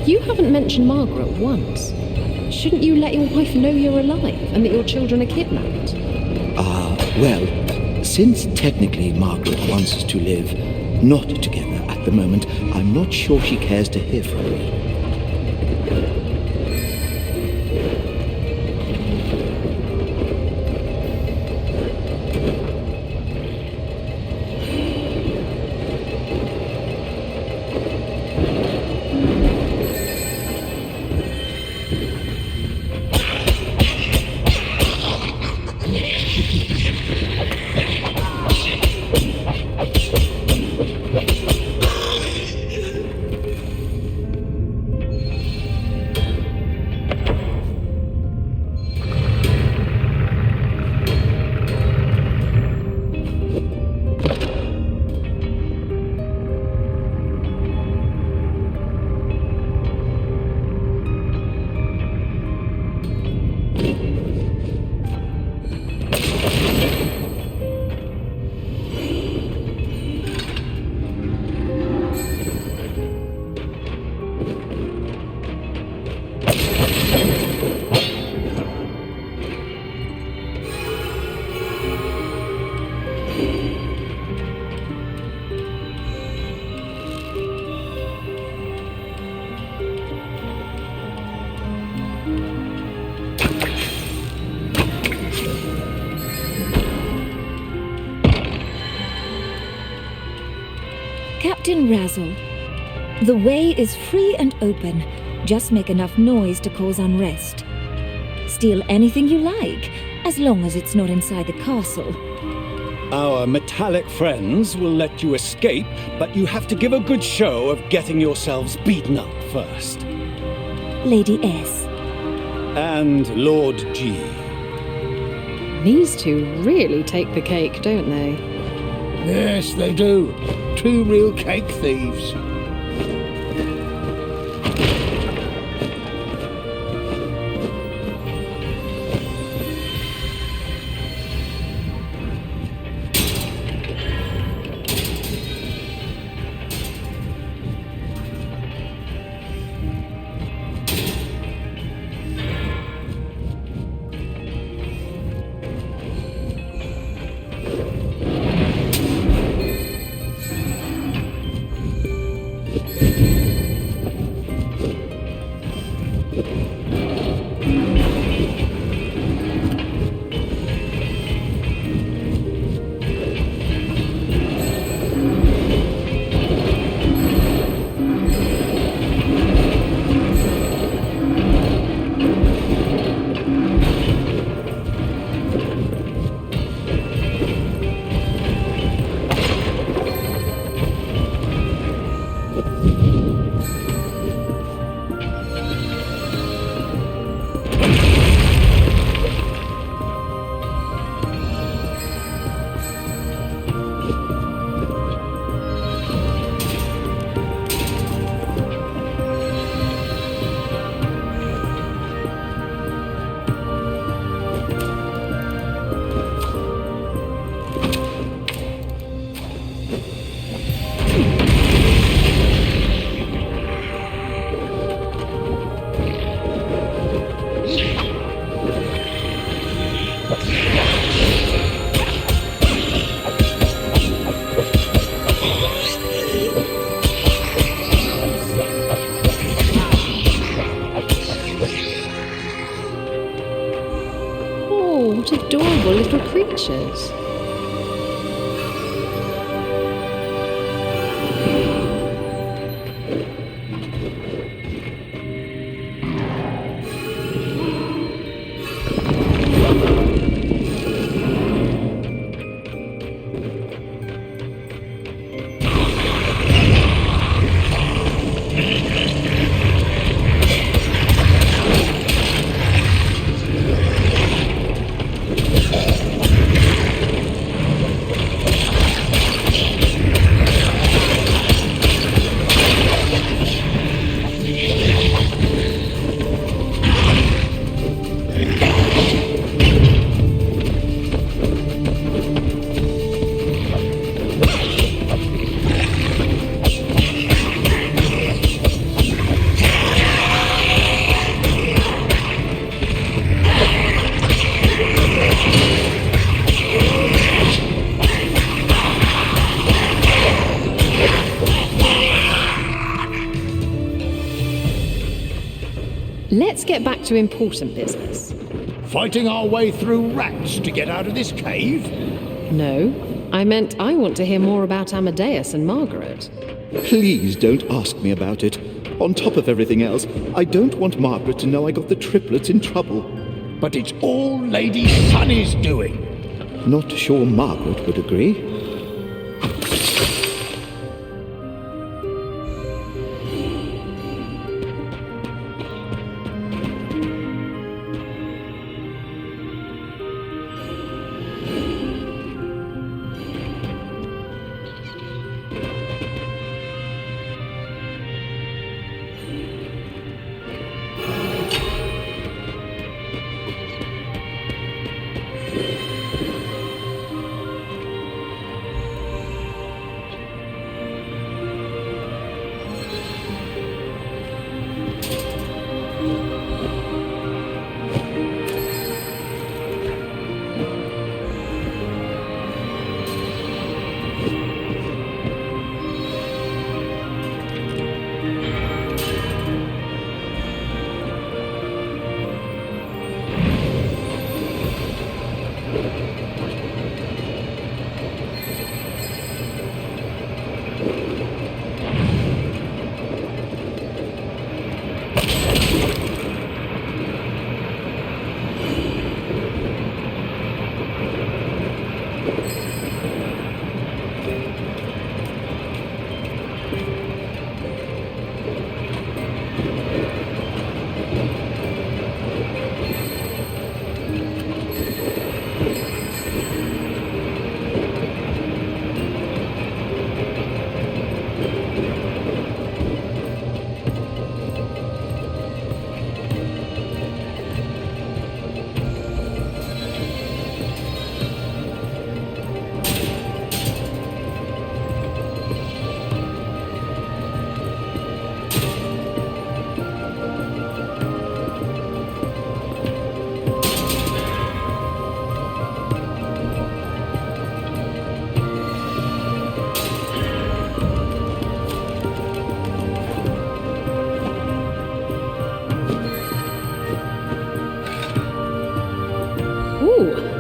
You haven't mentioned Margaret once. Shouldn't you let your wife know you're alive and that your children are kidnapped? Well, since technically Margaret wants us to live not together at the moment, I'm not sure she cares to hear from me. Captain Razzle, the way is free and open. Just make enough noise to cause unrest. Steal anything you like, as long as it's not inside the castle. Our metallic friends will let you escape, but you have to give a good show of getting yourselves beaten up first. Lady S. And Lord G. These two really take the cake, don't they? Yes, they do. Two real cake thieves. Adorable little creatures. Let's get back to important business. Fighting our way through rats to get out of this cave? No, I meant I want to hear more about Amadeus and Margaret. Please don't ask me about it. On top of everything else, I don't want Margaret to know I got the triplets in trouble. But it's all Lady Sunny's doing. Not sure Margaret would agree.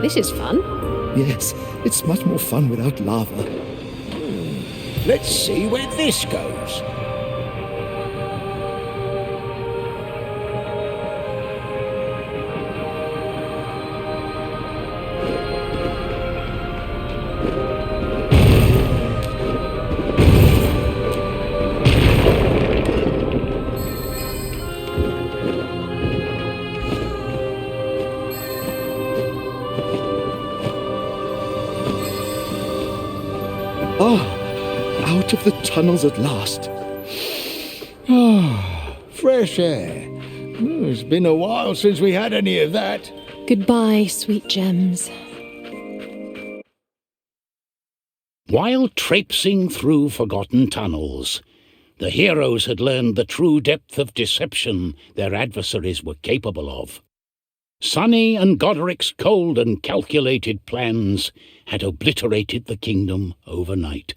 this is fun. Yes, it's much more fun without lava. Let's see where this goes. Out of the tunnels at last. Fresh air. It's been a while since we had any of that. Goodbye, sweet gems. While traipsing through forgotten tunnels, the heroes had learned the true depth of deception their adversaries were capable of. Sunny and Godric's cold and calculated plans had obliterated the kingdom overnight.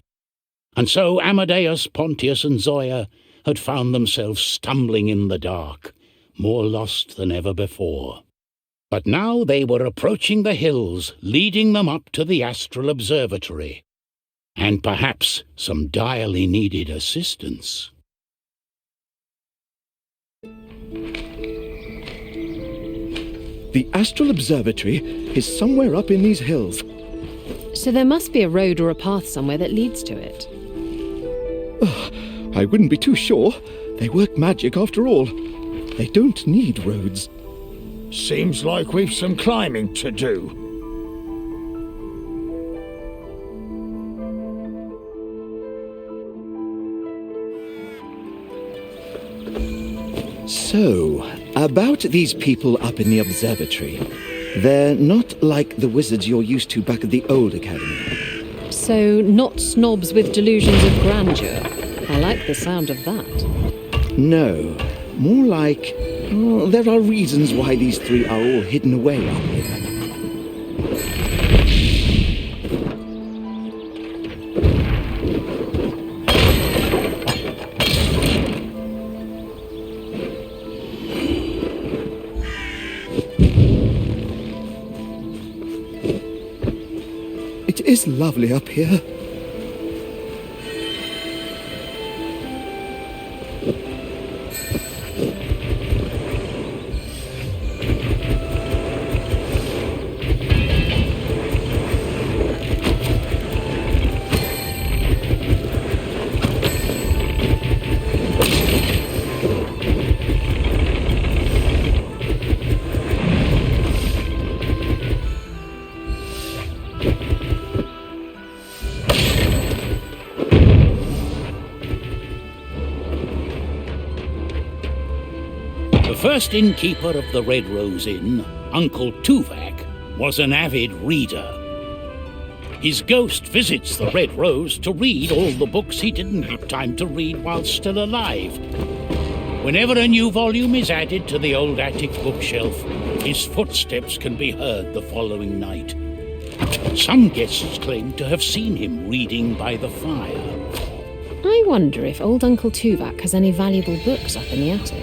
And so Amadeus, Pontius, and Zoya had found themselves stumbling in the dark, more lost than ever before. But now they were approaching the hills, leading them up to the Astral Observatory, and perhaps some direly needed assistance. The Astral Observatory is somewhere up in these hills. So there must be a road or a path somewhere that leads to it. I wouldn't be too sure. They work magic after all. They don't need roads. Seems like we've some climbing to do. So, about these people up in the observatory. They're not like the wizards you're used to back at the old academy. So, not snobs with delusions of grandeur. I like the sound of that. No, more like... there are reasons why these three are all hidden away up here. It is lovely up here. The first innkeeper of the Red Rose Inn, Uncle Tuvok, was an avid reader. His ghost visits the Red Rose to read all the books he didn't have time to read while still alive. Whenever a new volume is added to the old attic bookshelf, his footsteps can be heard the following night. Some guests claim to have seen him reading by the fire. I wonder if old Uncle Tuvok has any valuable books up in the attic.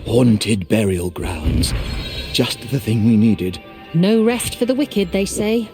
Haunted burial grounds. Just the thing we needed. No rest for the wicked, they say.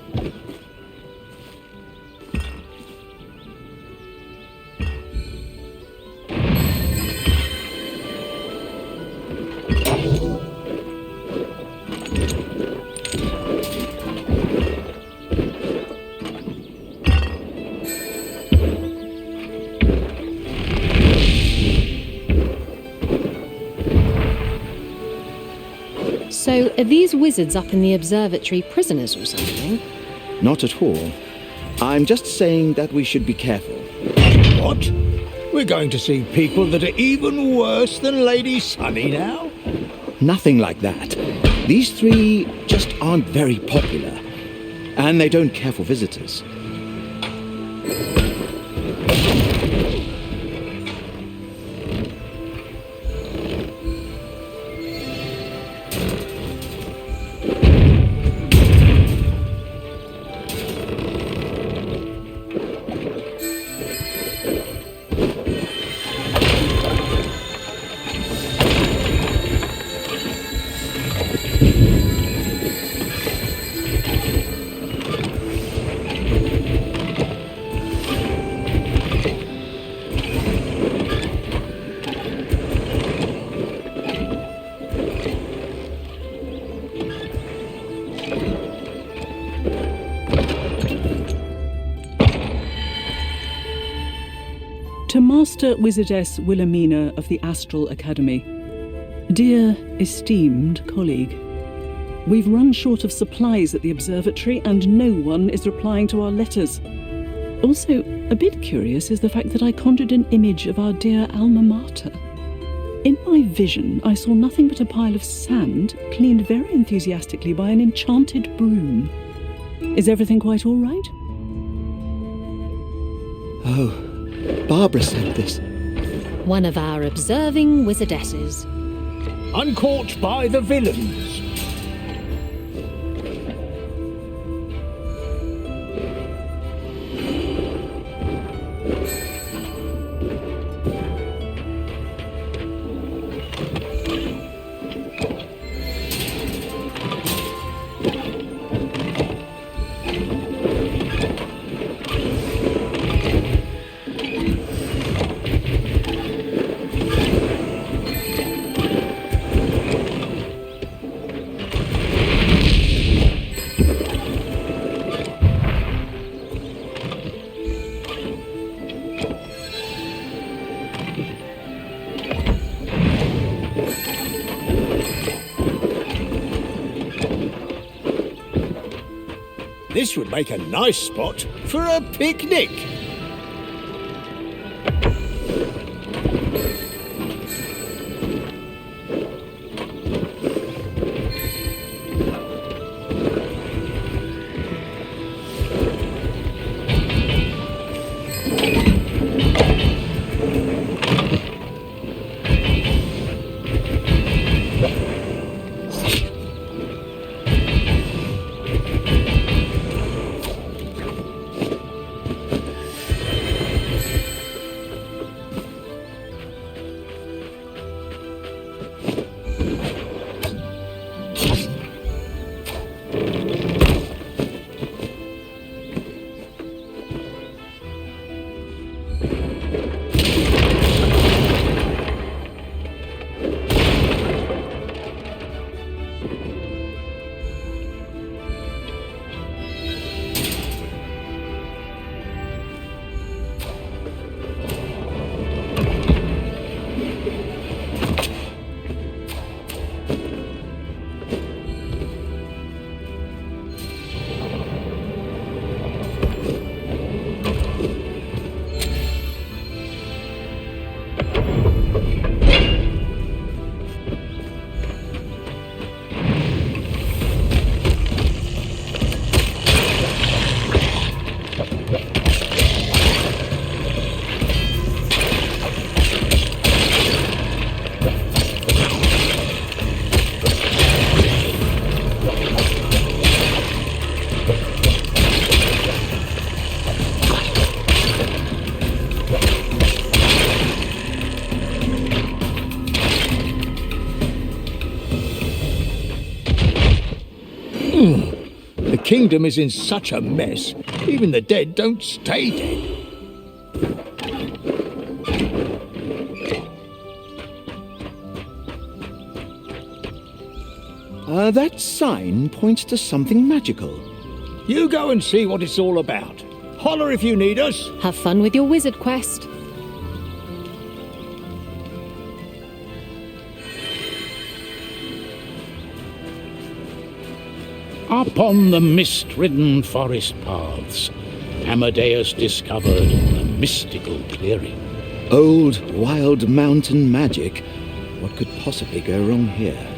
So, are these wizards up in the observatory prisoners or something? Not at all. I'm just saying that we should be careful. What? We're going to see people that are even worse than Lady Sunny now? Nothing like that. These three just aren't very popular. And they don't care for visitors. To Master Wizardess Wilhelmina of the Astral Academy. Dear esteemed colleague, we've run short of supplies at the observatory and no one is replying to our letters. Also, a bit curious is the fact that I conjured an image of our dear alma mater. In my vision, I saw nothing but a pile of sand cleaned very enthusiastically by an enchanted broom. Is everything quite all right? Oh, Barbara said this. One of our observing wizardesses. Uncaught by the villains. This would make a nice spot for a picnic. kingdom is in such a mess, even the dead don't stay dead. That sign points to something magical. You go and see what it's all about. Holler if you need us. Have fun with your wizard quest. Upon the mist-ridden forest paths, Amadeus discovered a mystical clearing. Old, wild mountain magic. What could possibly go wrong here?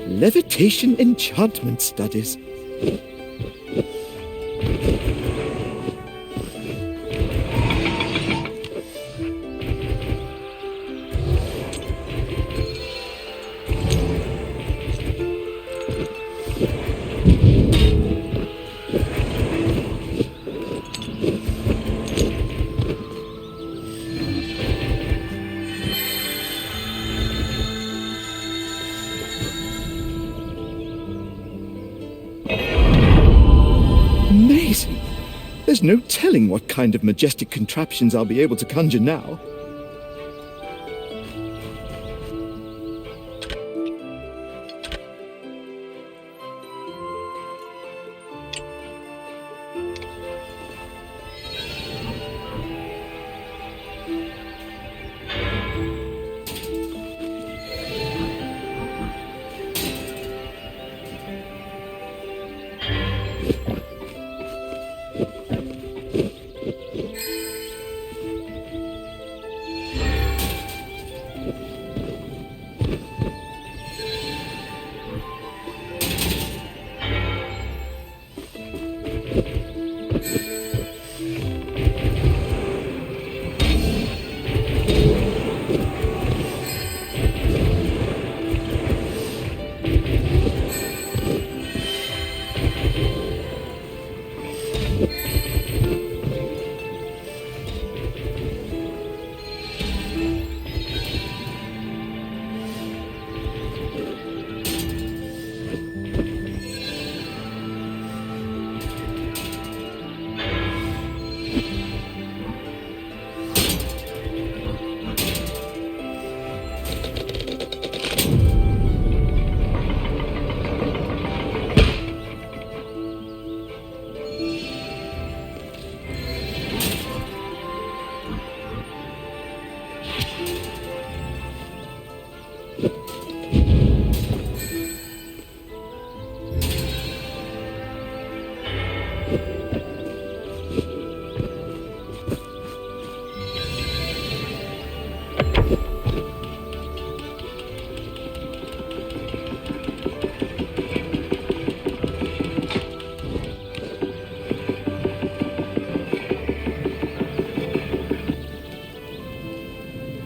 Levitation enchantment studies. There's no telling what kind of majestic contraptions I'll be able to conjure now.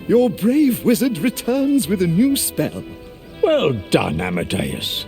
Your brave wizard returns with a new spell. Well done, Amadeus.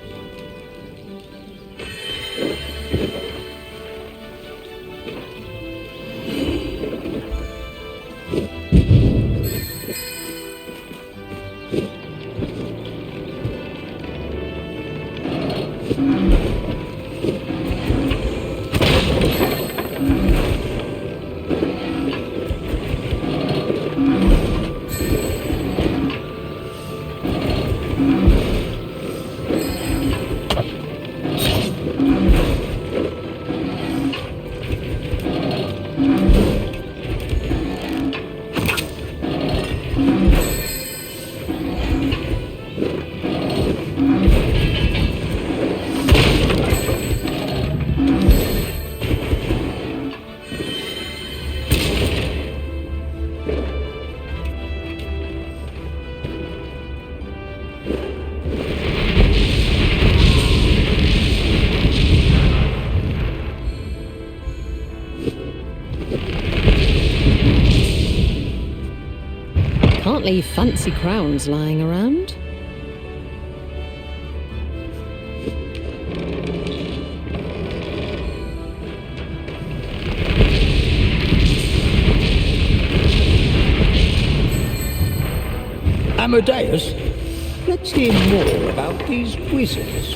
Can't leave fancy crowns lying around. Amadeus, let's hear more about these wizards.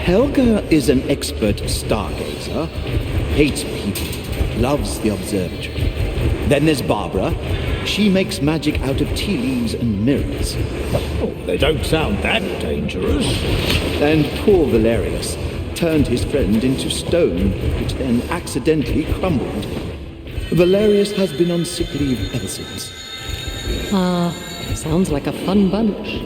Helga is an expert stargazer, hates people, loves the Observatory. Then there's Barbara. She makes magic out of tea leaves and mirrors. Oh, they don't sound that dangerous. And poor Valerius turned his friend into stone, which then accidentally crumbled. Valerius has been on sick leave ever since. Sounds like a fun bunch.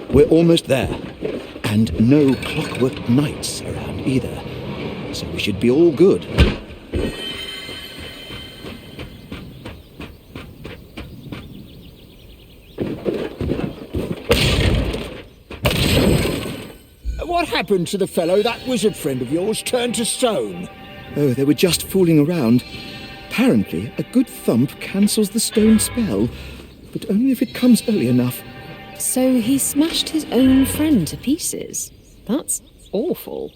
We're almost there. And no Clockwork knights around either. So we should be all good. What happened to the fellow that wizard friend of yours turned to stone? Oh, they were just fooling around. Apparently, a good thump cancels the stone spell, but only if it comes early enough. So he smashed his own friend to pieces. That's awful.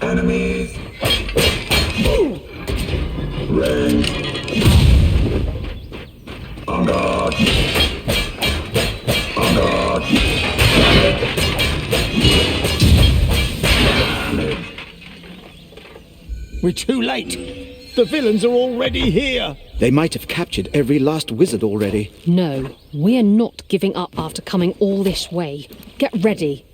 Enemies. Range. On guard. On guard. We're too late. The villains are already here. They might have captured every last wizard already. No, we're not giving up after coming all this way. Get ready.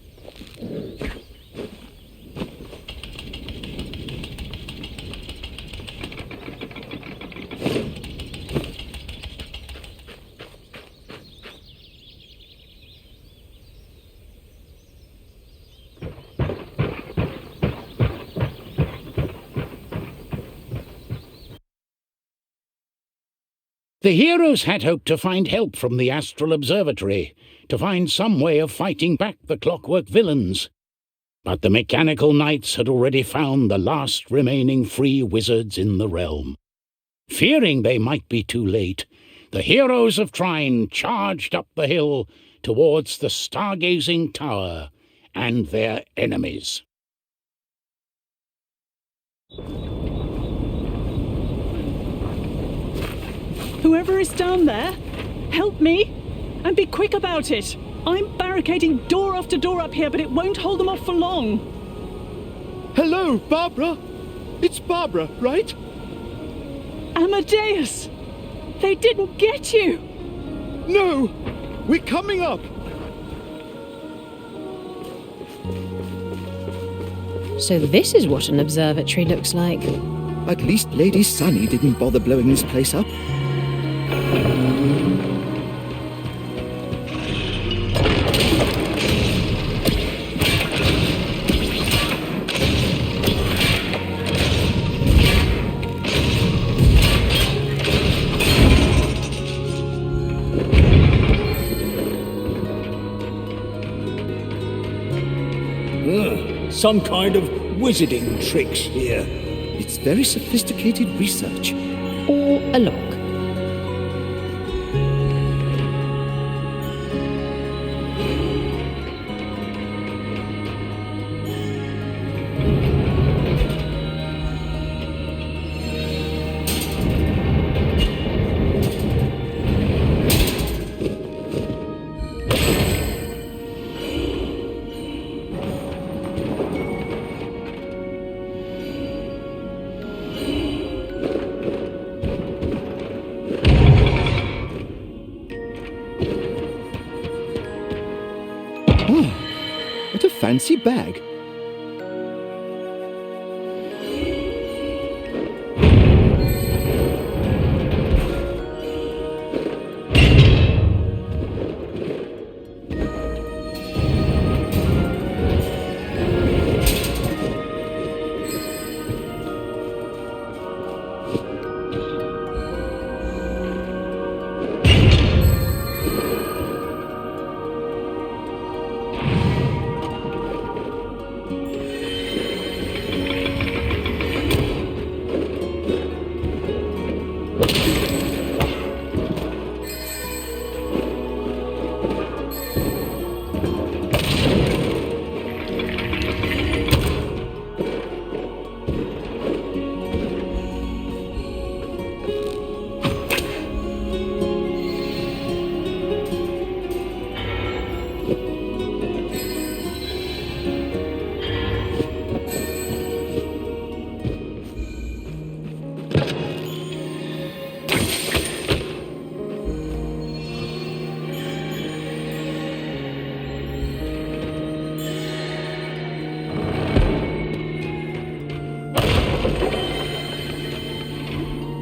The heroes had hoped to find help from the Astral Observatory, to find some way of fighting back the Clockwork villains. But the mechanical knights had already found the last remaining free wizards in the realm. Fearing they might be too late, the heroes of Trine charged up the hill towards the stargazing tower and their enemies. Whoever is down there, help me, and be quick about it. I'm barricading door after door up here, but it won't hold them off for long. Hello, Barbara. It's Barbara, right? Amadeus! They didn't get you! No! We're coming up! So this is what an observatory looks like. At least Lady Sunny didn't bother blowing this place up. Some kind of wizarding tricks here. It's very sophisticated research. Or a lock. What a fancy bag.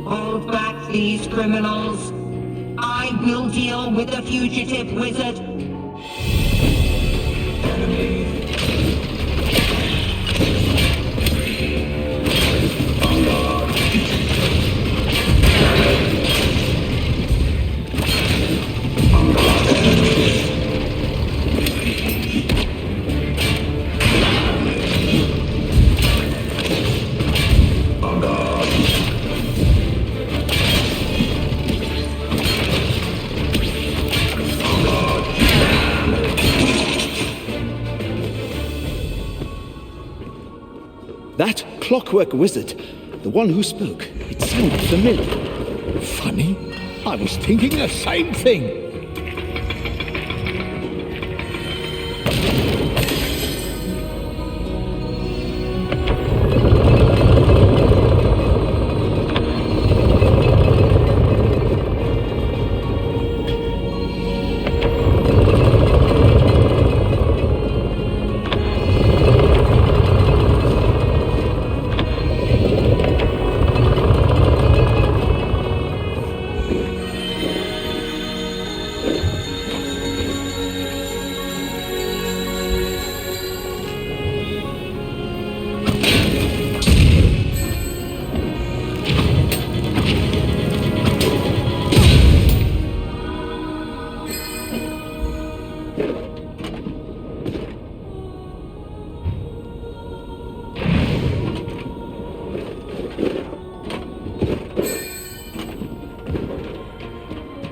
Hold back these criminals. I will deal with the fugitive wizard. That Clockwork wizard, the one who spoke, it sounded familiar. Funny, I was thinking the same thing.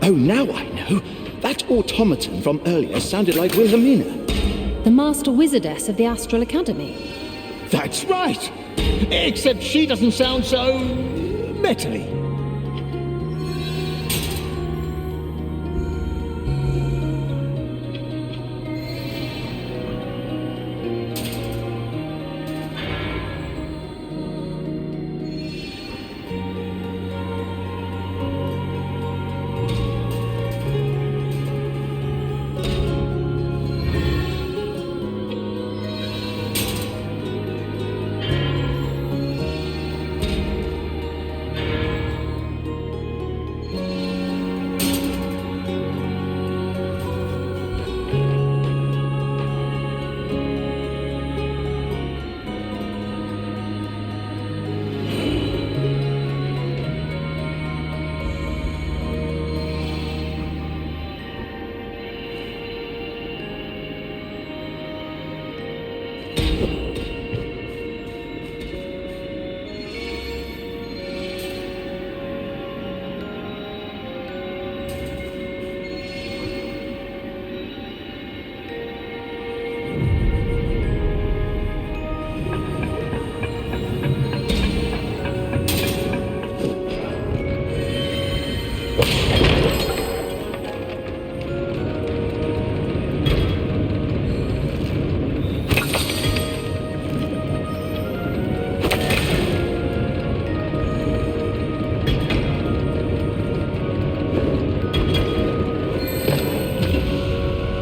Oh, now I know. That automaton from earlier sounded like Wilhelmina. The Master Wizardess of the Astral Academy. That's right. Except she doesn't sound so metally.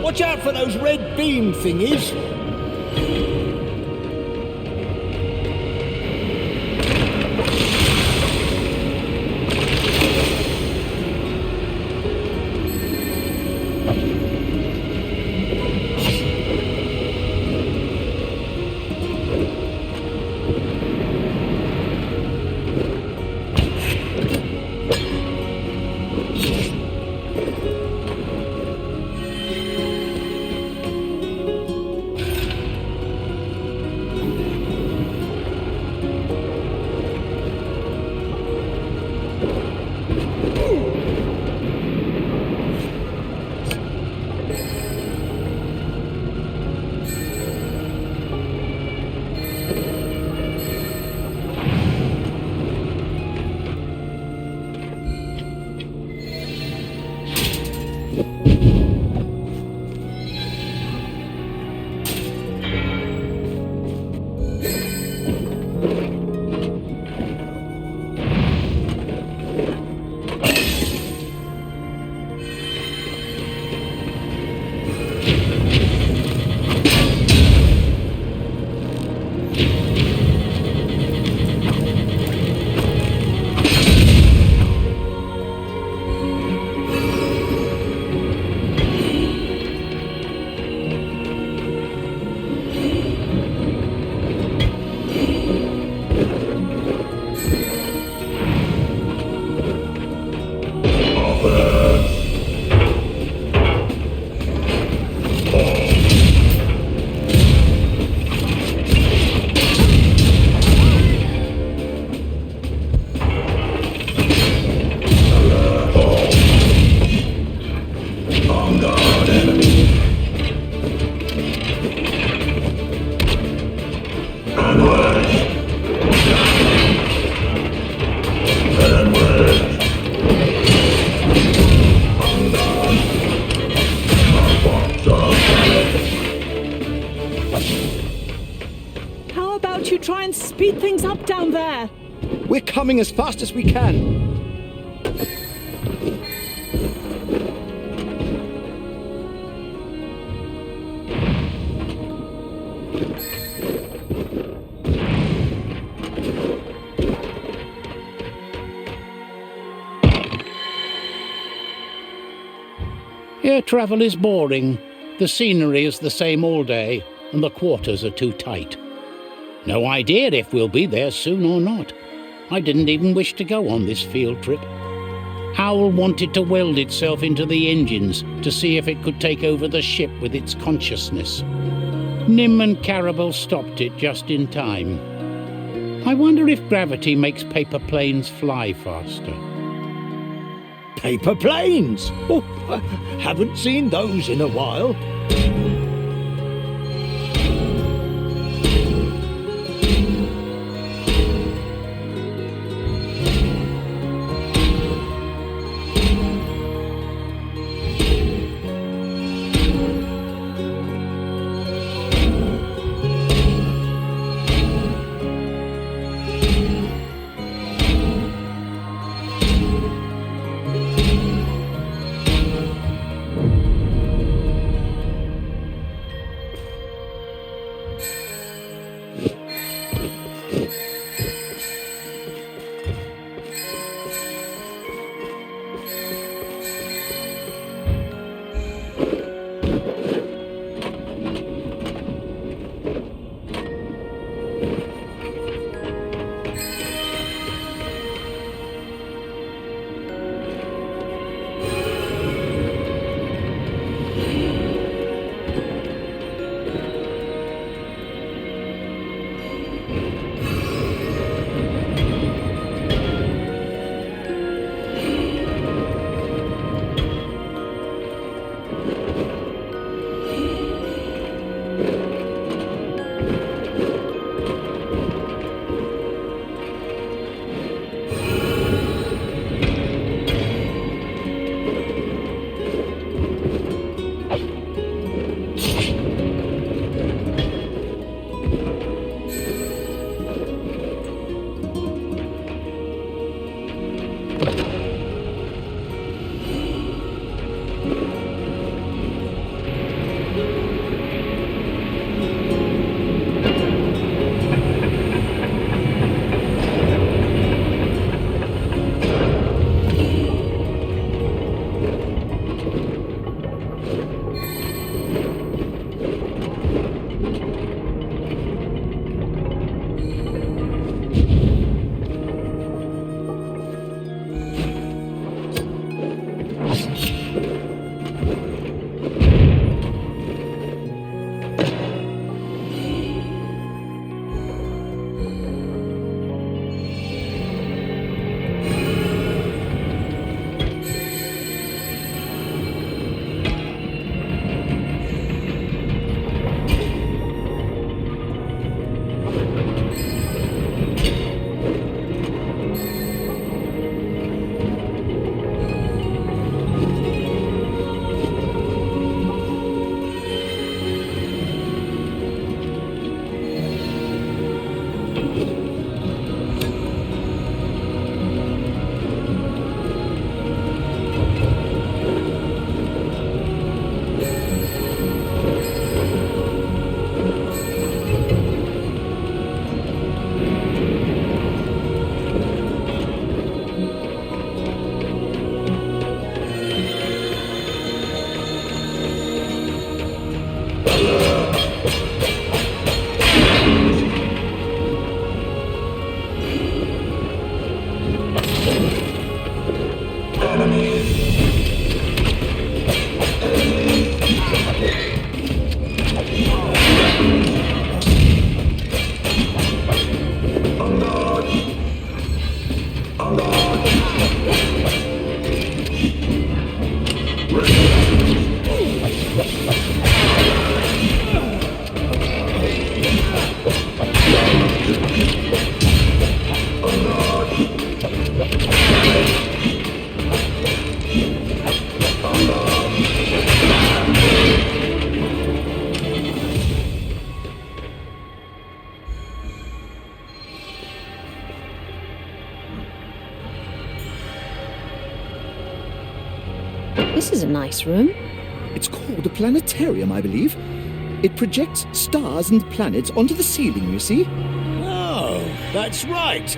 Watch out for those red beam thingies. Try and speed things up down there. We're coming as fast as we can. Air travel is boring. The scenery is the same all day, and the quarters are too tight. No idea if we'll be there soon or not. I didn't even wish to go on this field trip. Howl wanted to weld itself into the engines to see if it could take over the ship with its consciousness. Nim and Carabel stopped it just in time. I wonder if gravity makes paper planes fly faster. paper planes. Oh, I haven't seen those in a while. This is a nice room. It's called a planetarium, I believe. It projects stars and planets onto the ceiling, you see. Oh, that's right.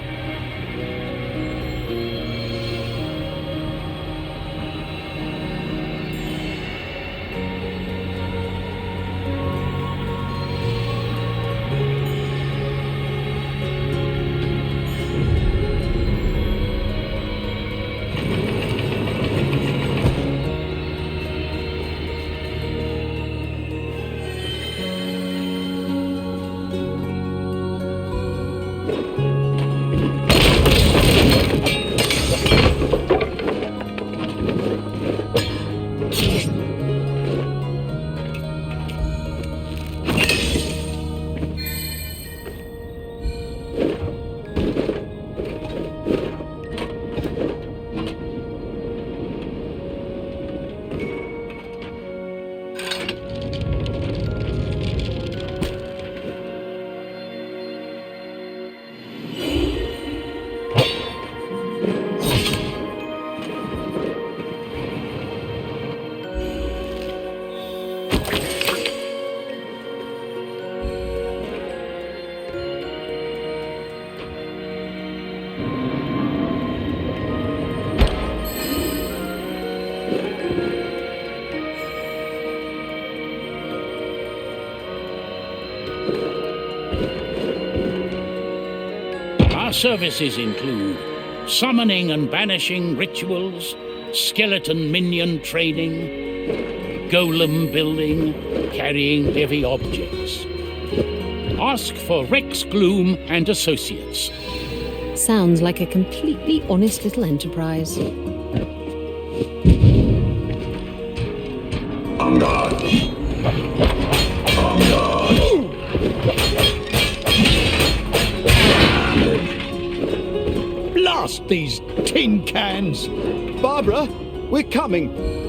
Our services include summoning and banishing rituals, skeleton minion training, golem building, carrying heavy objects. Ask for Rex Gloom and Associates. Sounds like a completely honest little enterprise. On guard. On guard. Blast these tin cans! Barbara, we're coming.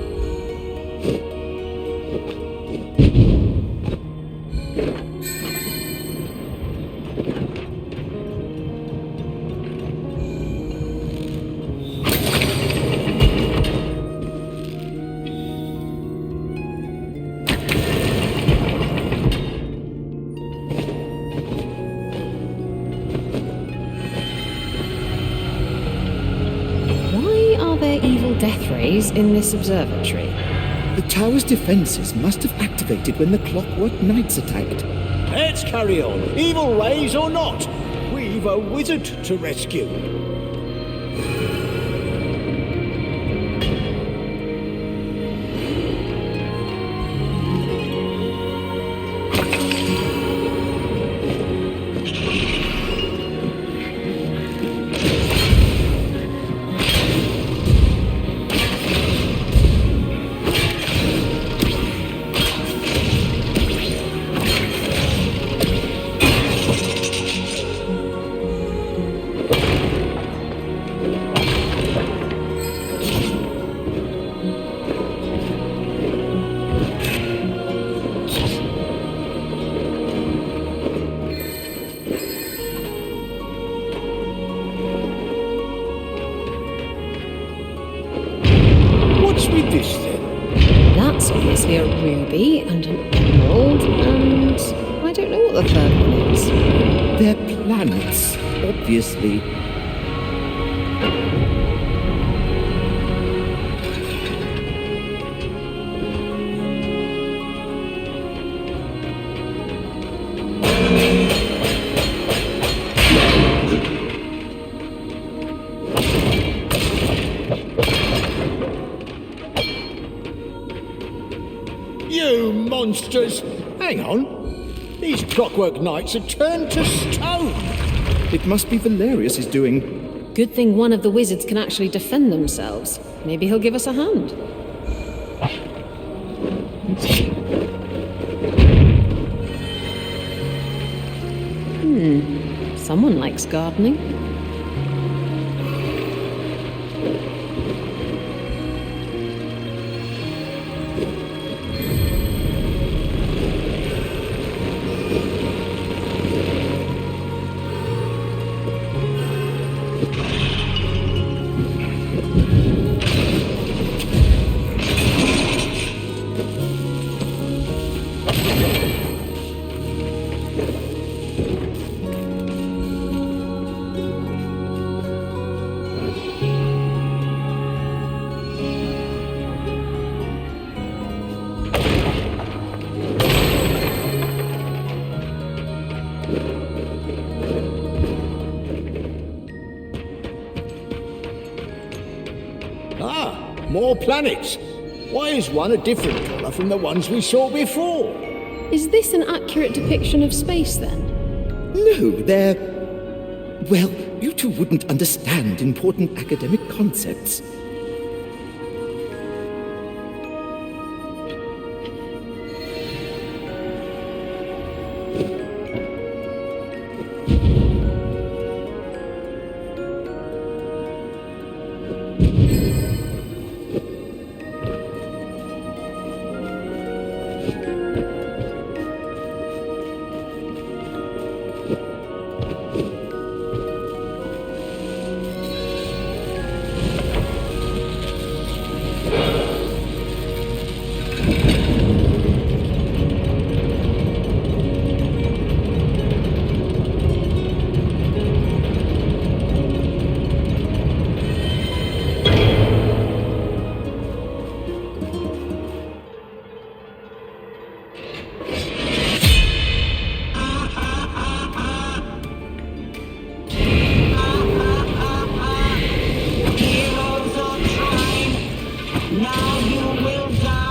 Death rays in this observatory. The tower's defenses must have activated when the Clockwork Knights attacked. Let's carry on, evil rays or not. We've a wizard to rescue. That's obviously a ruby and an emerald, and I don't know what the third one is. They're planets, obviously. You monsters! Hang on. These Clockwork Knights are turned to stone. It must be Valerius' doing. Good thing one of the wizards can actually defend themselves. Maybe he'll give us a hand. Someone likes gardening. More planets. Why is one a different colour from the ones we saw before? Is this an accurate depiction of space, then? No, they're... Well, you two wouldn't understand important academic concepts. Now you will die.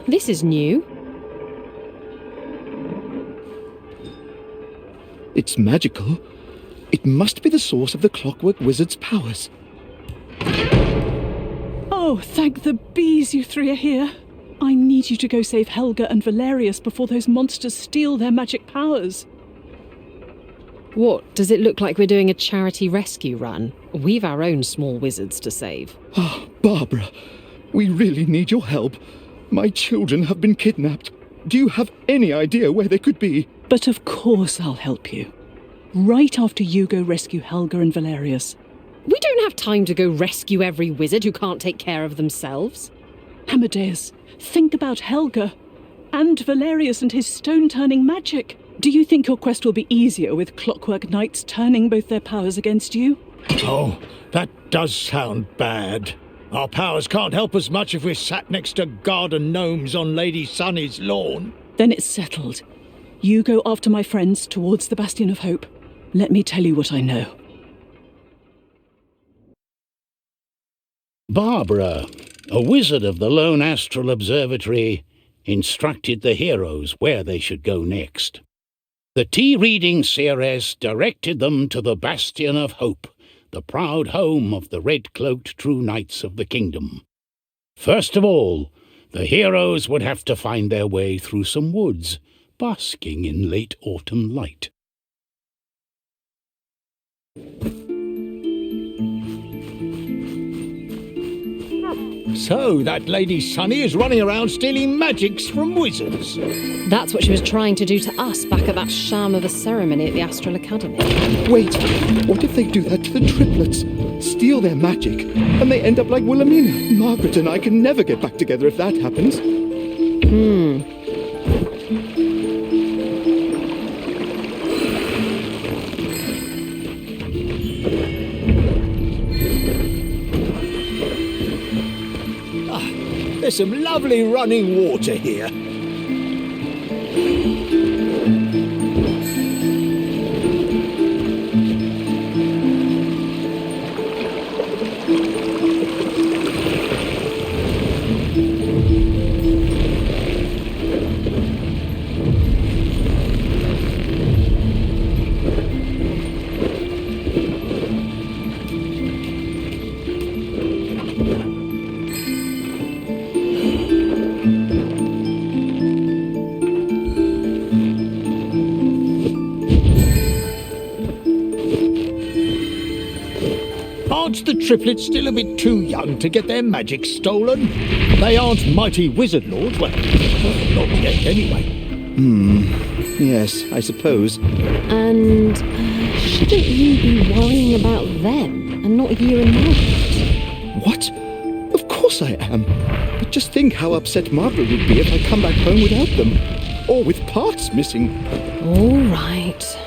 This is new. It's magical. It must be the source of the Clockwork Wizard's powers. Oh, thank the bees you three are here. I need you to go save Helga and Valerius before those monsters steal their magic powers. What, does it look like we're doing a charity rescue run? We've our own small wizards to save. Oh, Barbara, we really need your help. My children have been kidnapped. Do you have any idea where they could be? But of course I'll help you. Right after you go rescue Helga and Valerius. We don't have time to go rescue every wizard who can't take care of themselves. Amadeus, think about Helga and Valerius and his stone-turning magic. Do you think your quest will be easier with Clockwork Knights turning both their powers against you? Oh, that does sound bad. Our powers can't help us much if we're sat next to garden gnomes on Lady Sunny's lawn. Then it's settled. You go after my friends towards the Bastion of Hope. Let me tell you what I know. Barbara, a wizard of the lone Astral Observatory, instructed the heroes where they should go next. The tea-reading seeress directed them to the Bastion of Hope, the proud home of the red-cloaked true knights of the kingdom. First of all, the heroes would have to find their way through some woods, basking in late autumn light. So, that Lady Sunny is running around stealing magics from wizards. That's what she was trying to do to us back at that sham of a ceremony at the Astral Academy. Wait, what if they do that to the triplets? Steal their magic, and they end up like Wilhelmina? Margaret and I can never get back together if that happens. There's some lovely running water here. Aren't the triplets still a bit too young to get their magic stolen? They aren't mighty wizard lords, well, not yet anyway. Yes, I suppose. And shouldn't you be worrying about them and not you and Margaret? What? Of course I am. But just think how upset Margaret would be if I come back home without them. Or with parts missing. All right.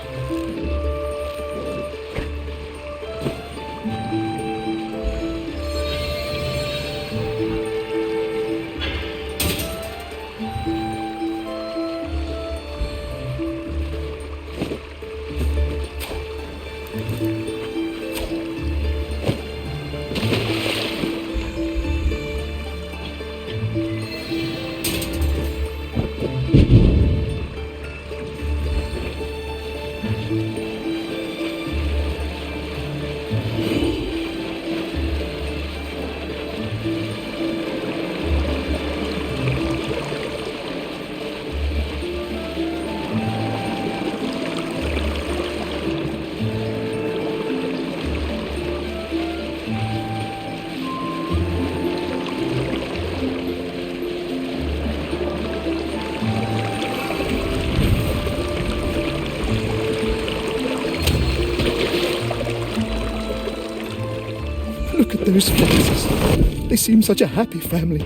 Look at those faces. They seem such a happy family.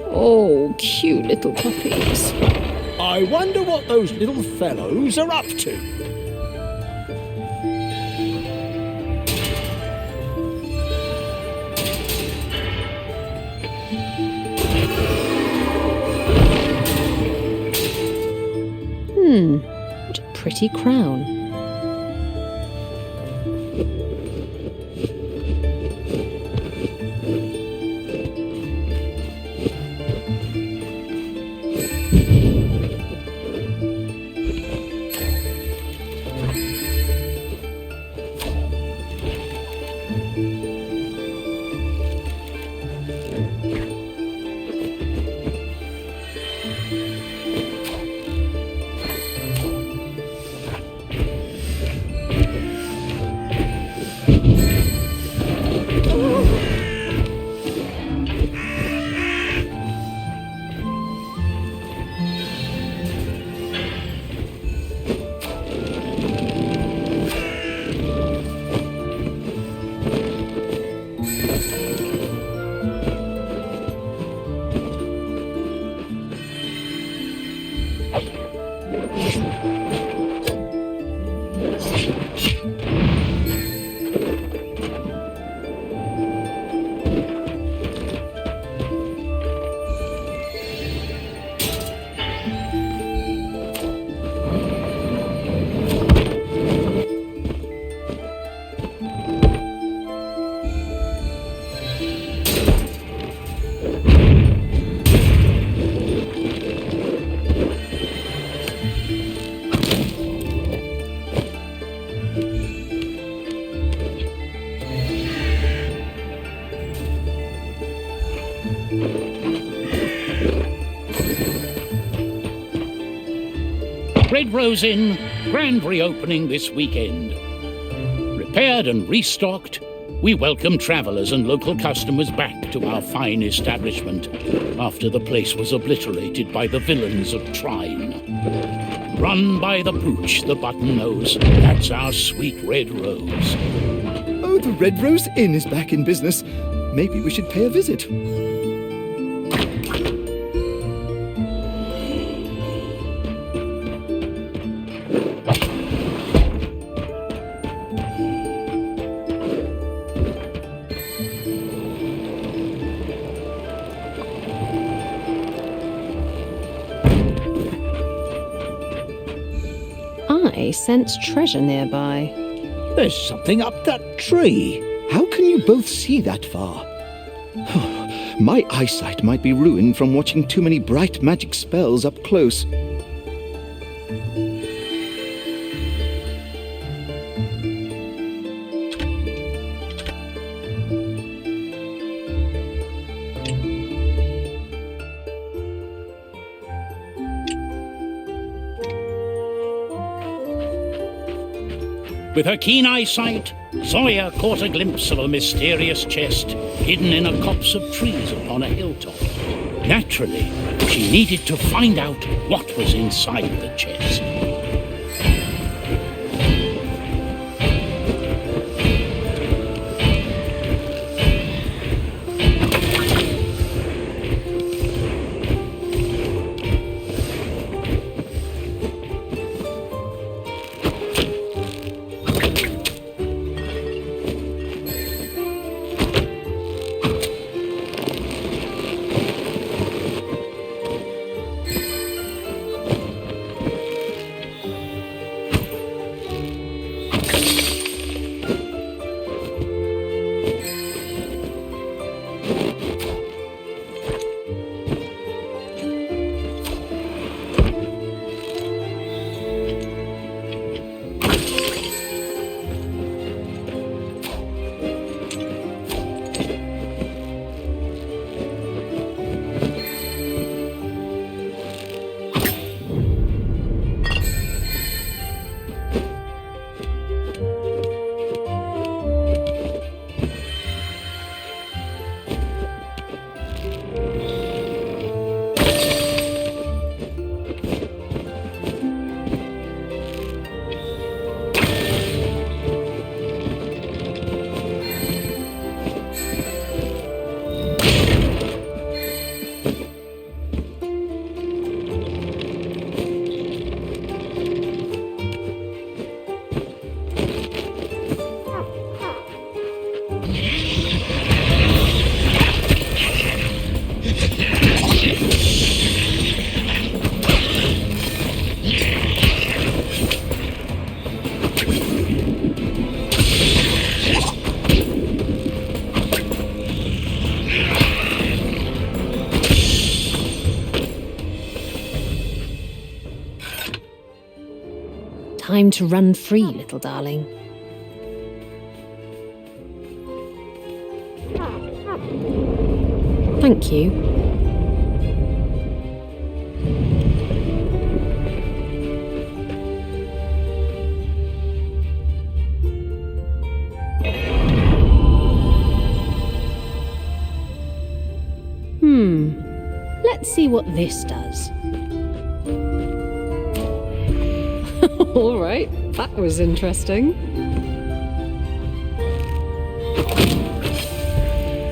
Oh, cute little puppies. I wonder what those little fellows are up to. What a pretty crown. Red Rose Inn, grand reopening this weekend. Repaired and restocked, we welcome travellers and local customers back to our fine establishment after the place was obliterated by the villains of Trine. Run by the pooch, the button-nose, that's our sweet Red Rose. Oh, the Red Rose Inn is back in business. Maybe we should pay a visit. I sense treasure nearby. There's something up that tree. How can you both see that far? My eyesight might be ruined from watching too many bright magic spells up close. With her keen eyesight, Sawyer caught a glimpse of a mysterious chest hidden in a copse of trees upon a hilltop. Naturally, she needed to find out what was inside the chest. Time to run free, little darling. Thank you. Let's see what this does. All right, that was interesting.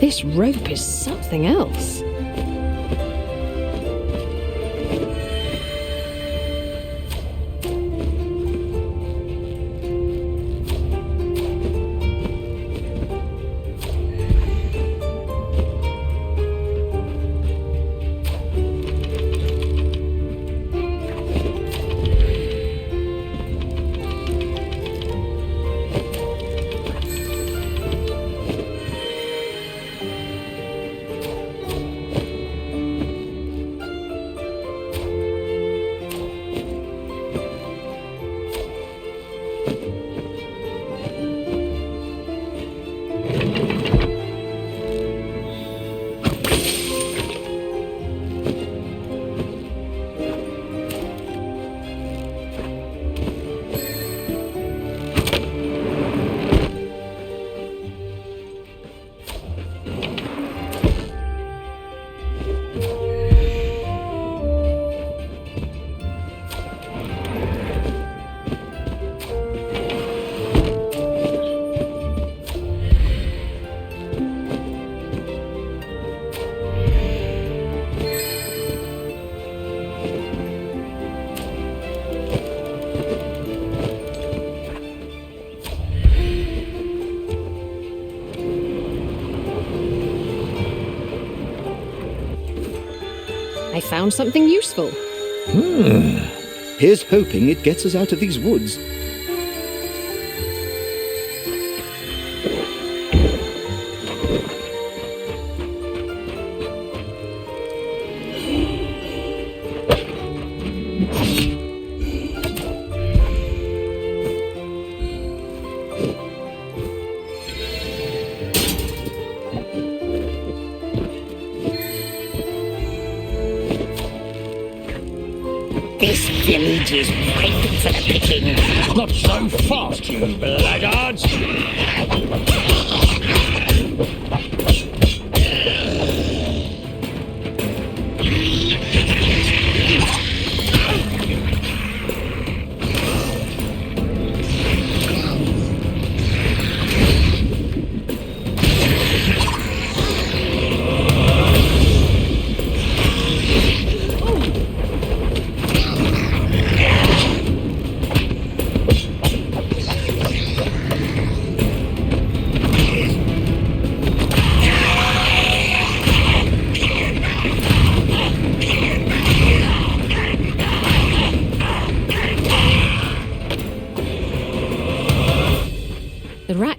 This rope is something else. I found something useful. Here's hoping it gets us out of these woods. This village is ripe for the picking. Not so fast, you blackguards!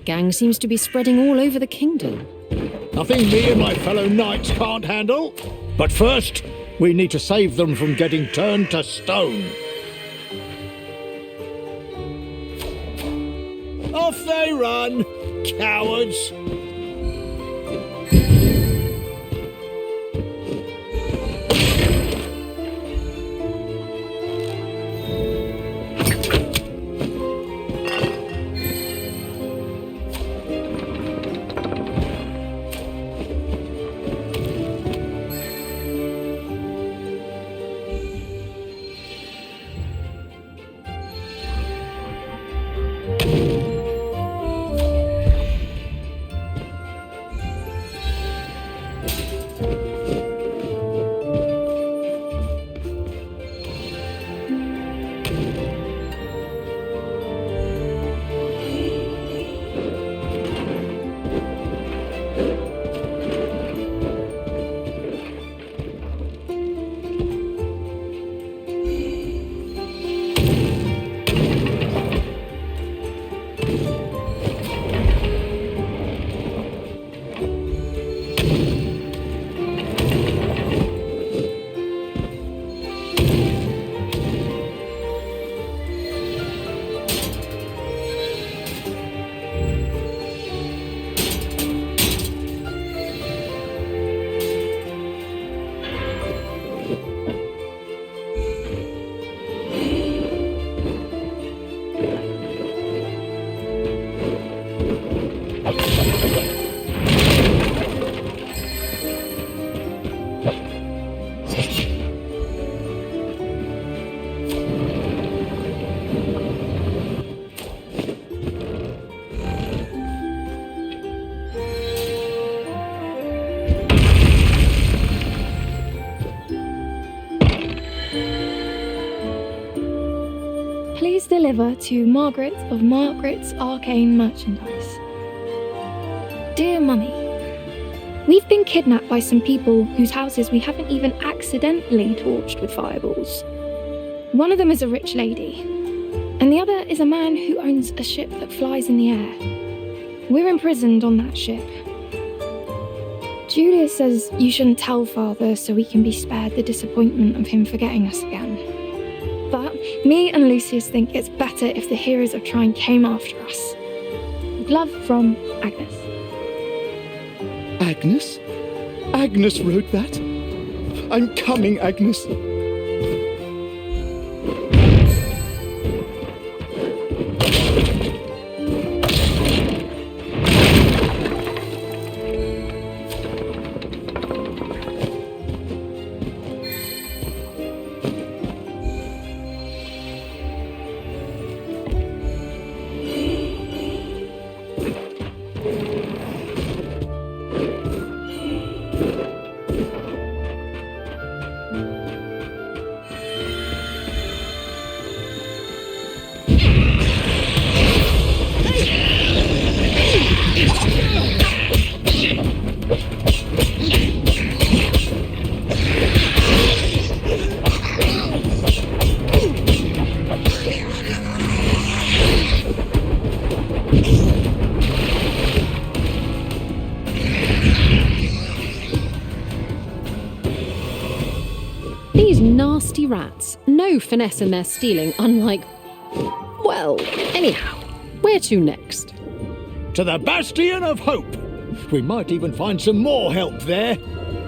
Gang seems to be spreading all over the kingdom. Nothing me and my fellow knights can't handle. But first, we need to save them from getting turned to stone. Off they run, cowards! Deliver to Margaret of Margaret's Arcane Merchandise. Dear Mummy, we've been kidnapped by some people whose houses we haven't even accidentally torched with fireballs. One of them is a rich lady, and the other is a man who owns a ship that flies in the air. We're imprisoned on that ship. Julia says you shouldn't tell Father so we can be spared the disappointment of him forgetting us again. But me and Lucius think it's better if the heroes of Trine came after us. With love from Agnes. Agnes? Agnes wrote that? I'm coming, Agnes. Nasty rats. No finesse in their stealing, unlike... Well, anyhow, where to next? To the Bastion of Hope! We might even find some more help there.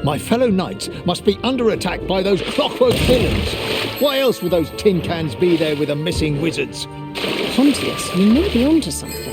My fellow knights must be under attack by those Clockwork villains. Why else would those tin cans be there with the missing wizards? Pontius, you may be onto something.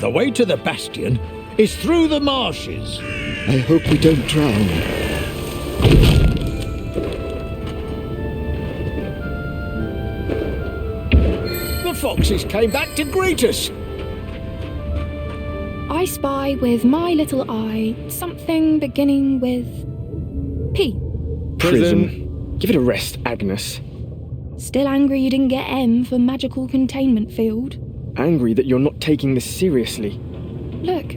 The way to the Bastion is through the marshes. I hope we don't drown. The foxes came back to greet us. I spy with my little eye something beginning with P. Prison. Give it a rest, Agnes. Still angry you didn't get M for magical containment field? Angry that you're not taking this seriously. Look,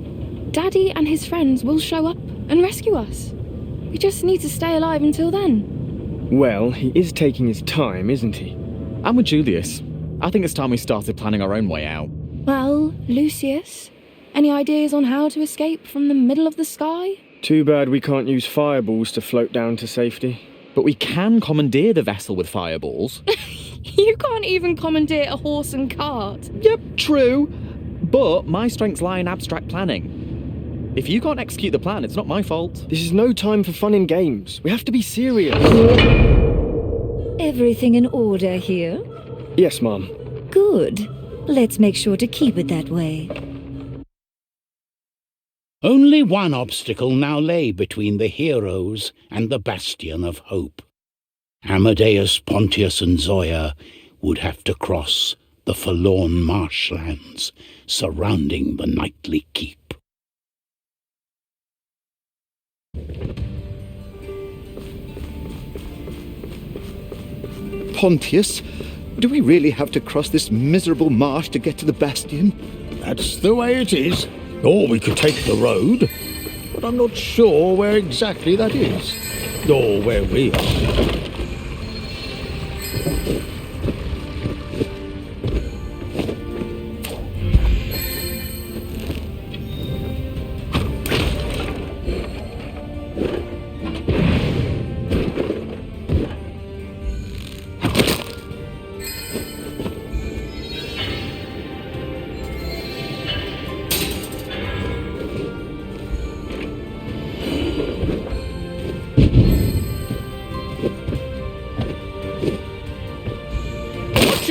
Daddy and his friends will show up and rescue us. We just need to stay alive until then. Well, he is taking his time, isn't he? I'm with Julius. I think it's time we started planning our own way out. Well, Lucius, any ideas on how to escape from the middle of the sky? Too bad we can't use fireballs to float down to safety. But we can commandeer the vessel with fireballs. You can't even commandeer a horse and cart. Yep, true. But my strengths lie in abstract planning. If you can't execute the plan, it's not my fault. This is no time for fun and games. We have to be serious. Everything in order here? Yes, Mom. Good. Let's make sure to keep it that way. Only one obstacle now lay between the heroes and the Bastion of Hope. Amadeus, Pontius and Zoya would have to cross the forlorn marshlands surrounding the knightly keep. Pontius, do we really have to cross this miserable marsh to get to the Bastion? That's the way it is. Or we could take the road, but I'm not sure where exactly that is, or where we are.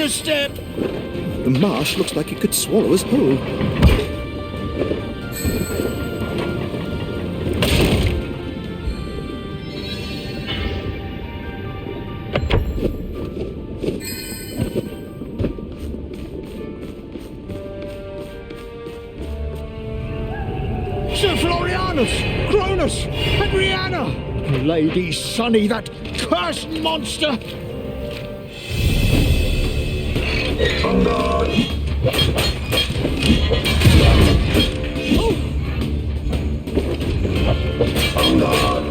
Step. The marsh looks like it could swallow us whole. Florianus, Cronus, and Rihanna! Lady Sunny, that cursed monster! On guard! On guard!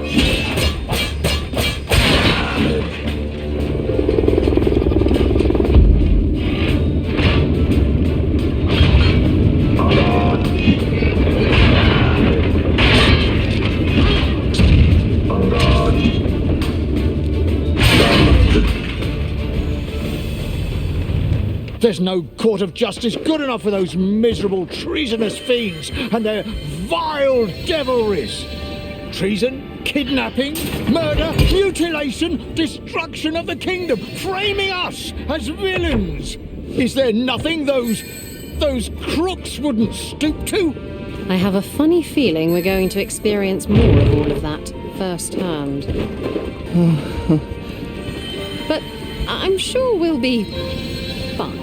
There's no court of justice good enough for those miserable, treasonous fiends and their vile devilries. Treason, kidnapping, murder, mutilation, destruction of the kingdom, framing us as villains. Is there nothing those crooks wouldn't stoop to? I have a funny feeling we're going to experience more of all of that firsthand. But I'm sure we'll be fine.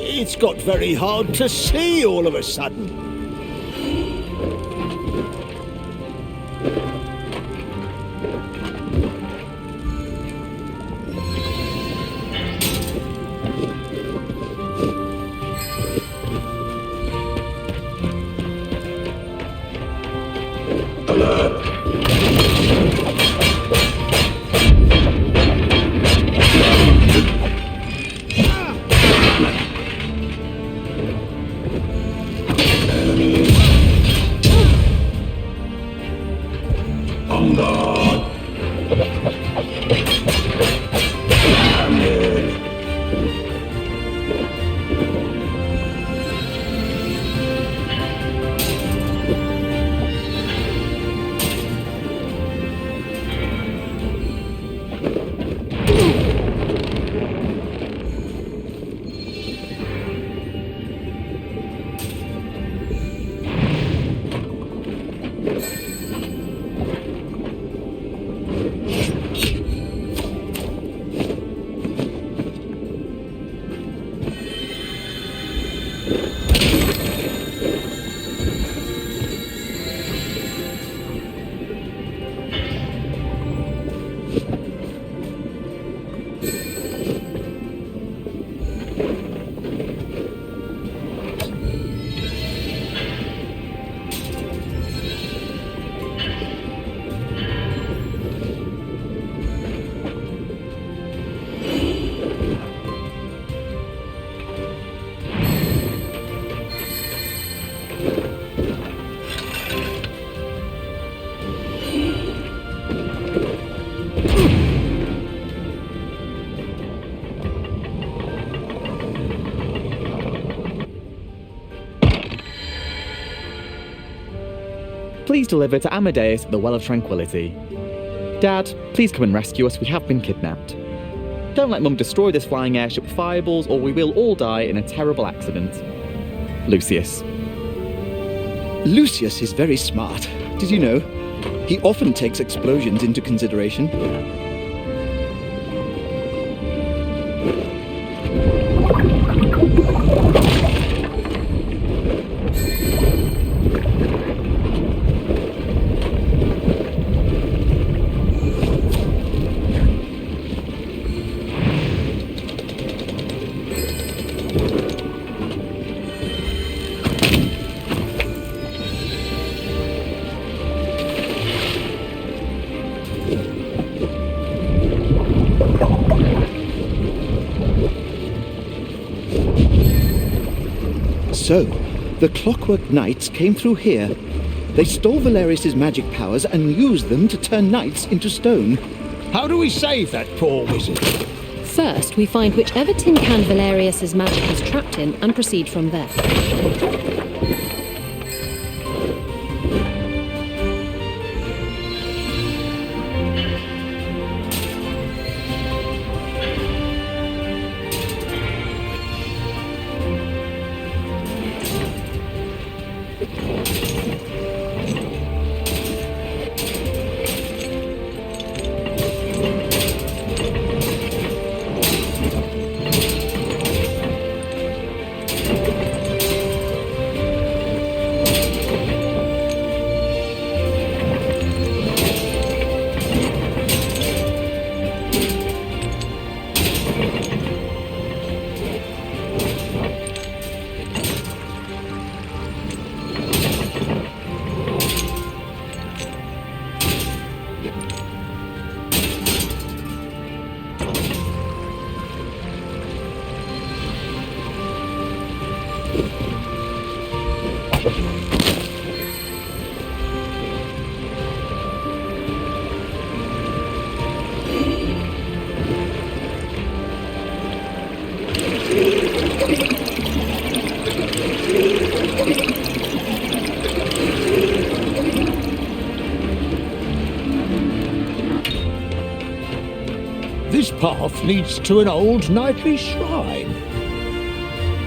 It's got very hard to see all of a sudden. Please deliver to Amadeus at the Well of Tranquility. Dad, please come and rescue us, we have been kidnapped. Don't let Mum destroy this flying airship with fireballs or we will all die in a terrible accident. Lucius. Lucius is very smart. Did you know? He often takes explosions into consideration. So, the Clockwork Knights came through here. They stole Valerius's magic powers and used them to turn knights into stone. How do we save that poor wizard? First, we find whichever tin can Valerius's magic is trapped in and proceed from there. This path leads to an old knightly shrine.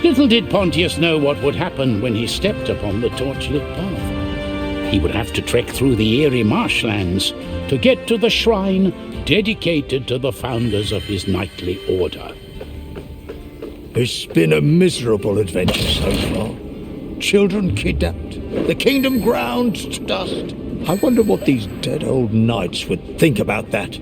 Little did Pontius know what would happen when he stepped upon the torchlit path. He would have to trek through the eerie marshlands to get to the shrine dedicated to the founders of his knightly order. It's been a miserable adventure so far. Children kidnapped, the kingdom ground to dust. I wonder what these dead old knights would think about that.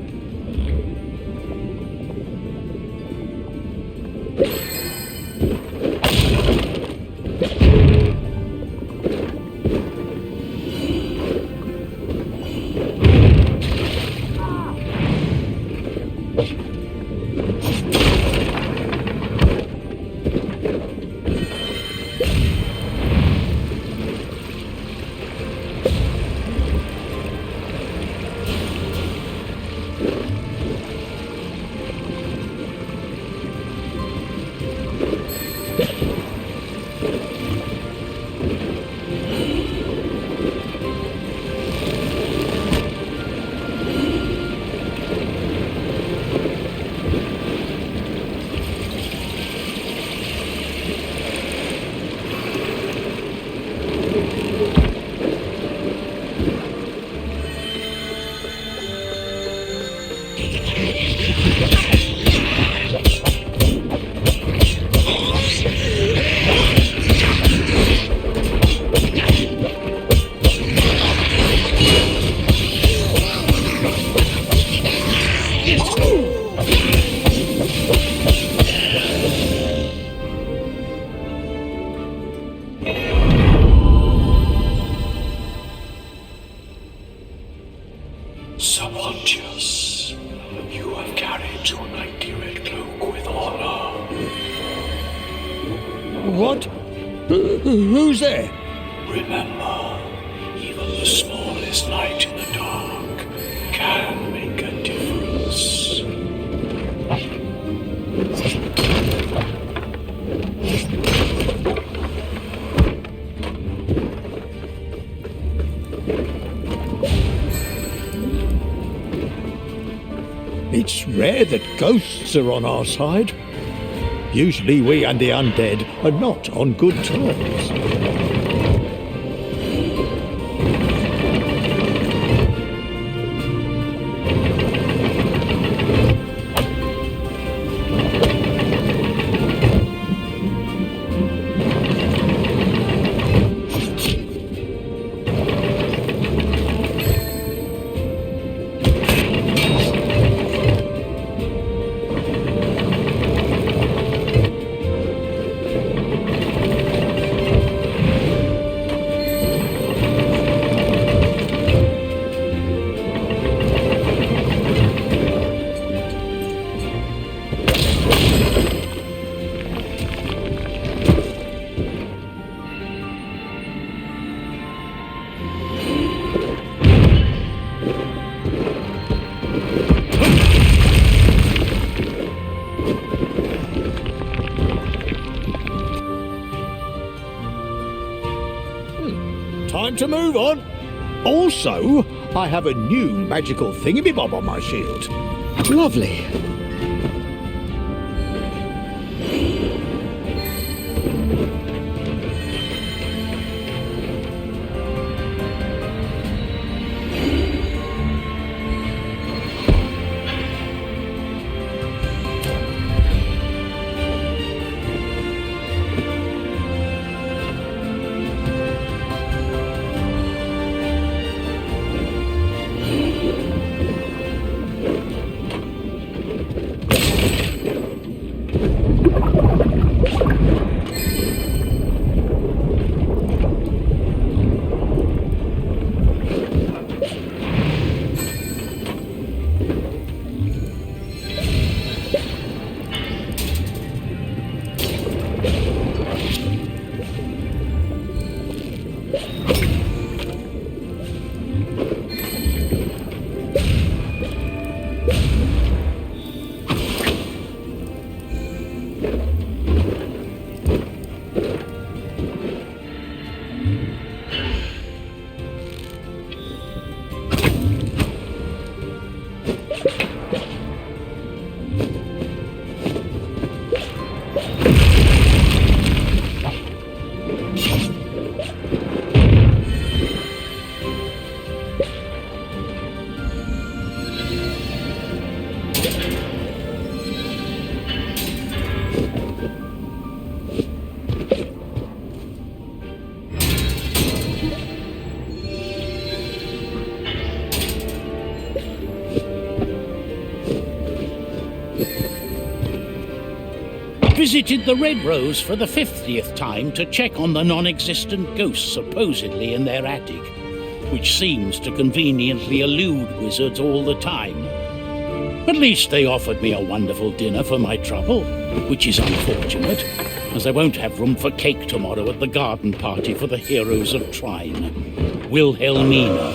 What? Who's there? Remember, even the smallest light in the dark can make a difference. It's rare that ghosts are on our side. Usually we and the undead are not on good terms. Time to move on. Also, I have a new magical thingy-bob on my shield. Lovely. Visited the Red Rose for the 50th time to check on the non-existent ghosts supposedly in their attic, which seems to conveniently elude wizards all the time. At least they offered me a wonderful dinner for my trouble, which is unfortunate, as I won't have room for cake tomorrow at the garden party for the heroes of Trine. Wilhelmina.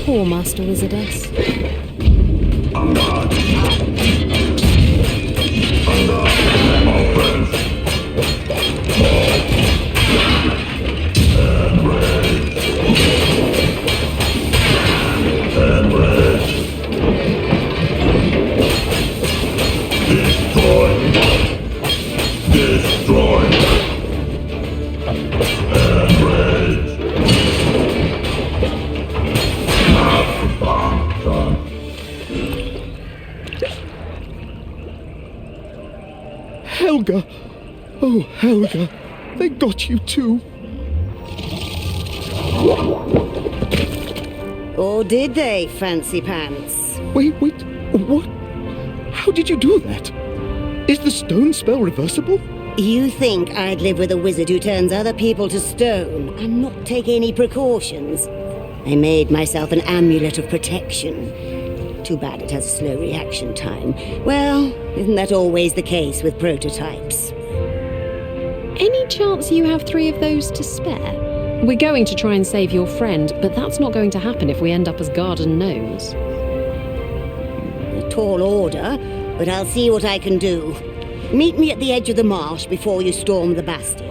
Poor Master Wizardess. Helga! Oh, Helga! They got you too! Or did they, Fancy Pants? Wait, what? How did you do that? Is the stone spell reversible? You think I'd live with a wizard who turns other people to stone and not take any precautions? I made myself an amulet of protection. Too bad it has a slow reaction time. Well, isn't that always the case with prototypes? Any chance you have 3 of those to spare? We're going to try and save your friend, but that's not going to happen if we end up as garden gnomes. A tall order, but I'll see what I can do. Meet me at the edge of the marsh before you storm the Bastion.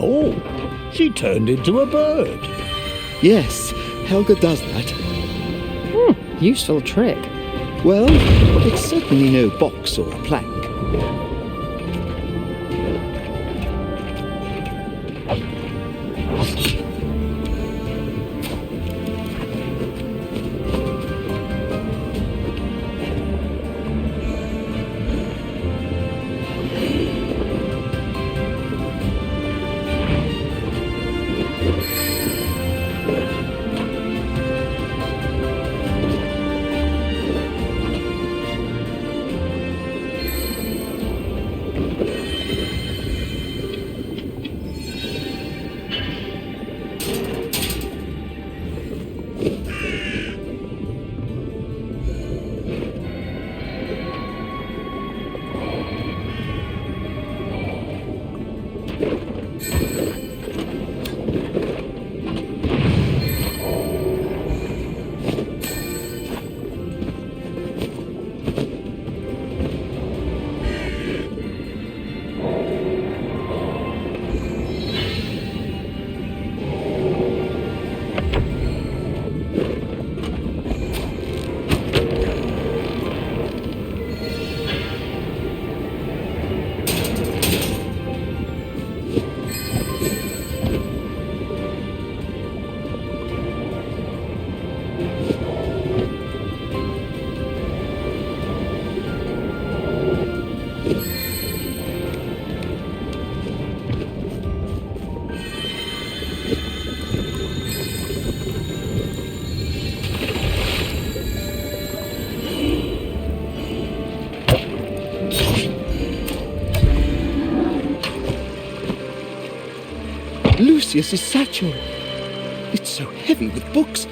Oh, she turned into a bird. Yes, Helga does that. Useful trick. Well, it's certainly no box or plank. Theseus' satchel. It's so heavy with books.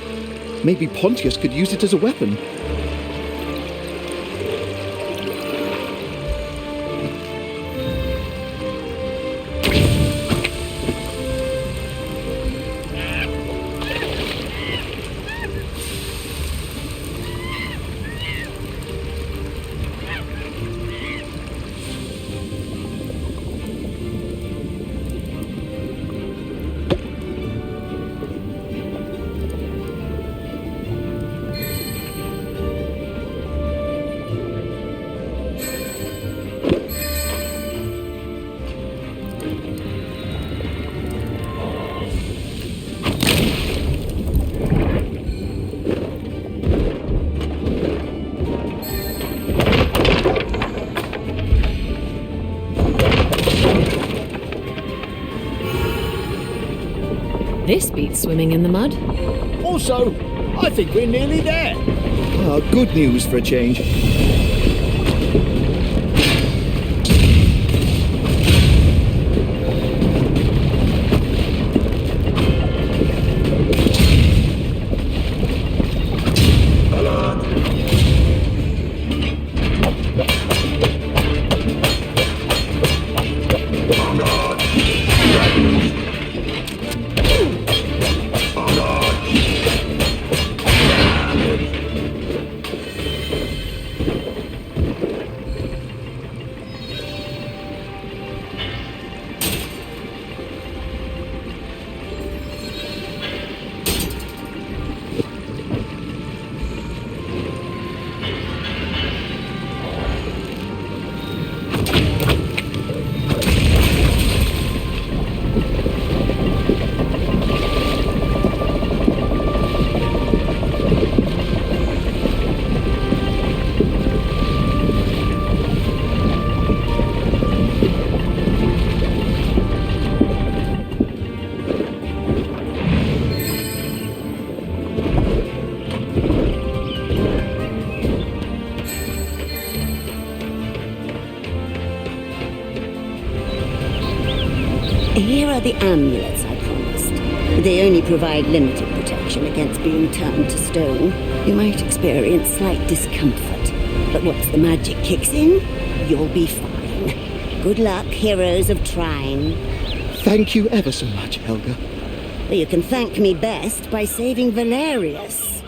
Maybe Pontius could use it as a weapon. This beats swimming in the mud. Also, I think we're nearly there. Ah, good news for a change. Here are the amulets I promised. They only provide limited protection against being turned to stone. You might experience slight discomfort, but once the magic kicks in, you'll be fine. Good luck, heroes of Trine. Thank you ever so much, Helga. Well, you can thank me best by saving Valerius.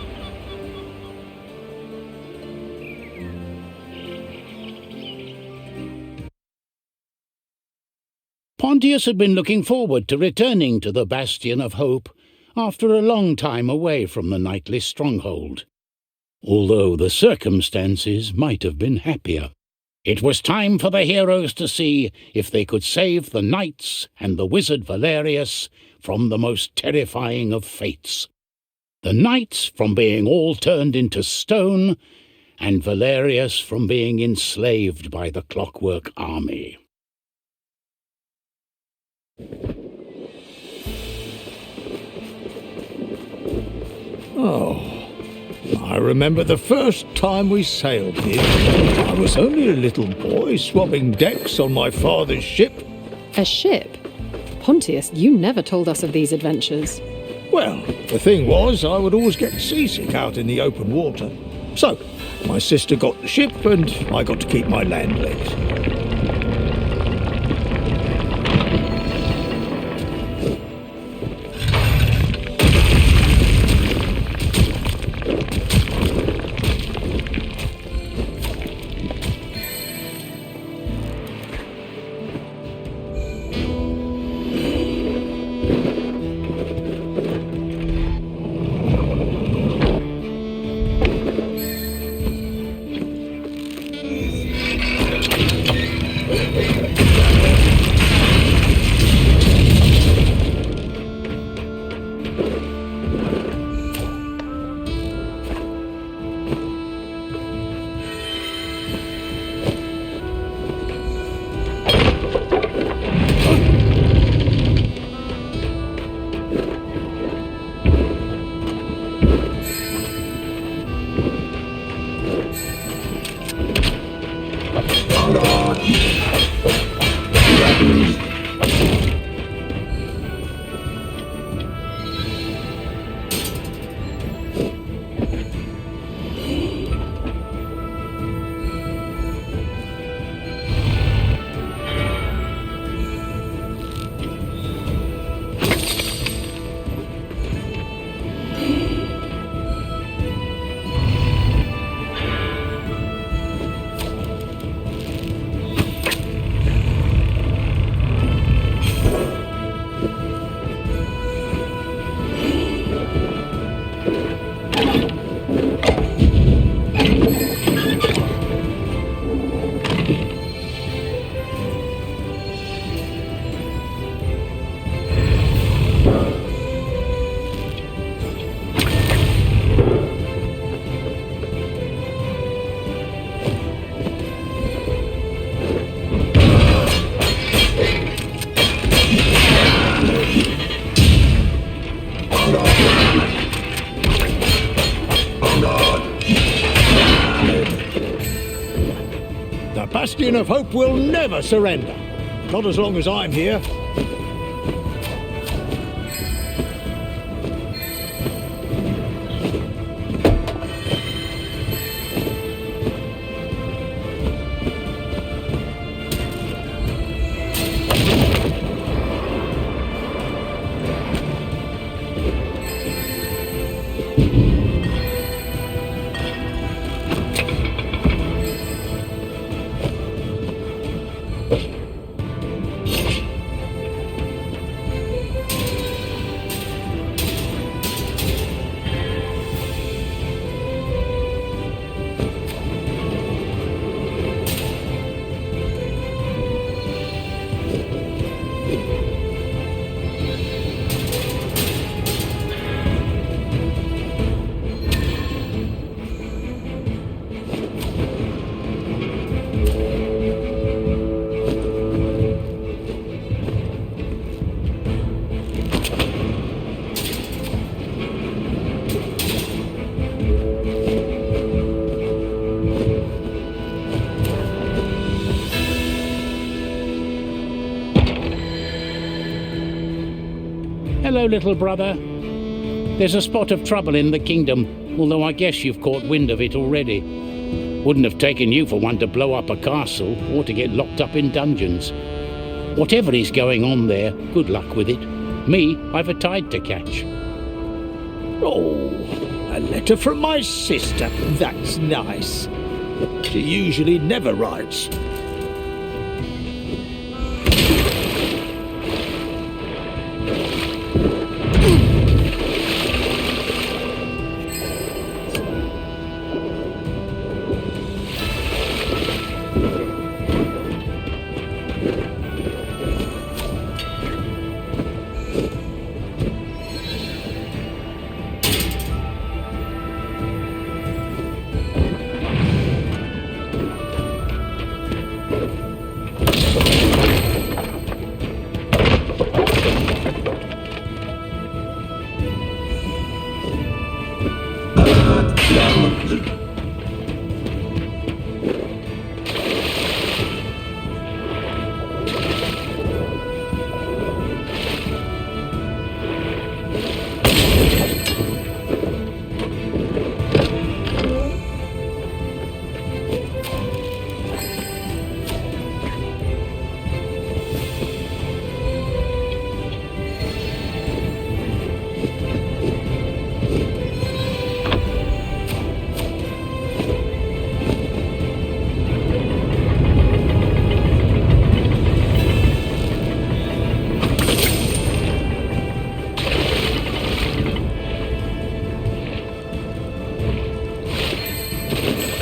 Pontius had been looking forward to returning to the Bastion of Hope after a long time away from the knightly stronghold, although the circumstances might have been happier. It was time for the heroes to see if they could save the knights and the wizard Valerius from the most terrifying of fates. The knights from being all turned into stone, and Valerius from being enslaved by the Clockwork army. Oh, I remember the first time we sailed here. I was only a little boy swabbing decks on my father's ship. A ship? Pontius, you never told us of these adventures. Well, the thing was, I would always get seasick out in the open water. So, my sister got the ship and I got to keep my land legs. Bastion of Hope will never surrender. Not as long as I'm here. Hello, little brother. There's a spot of trouble in the kingdom, although I guess you've caught wind of it already. Wouldn't have taken you for one to blow up a castle or to get locked up in dungeons. Whatever is going on there, good luck with it. Me, I've a tide to catch. Oh, a letter from my sister. That's nice. She usually never writes.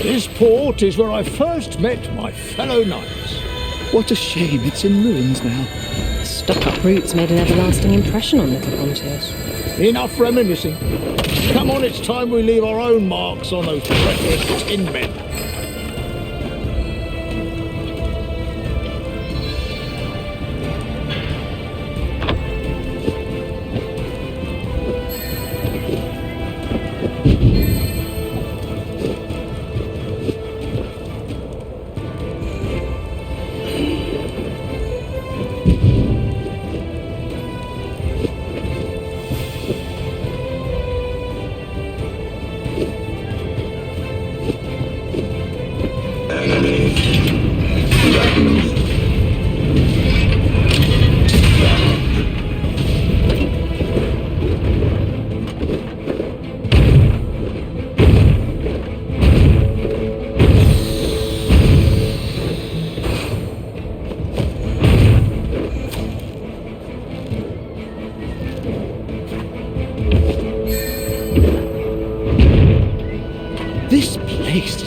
This port is where I first met my fellow knights. What a shame it's in ruins now. Stuck-up roots made an everlasting impression on little Pontius. Enough reminiscing. Come on, it's time we leave our own marks on those treacherous tin men.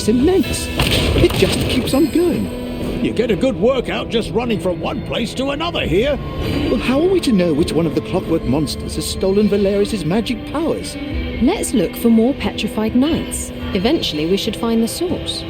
It's immense. It just keeps on going. You get a good workout just running from one place to another here. Well, how are we to know which one of the Clockwork monsters has stolen Valeris's magic powers? Let's look for more petrified knights. Eventually we should find the source.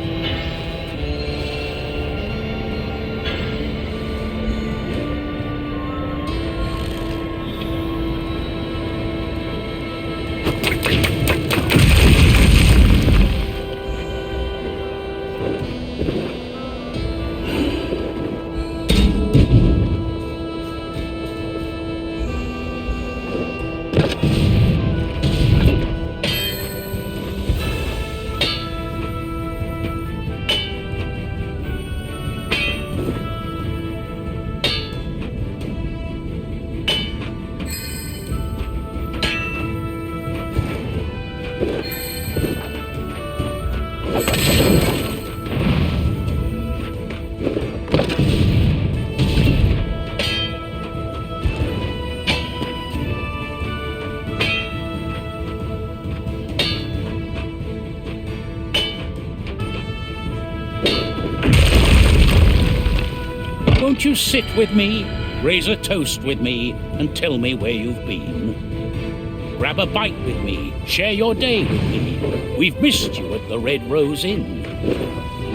Won't you sit with me, raise a toast with me, and tell me where you've been? Grab a bite with me, share your day with me. We've missed you at the Red Rose Inn.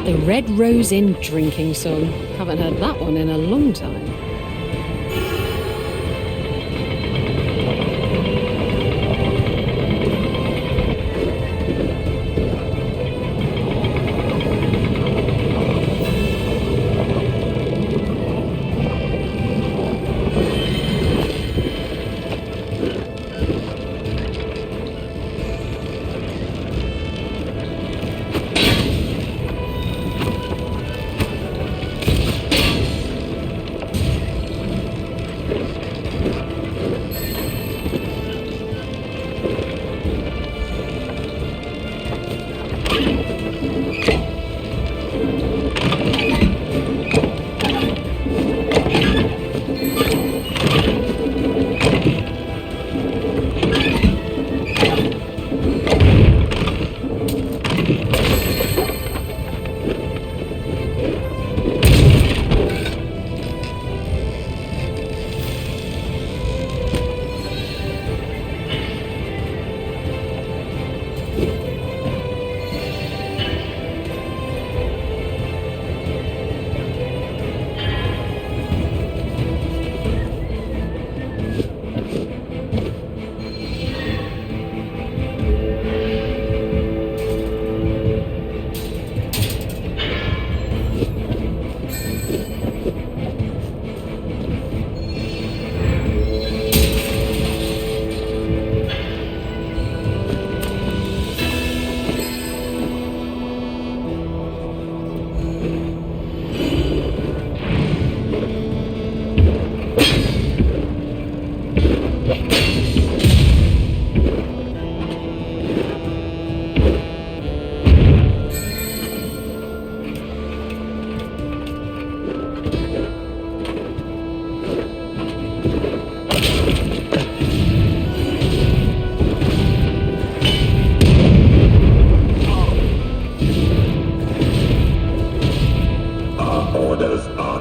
The Red Rose Inn drinking song. Haven't heard that one in a long time.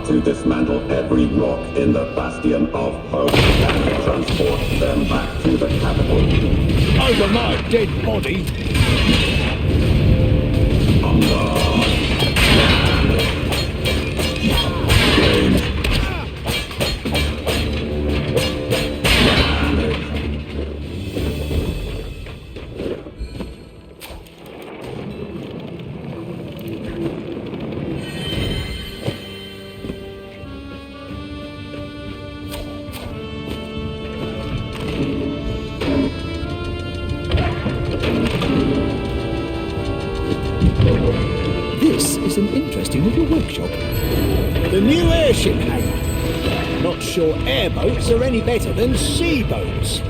to dismantle every rock in the Bastion of Hope and transport them back to the capital. Over my dead body? This is an interesting little workshop. The new airship hangar. Not sure airboats are any better than sea boats.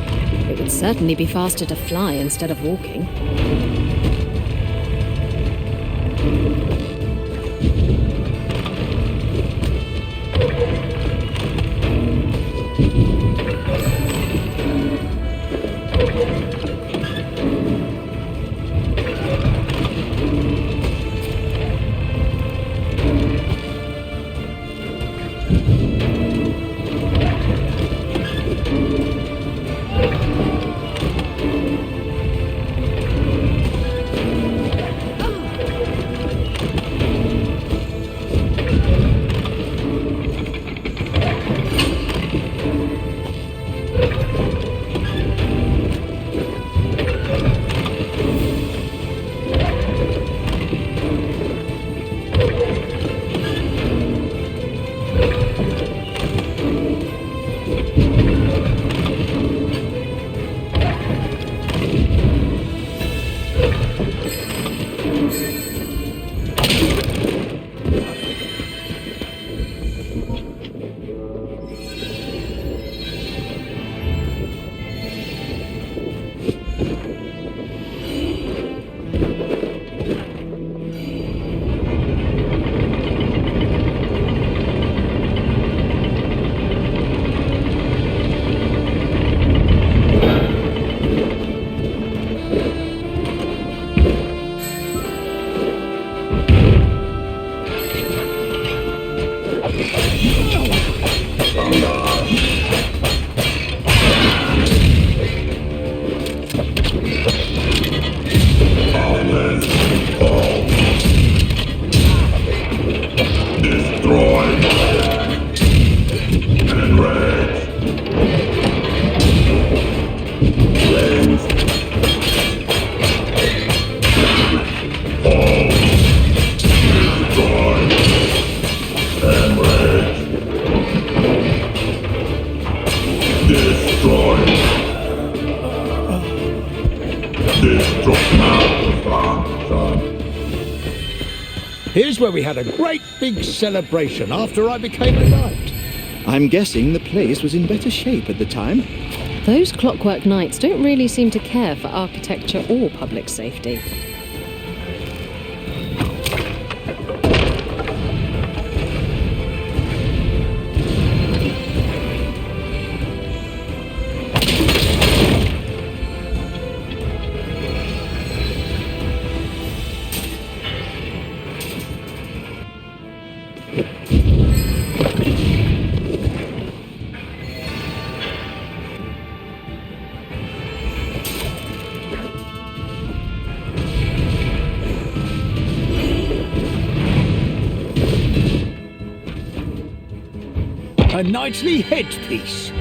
It would certainly be faster to fly instead of walking. Here's where we had a great big celebration after I became a knight. I'm guessing the place was in better shape at the time. Those Clockwork Knights don't really seem to care for architecture or public safety. A knightly headpiece.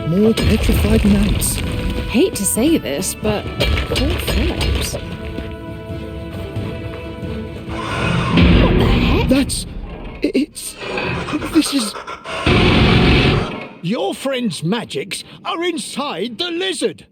More petrified knights. Hate to say this, but poor fellows. What the heck? This is... Your friend's magics are inside the lizard.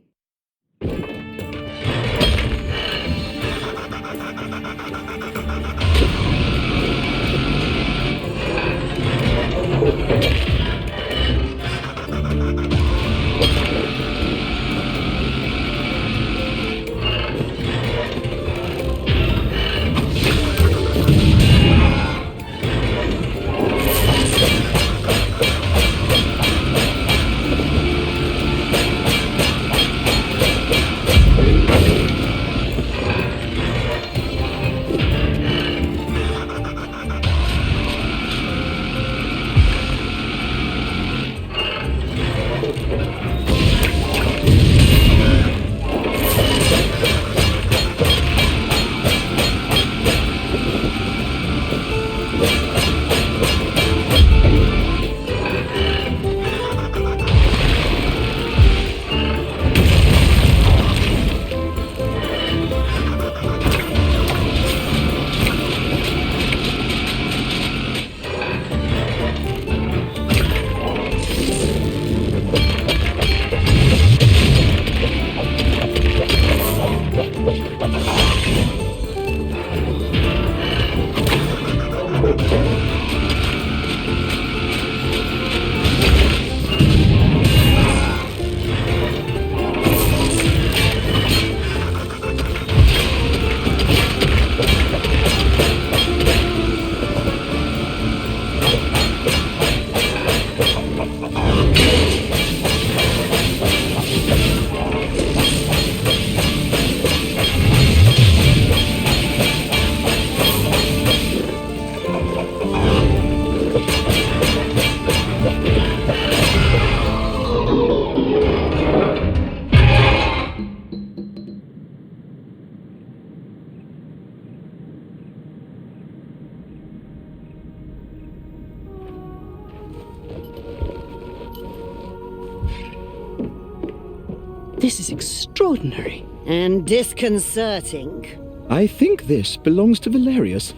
This is extraordinary. And disconcerting. I think this belongs to Valerius.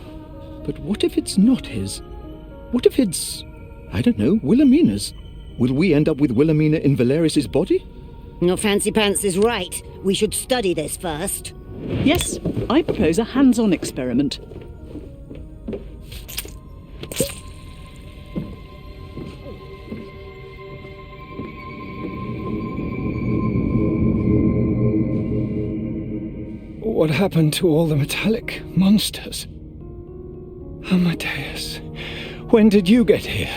But what if it's not his? What if it's, I don't know, Wilhelmina's? Will we end up with Wilhelmina in Valerius's body? Your fancy pants is right. We should study this first. Yes, I propose a hands-on experiment. What happened to all the metallic monsters? Amadeus, when did you get here?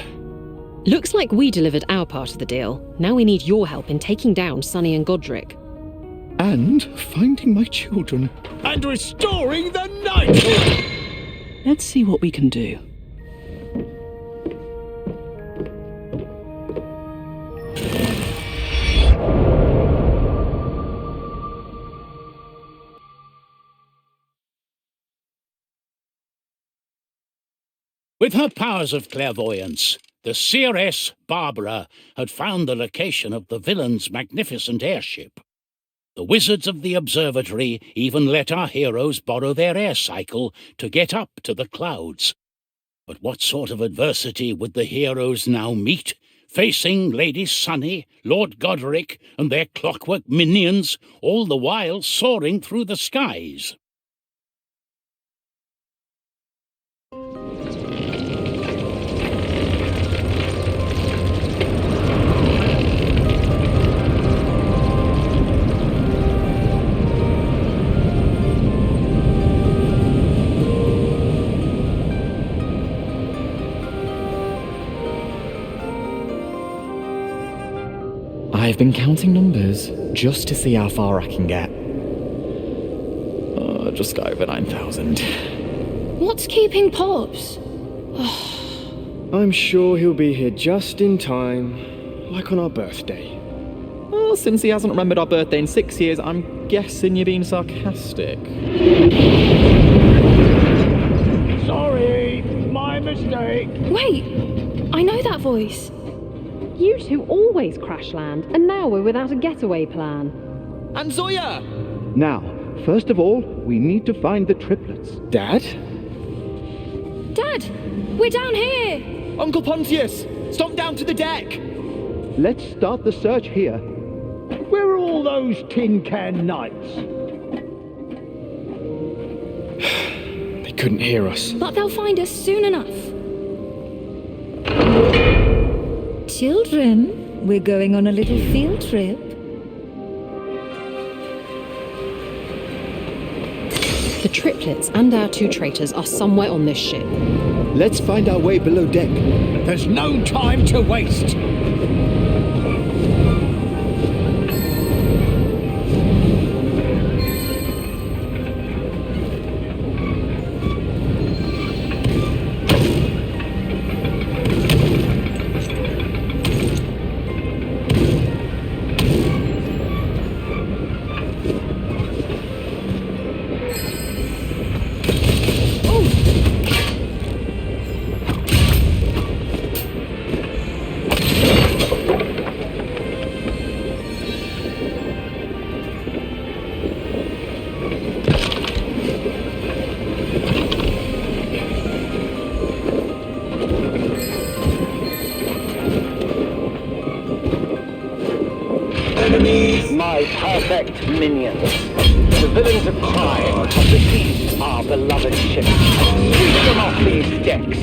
Looks like we delivered our part of the deal. Now we need your help in taking down Sunny and Godric. And finding my children. And restoring the knighthood! Let's see what we can do. With her powers of clairvoyance, the seeress Barbara had found the location of the villain's magnificent airship. The wizards of the Observatory even let our heroes borrow their air cycle to get up to the clouds. But what sort of adversity would the heroes now meet, facing Lady Sunny, Lord Godric, and their Clockwork minions, all the while soaring through the skies? I've been counting numbers just to see how far I can get. Just over 9,000. What's keeping Pops? I'm sure he'll be here just in time, like on our birthday. Well, since he hasn't remembered our birthday in 6 years, I'm guessing you're being sarcastic. Sorry, my mistake. Wait, I know that voice. You two always crash land, and now we're without a getaway plan. And Zoya! Now, first of all, we need to find the triplets. Dad? Dad, we're down here! Uncle Pontius, stop down to the deck! Let's start the search here. Where are all those tin can knights? They couldn't hear us. But they'll find us soon enough. Children, we're going on a little field trip. The triplets and our 2 traitors are somewhere on this ship. Let's find our way below deck. There's no time to waste. My perfect minions. The villains of crime have besieged our beloved ship. Sweep them off these decks.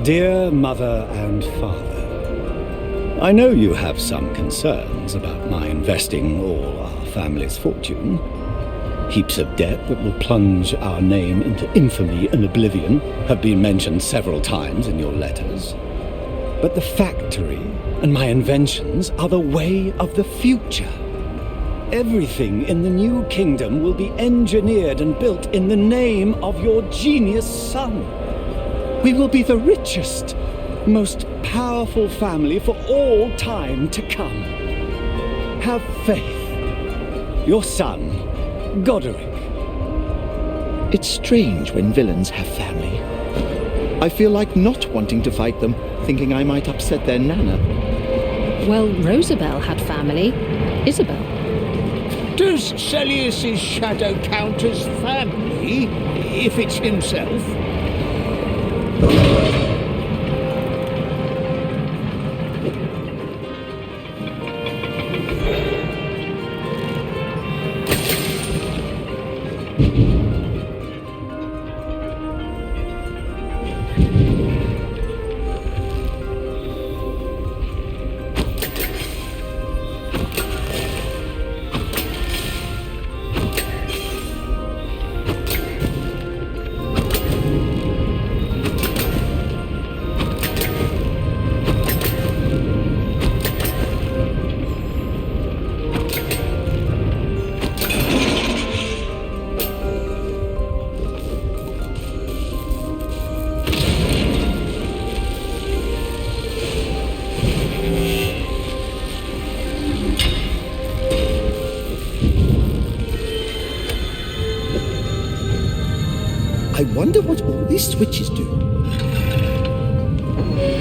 Dear Mother and Father, I know you have some concerns about my investing all our family's fortune. Heaps of debt that will plunge our name into infamy and oblivion have been mentioned several times in your letters. But the factory and my inventions are the way of the future. Everything in the new kingdom will be engineered and built in the name of your genius son. We will be the richest, most powerful family for all time to come. Have faith. Your son, Goderic. It's strange when villains have family. I feel like not wanting to fight them, thinking I might upset their nana. Well, Rosabelle had family. Isabel. Does Celius's shadow count as family, if it's himself? I wonder what all these switches do.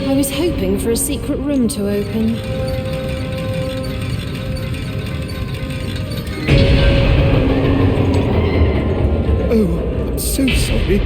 I was hoping for a secret room to open. Oh, I'm so sorry.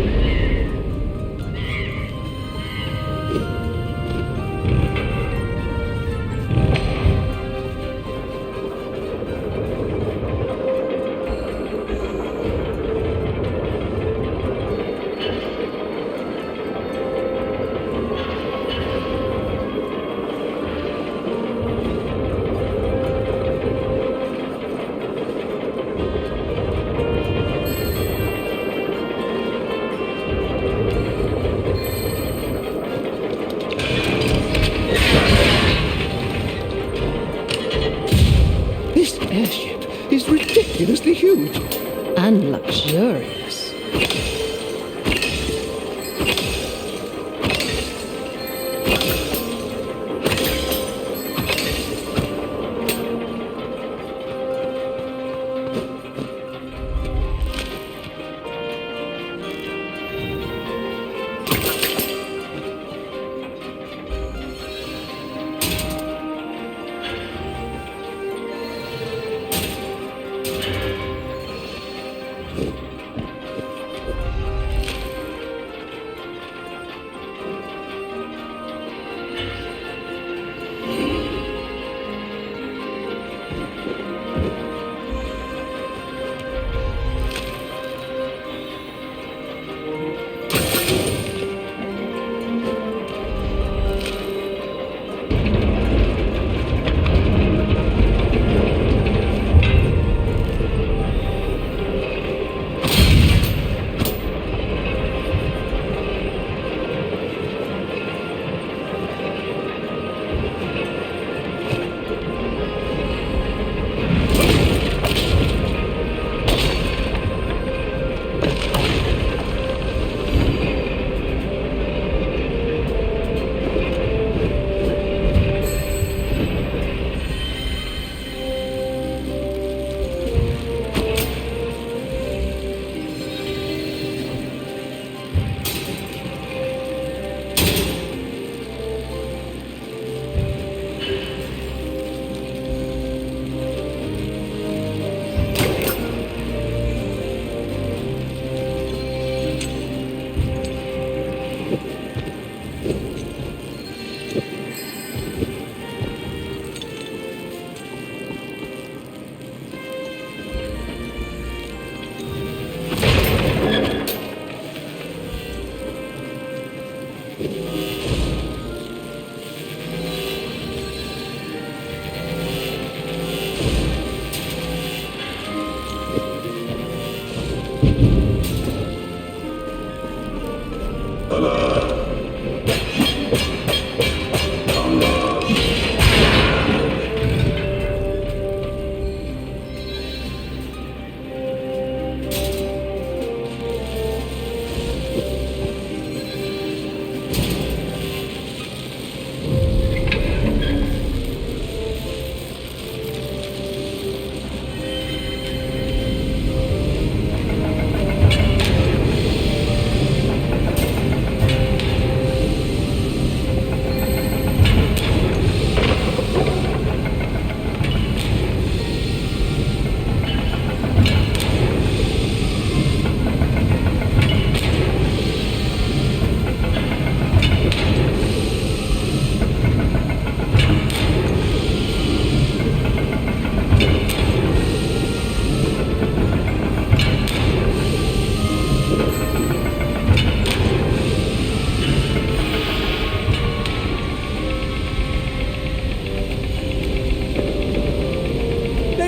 This airship is ridiculously huge. And luxurious.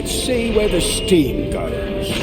Let's see where the steam goes.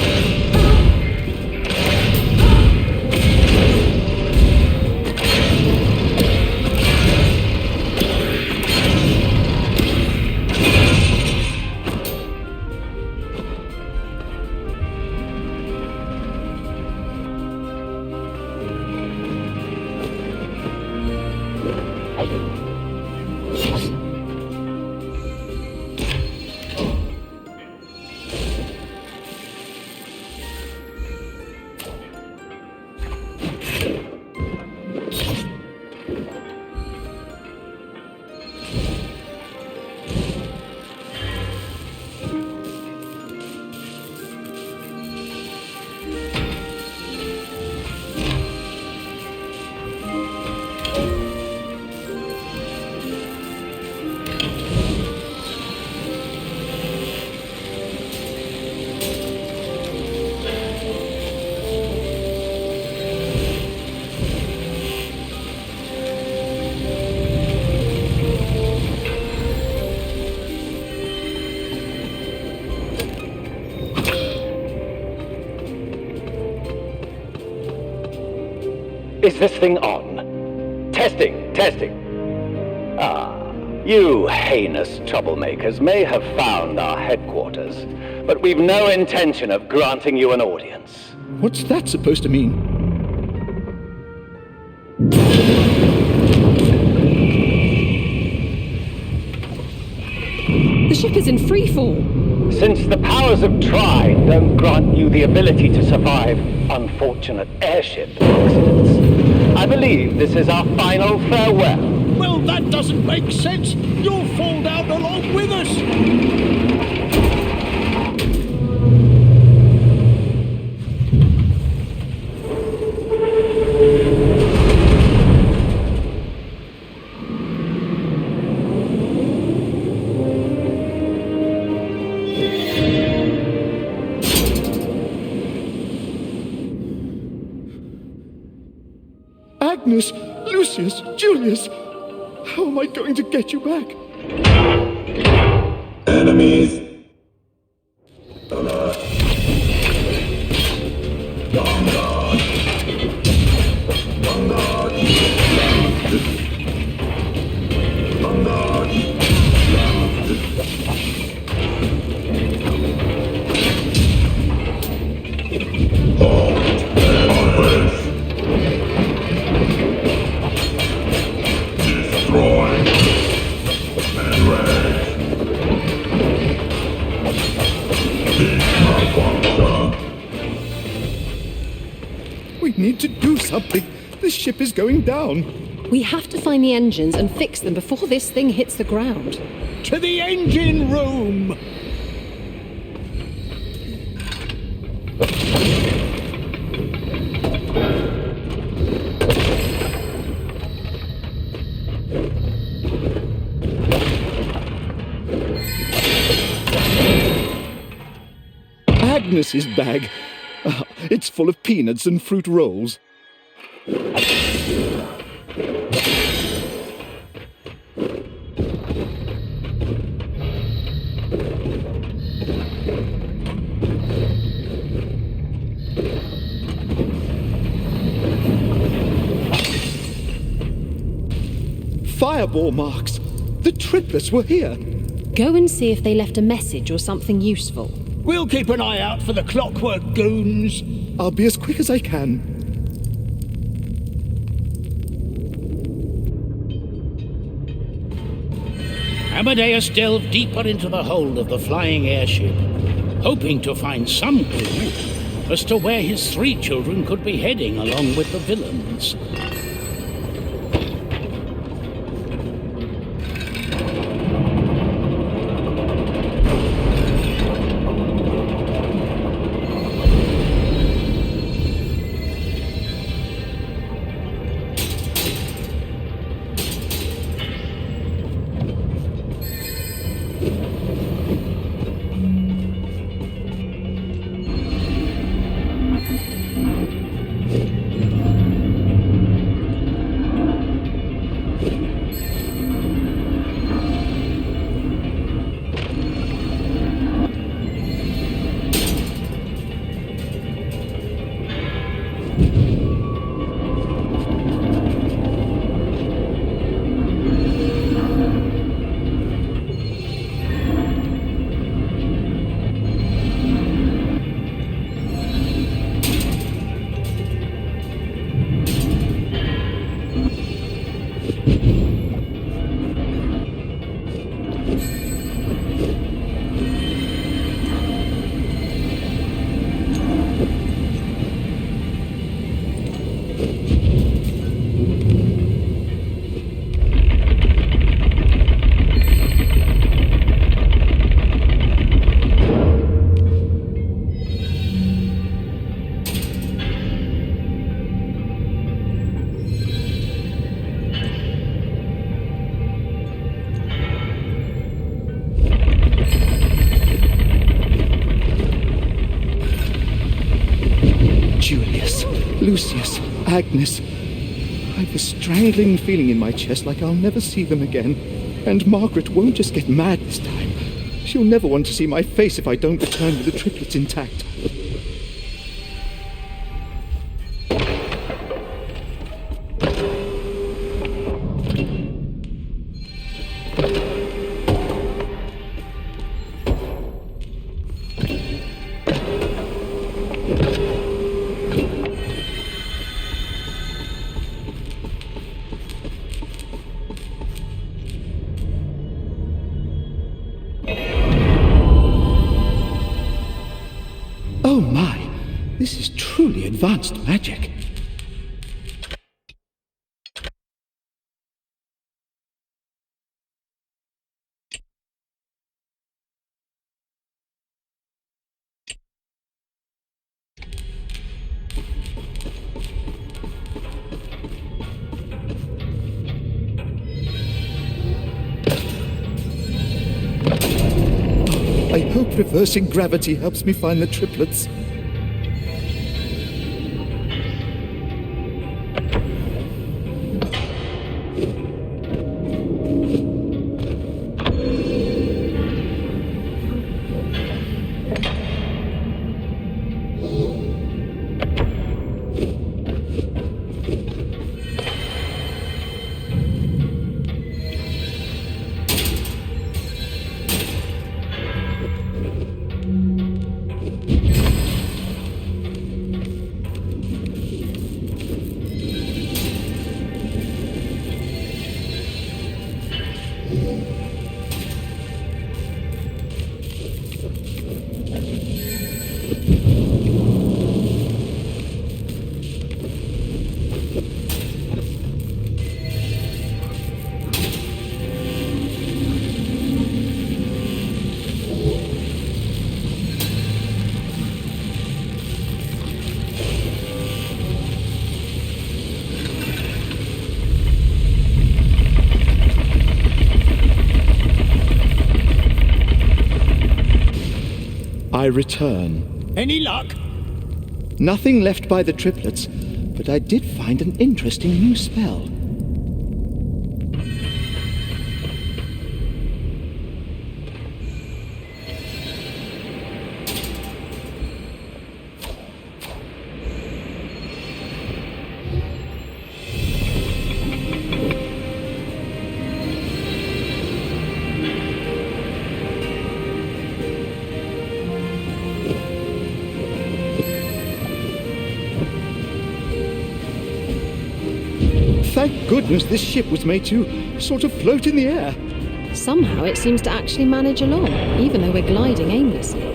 Is this thing on? Testing. Ah, you heinous troublemakers may have found our headquarters, but we've no intention of granting you an audience. What's that supposed to mean? The ship is in freefall. Since the powers of Trine don't grant you the ability to survive unfortunate airship accidents, I believe this is our final farewell. Well, that doesn't make sense. You'll fall down along with us. Agnes, Lucius, Julius, how am I going to get you back? Enemies. Alert. Vanguard. Vanguard. Vanguard. Halt. Always. Destroy. And rage. We need to do something. This ship is going down. We have to find the engines and fix them before this thing hits the ground. To the engine room! Agnes's bag. It's full of peanuts and fruit rolls. Fireball marks. The triplets were here. Go and see if they left a message or something useful. We'll keep an eye out for the Clockwork goons. I'll be as quick as I can. Amadeus delved deeper into the hold of the flying airship, hoping to find some clue as to where his 3 children could be heading along with the villains. Lucius, Agnes. I've a strangling feeling in my chest like I'll never see them again. And Margaret won't just get mad this time. She'll never want to see my face if I don't return with the triplets intact. Oh my, this is truly advanced magic. I hope reversing gravity helps me find the triplets. I return. Any luck? Nothing left by the triplets, but I did find an interesting new spell. Thank goodness this ship was made to sort of float in the air. Somehow it seems to actually manage along, even though we're gliding aimlessly.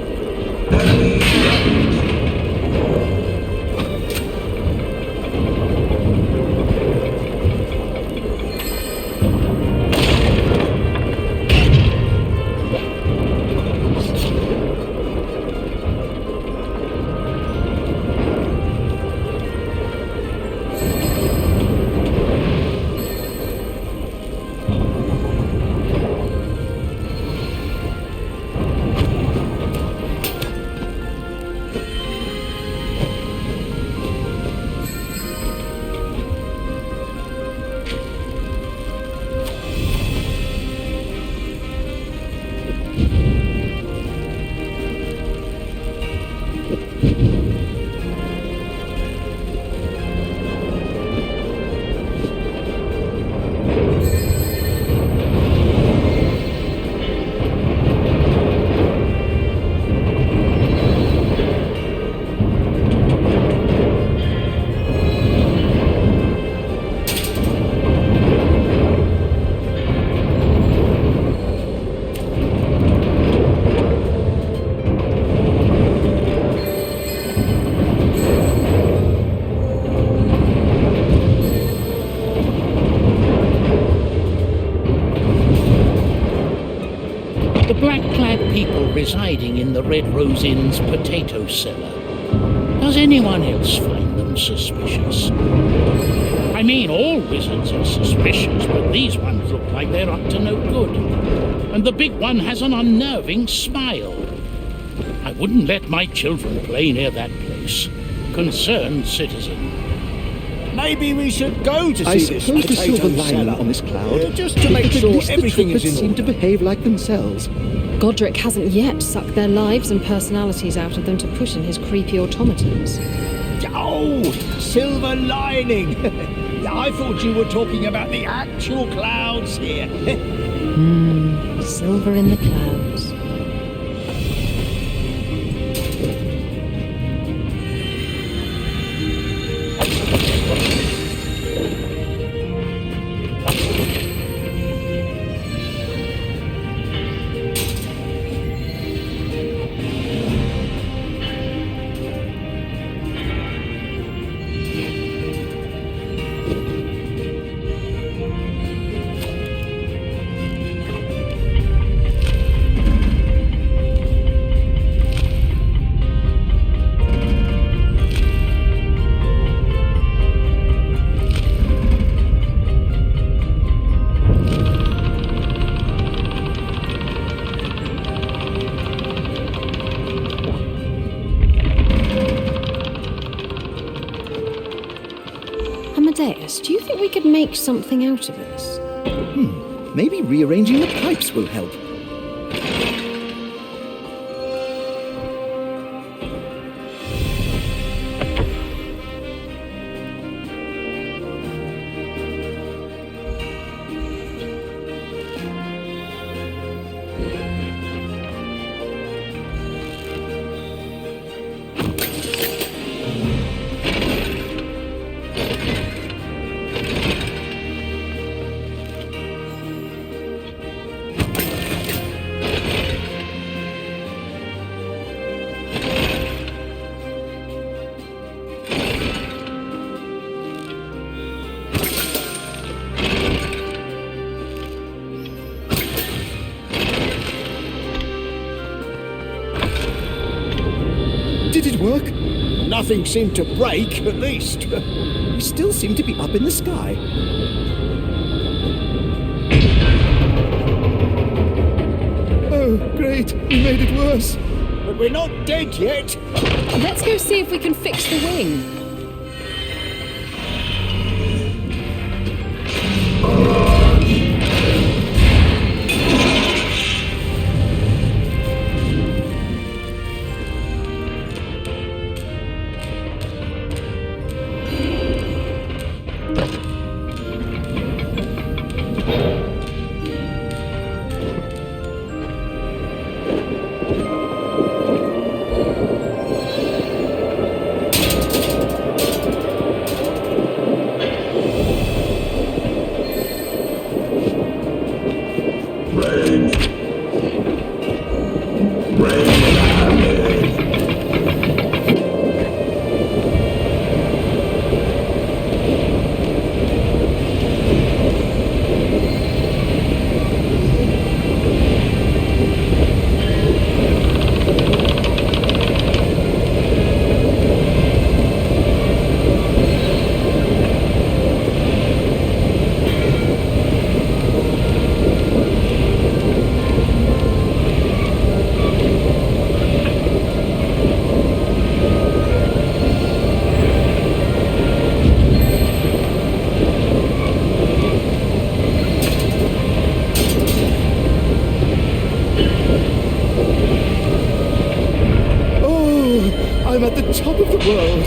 The black-clad people residing in the Red Rose Inn's potato cellar. Does anyone else find them suspicious? I mean, all wizards are suspicious, but these ones look like they're up to no good. And the big one has an unnerving smile. I wouldn't let my children play near that place. Concerned citizen. Maybe we should go to I see this suppose the potato silver lining cellar. on this cloud Just to is make that at sure least everything the is trumpets in seem to order. behave like themselves. Godric hasn't yet sucked their lives and personalities out of them to put in his creepy automatons. Oh, silver lining! I thought you were talking about the actual clouds here. Silver in the clouds. Amadeus, do you think we could make something out of this? Maybe rearranging the pipes will help. Did it work? Nothing seemed to break, at least. We still seem to be up in the sky. Oh, great. We made it worse. But we're not dead yet. Let's go see if we can fix the wing. I'm at the top of the world.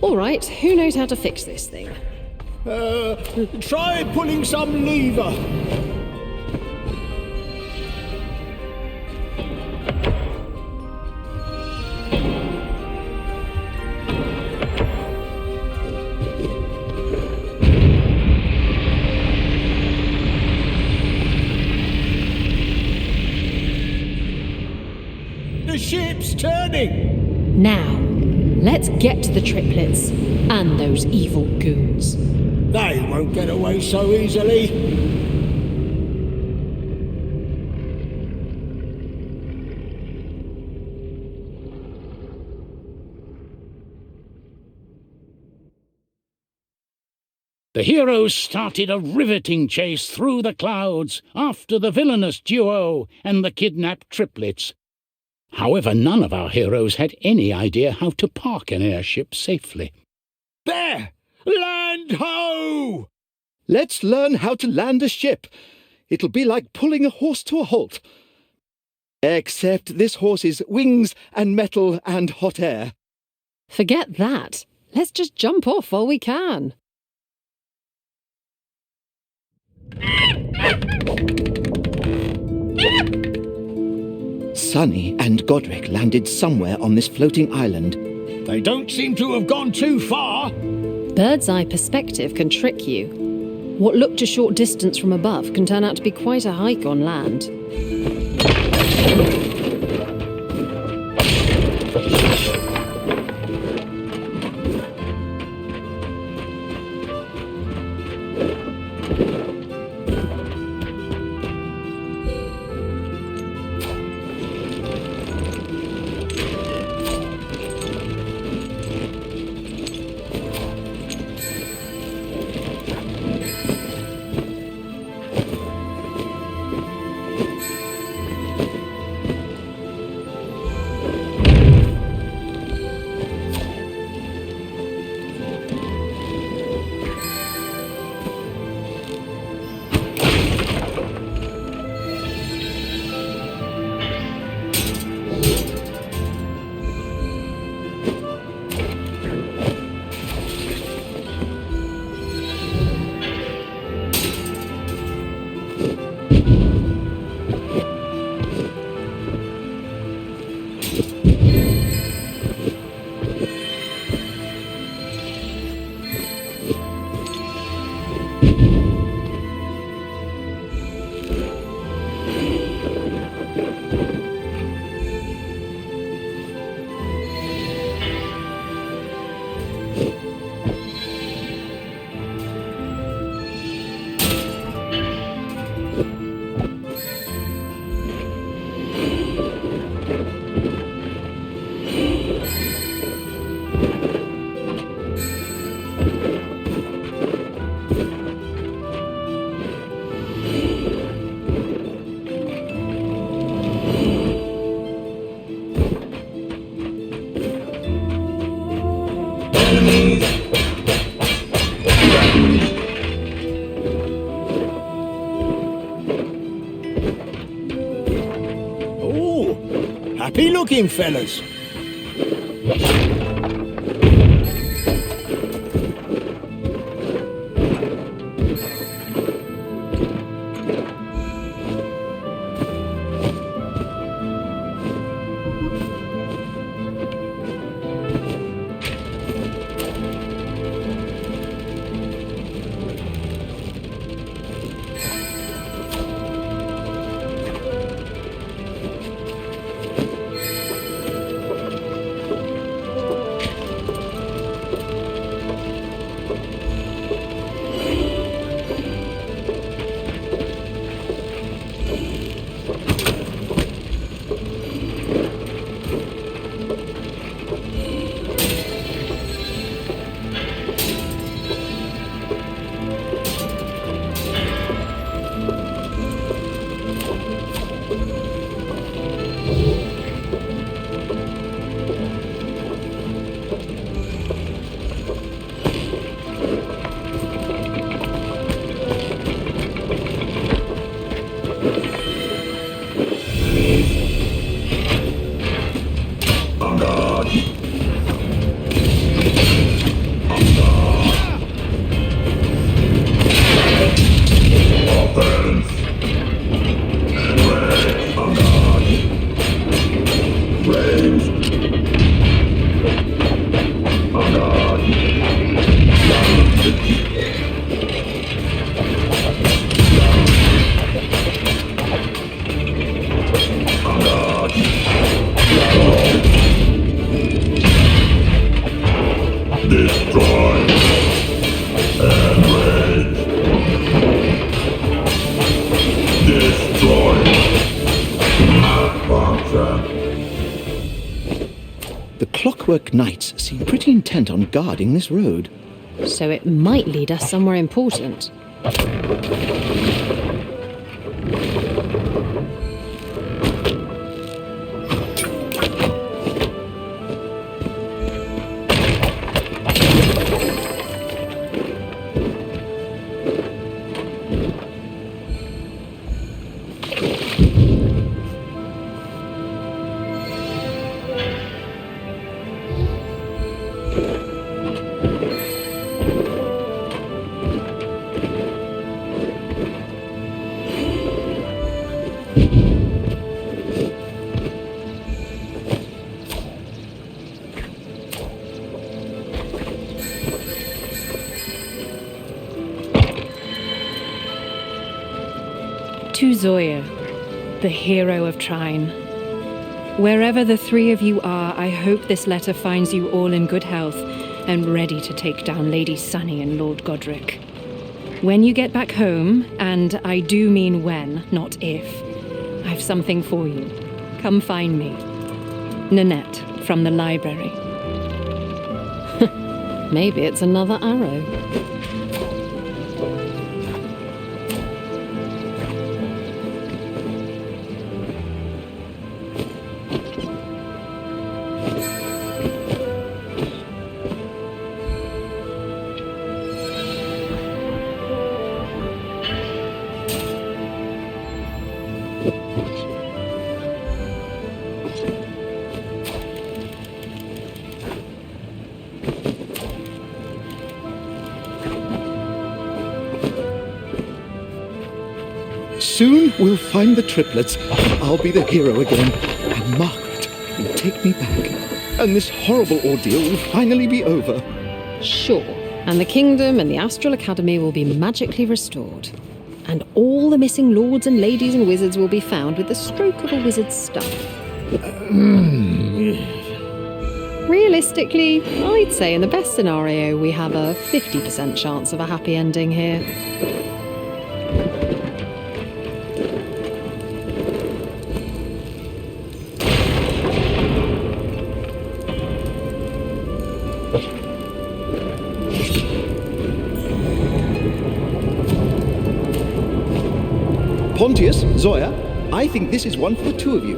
All right, who knows how to fix this thing? Try pulling some lever. The ship's turning! Now, let's get to the triplets and those evil goons. They won't get away so easily. The heroes started a riveting chase through the clouds after the villainous duo and the kidnapped triplets. However, none of our heroes had any idea how to park an airship safely. There! Land ho! Let's learn how to land a ship. It'll be like pulling a horse to a halt. Except this horse is wings and metal and hot air. Forget that. Let's just jump off while we can. Sunny and Godric landed somewhere on this floating island. They don't seem to have gone too far. Bird's eye perspective can trick you. What looked a short distance from above can turn out to be quite a hike on land. Happy looking, fellas. Clockwork Knights seem pretty intent on guarding this road. So it might lead us somewhere important. To Zoya, the hero of Trine. Wherever the three of you are, I hope this letter finds you all in good health and ready to take down Lady Sunny and Lord Godric. When you get back home, and I do mean when, not if, I've something for you. Come find me. Nanette, from the library. Maybe it's another arrow. Soon we'll find the triplets. I'll be the hero again. And Margaret will take me back. And this horrible ordeal will finally be over. Sure. And the kingdom and the Astral Academy will be magically restored. And all the missing lords and ladies and wizards will be found with the stroke of a wizard's staff. Realistically, I'd say in the best scenario we have a 50% chance of a happy ending here. Pontius, Zoya, I think this is one for the two of you.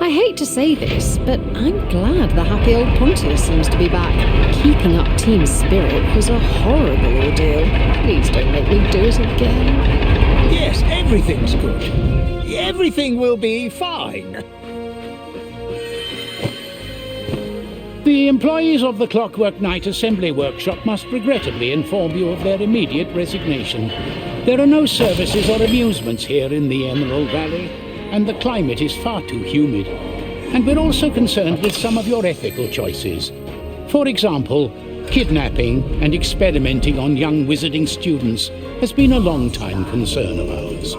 I hate to say this, but I'm glad the happy old Pontius seems to be back. Keeping up team spirit was a horrible ordeal. Please don't make me do it again. Yes, everything's good. Everything will be fine. The employees of the Clockwork Night Assembly Workshop must regrettably inform you of their immediate resignation. There are no services or amusements here in the Emerald Valley, and the climate is far too humid. And we're also concerned with some of your ethical choices. For example, kidnapping and experimenting on young wizarding students has been a long-time concern of ours.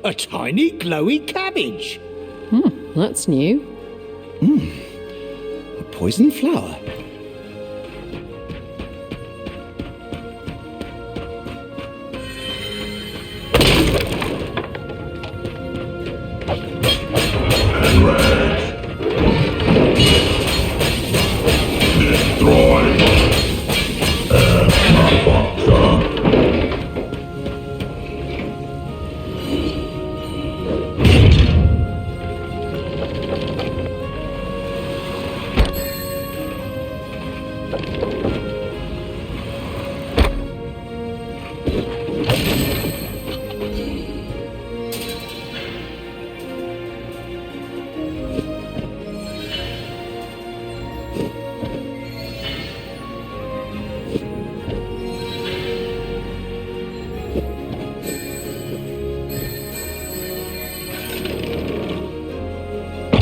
A tiny glowy cabbage. That's new. A poison flower.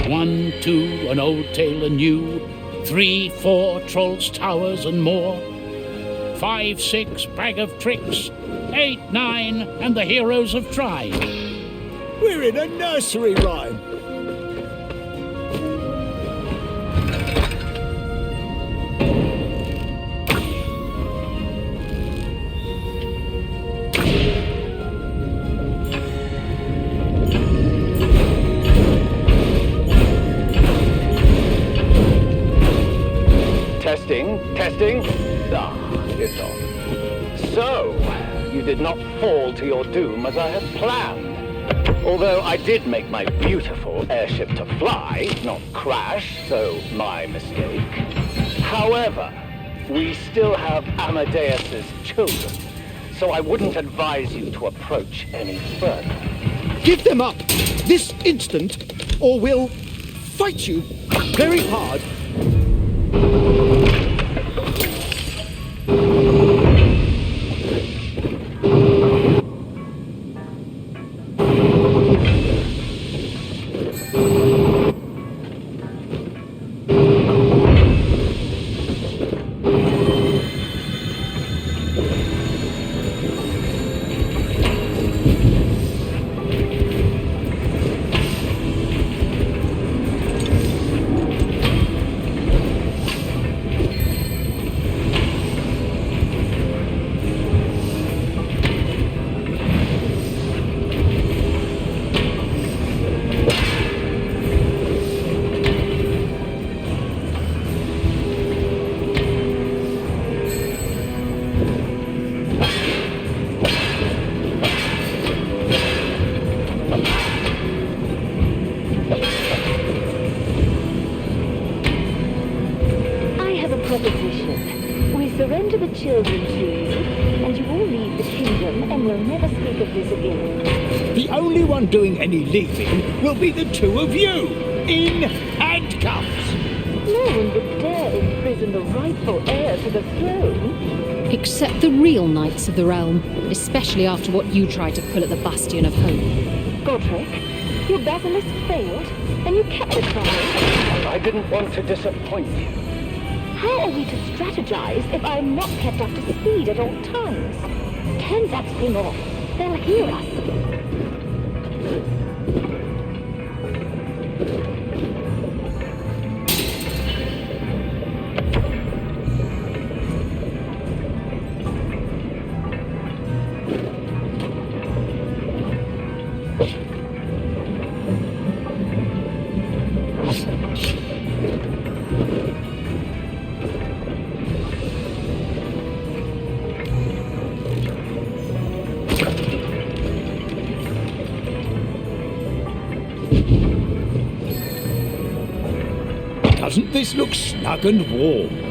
One, two, an old tale anew. 3, 4, Troll's Towers and more. 5, 6, Bag of Tricks. 8, 9, and the Heroes of Trine. We're in a nursery rhyme. Testing. It's on. So, you did not fall to your doom as I had planned. Although I did make my beautiful airship to fly, not crash, so my mistake. However, we still have Amadeus's children, so I wouldn't advise you to approach any further. Give them up this instant, or we'll fight you very hard. children to you, and you will leave the kingdom and will never speak of this again. The only one doing any leaving will be the two of you, in handcuffs. No one would dare imprison the rightful heir to the throne. Except the real knights of the realm, especially after what you tried to pull at the Bastion of Hope. Godric, your basilisk failed, and you kept it from me. I didn't want to disappoint you. How are we to strategize if I'm not kept up to speed at all times? Turn that thing off. They'll hear us. Doesn't this look snug and warm?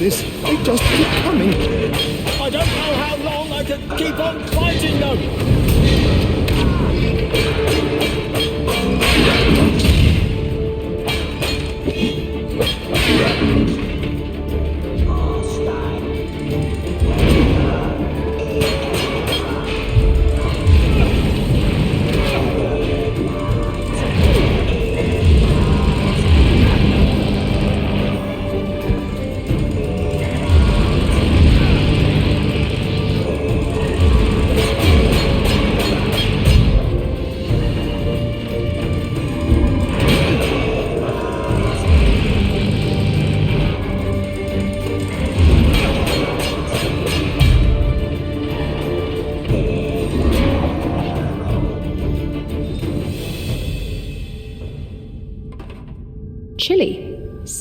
this. They just keep coming. I don't know how long I can keep on fighting them.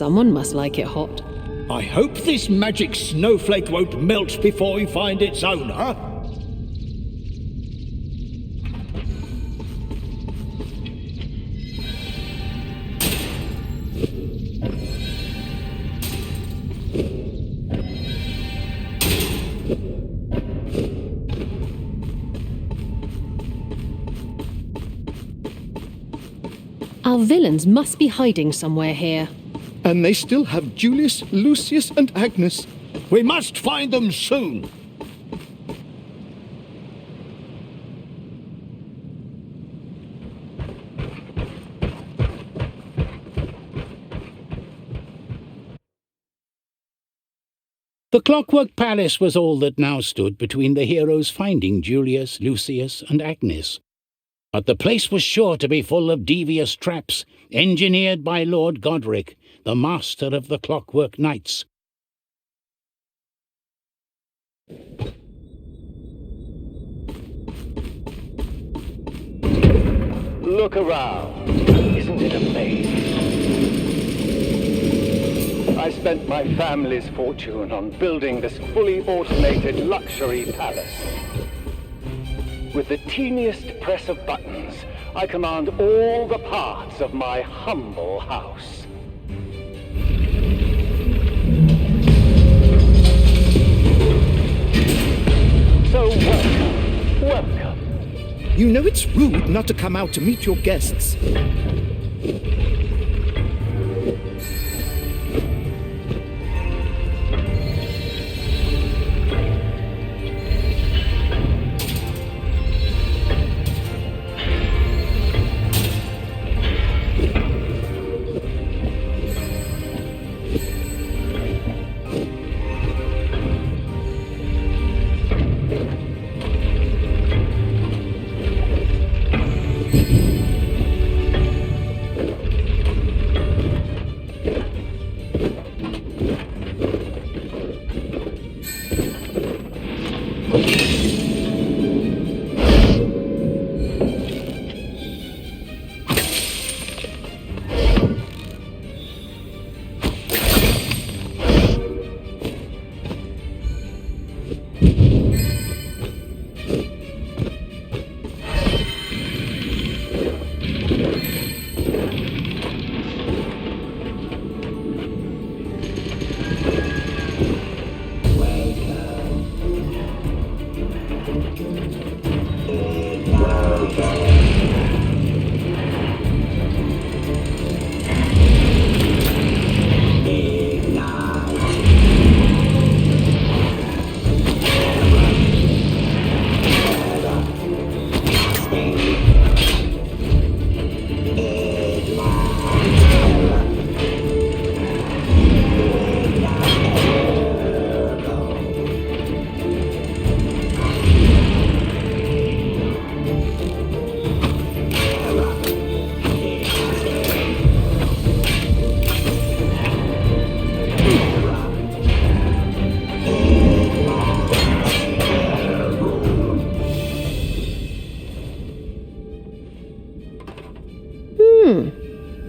Someone must like it hot. I hope this magic snowflake won't melt before we find its owner. Our villains must be hiding somewhere here. And they still have Julius, Lucius, and Agnes. We must find them soon. The Clockwork Palace was all that now stood between the heroes finding Julius, Lucius, and Agnes. But the place was sure to be full of devious traps, engineered by Lord Godric, the master of the Clockwork Knights. Look around. Isn't it amazing? I spent my family's fortune on building this fully automated luxury palace. With the teeniest press of buttons, I command all the parts of my humble house. So welcome. You know it's rude not to come out to meet your guests.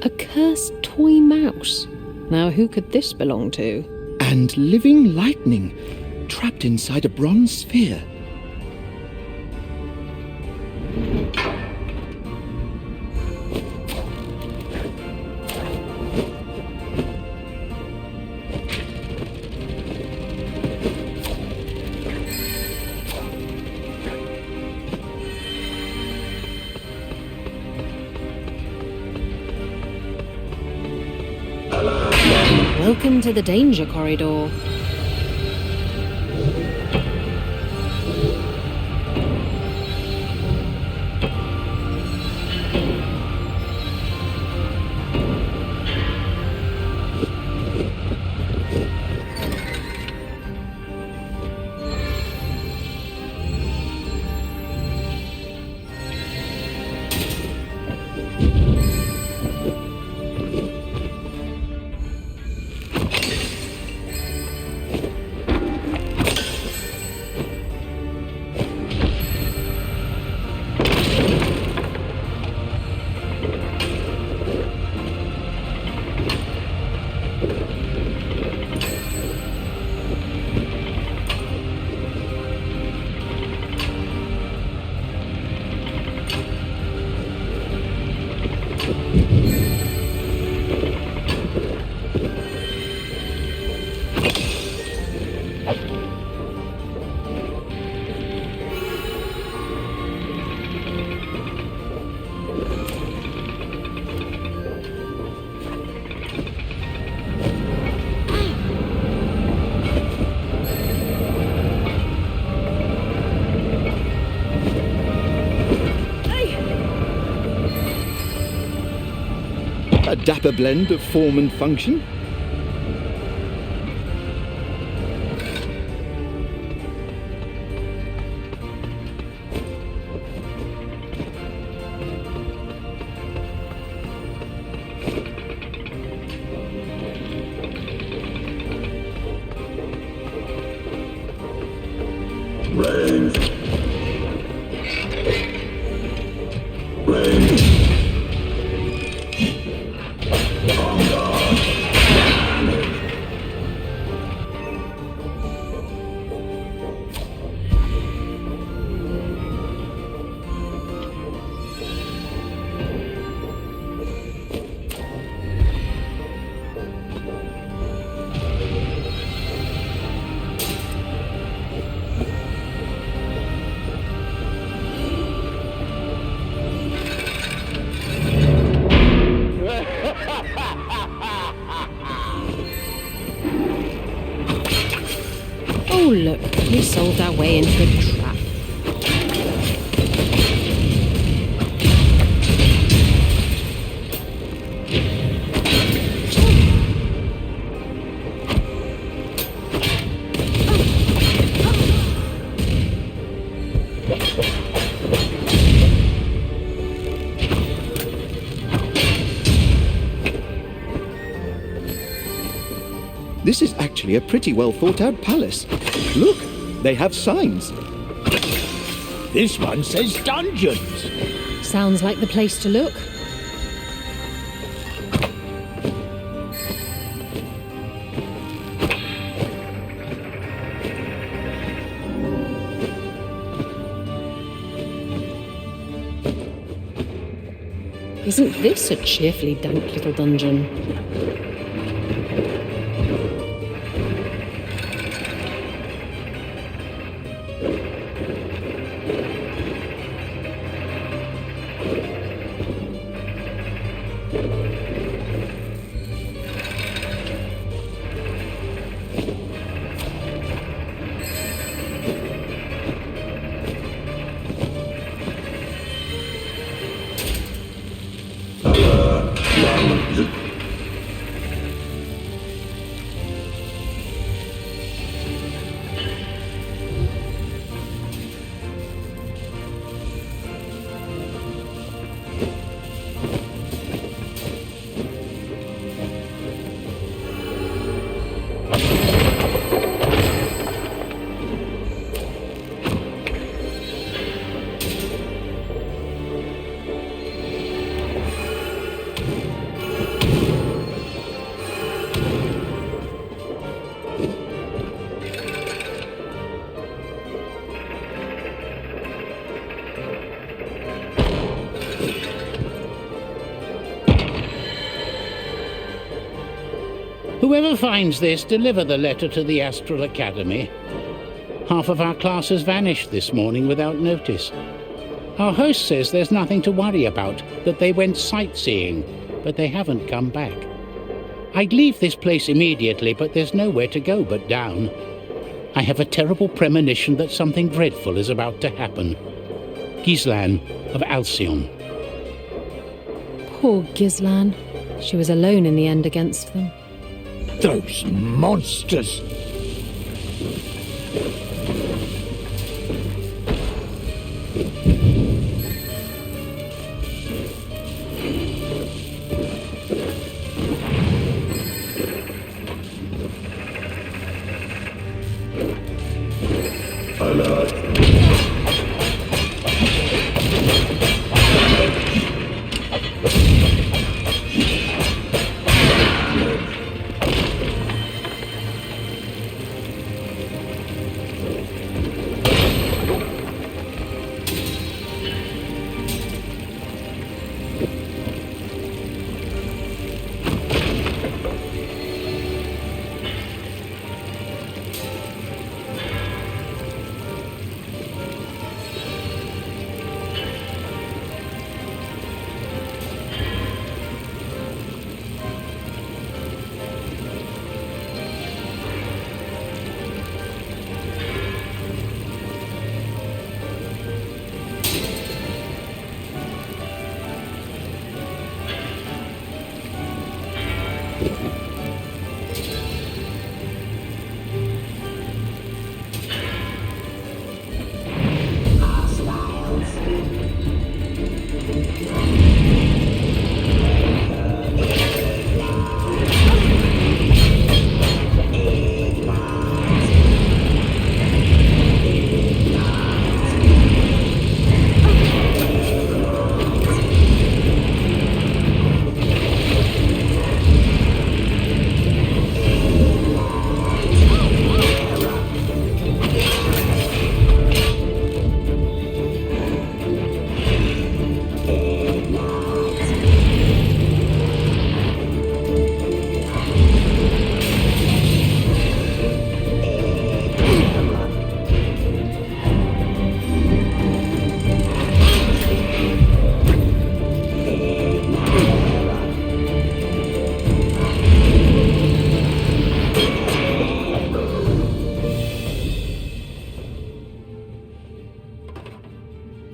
A cursed toy mouse. Now who could this belong to? And living lightning, trapped inside a bronze sphere. Welcome to the Danger Corridor. dapper blend of form and function. Oh, look, we solved our way into a trap. This is actually a pretty well thought out palace. Look, they have signs. This one says dungeons. Sounds like the place to look. Isn't this a cheerfully dank little dungeon? Whoever finds this, deliver the letter to the Astral Academy. Half of our class has vanished this morning without notice. Our host says there's nothing to worry about, that they went sightseeing, but they haven't come back. I'd leave this place immediately, but there's nowhere to go but down. I have a terrible premonition that something dreadful is about to happen. Ghislaine of Alcyon. Poor Ghislaine. She was alone in the end against them. Those monsters!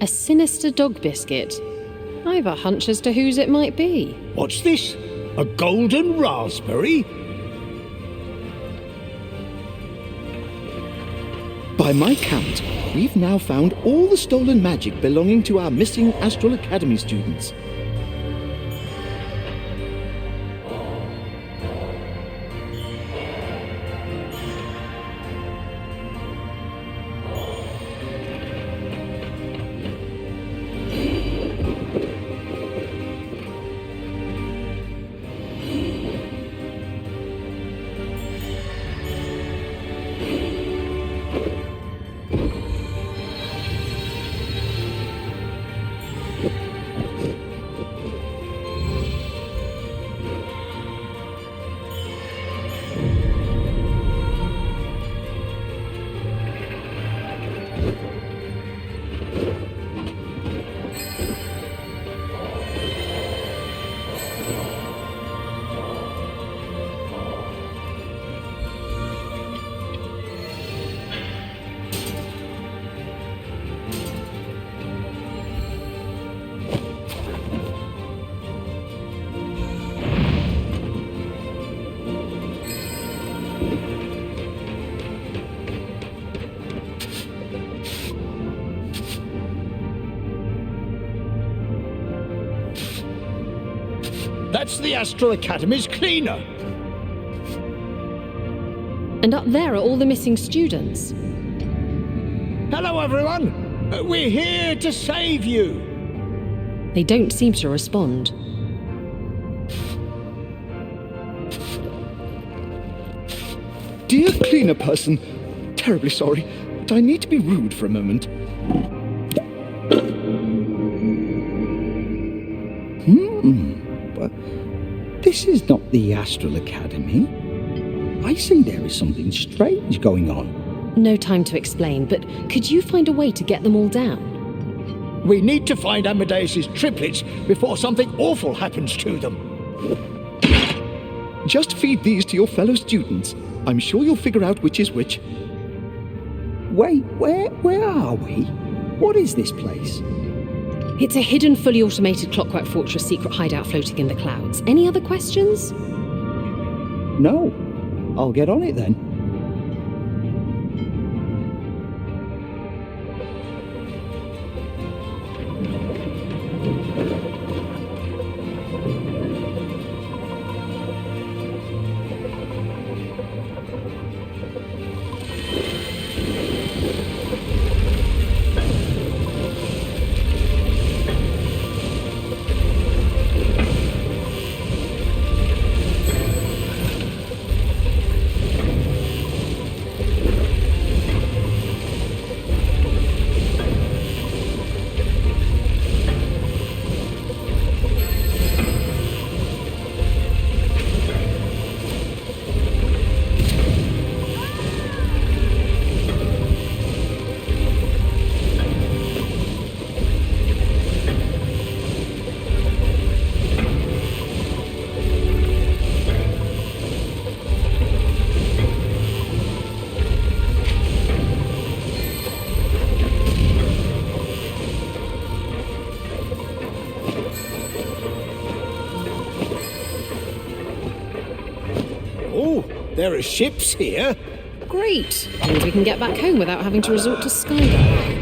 A Sinister dog biscuit. I've a hunch as to whose it might be. What's this? A golden raspberry? By my count, we've now found all the stolen magic belonging to our missing Astral Academy students. That's the Astral Academy's cleaner. And up there are all the missing students. Hello, everyone. We're here to save you. They don't seem to respond. Dear cleaner person, terribly sorry, but I need to be rude for a moment. But this is not the Astral Academy. I see there is something strange going on. No time to explain, but could you find a way to get them all down? We need to find Amadeus's triplets before something awful happens to them. Just feed these to your fellow students. I'm sure you'll figure out which is which. Wait, where are we? What is this place? It's a hidden, fully automated Clockwork Fortress secret hideout floating in the clouds. Any other questions? No. I'll get on it then. There are ships here. Great. Means we can get back home without having to resort to skydiving.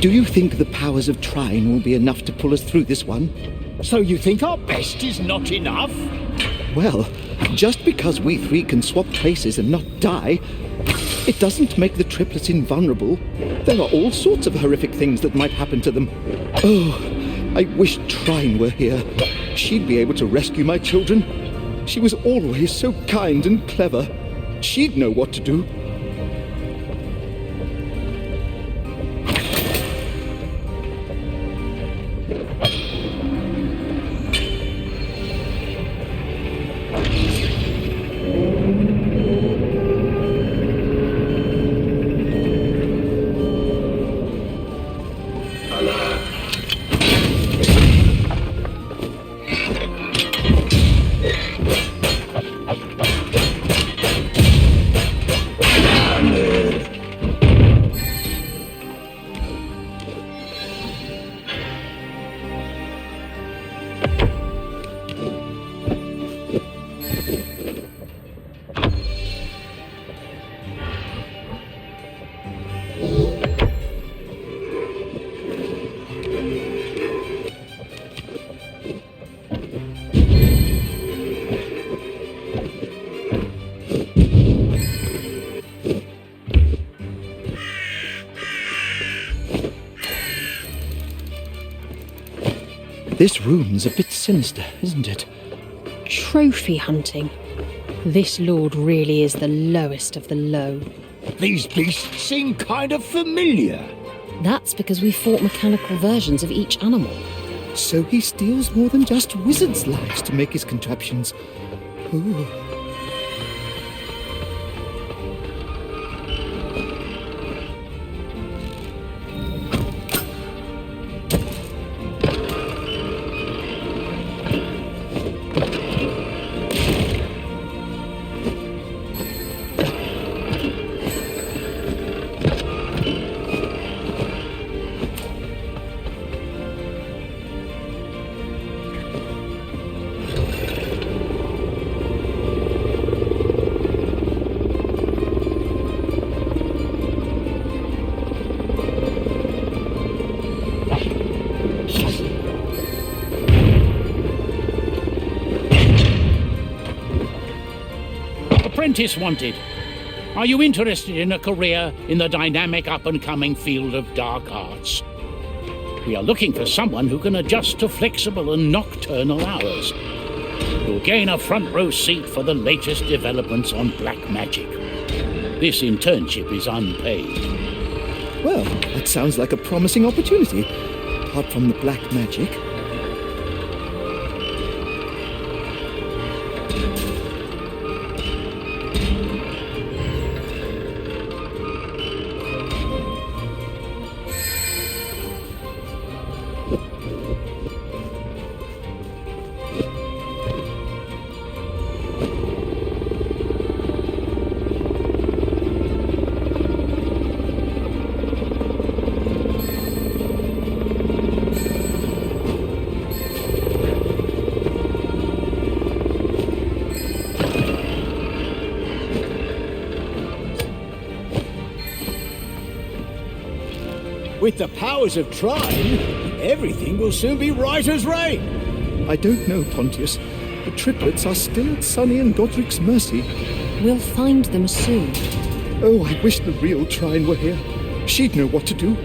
Do you think the powers of Trine will be enough to pull us through this one? So you think our best is not enough? Well, just because we three can swap places and not die, it doesn't make the triplets invulnerable. There are all sorts of horrific things that might happen to them. Oh, I wish Trine were here. She'd be able to rescue my children. She was always so kind and clever. She'd know what to do. This room's a bit sinister, isn't it? Trophy hunting. This lord really is the lowest of the low. These beasts seem kind of familiar. That's because we fought mechanical versions of each animal. So he steals more than just wizards' lives to make his contraptions. Ooh. Apprentice wanted. Are you interested in a career in the dynamic up-and-coming field of dark arts? We are looking for someone who can adjust to flexible and nocturnal hours. You'll gain a front-row seat for the latest developments on black magic. This internship is unpaid. Well, that sounds like a promising opportunity. Apart from the black magic. With the powers of Trine, everything will soon be right as rain. I don't know, Pontius. The triplets are still at Sunny and Godric's mercy. We'll find them soon. Oh, I wish the real Trine were here. She'd know what to do.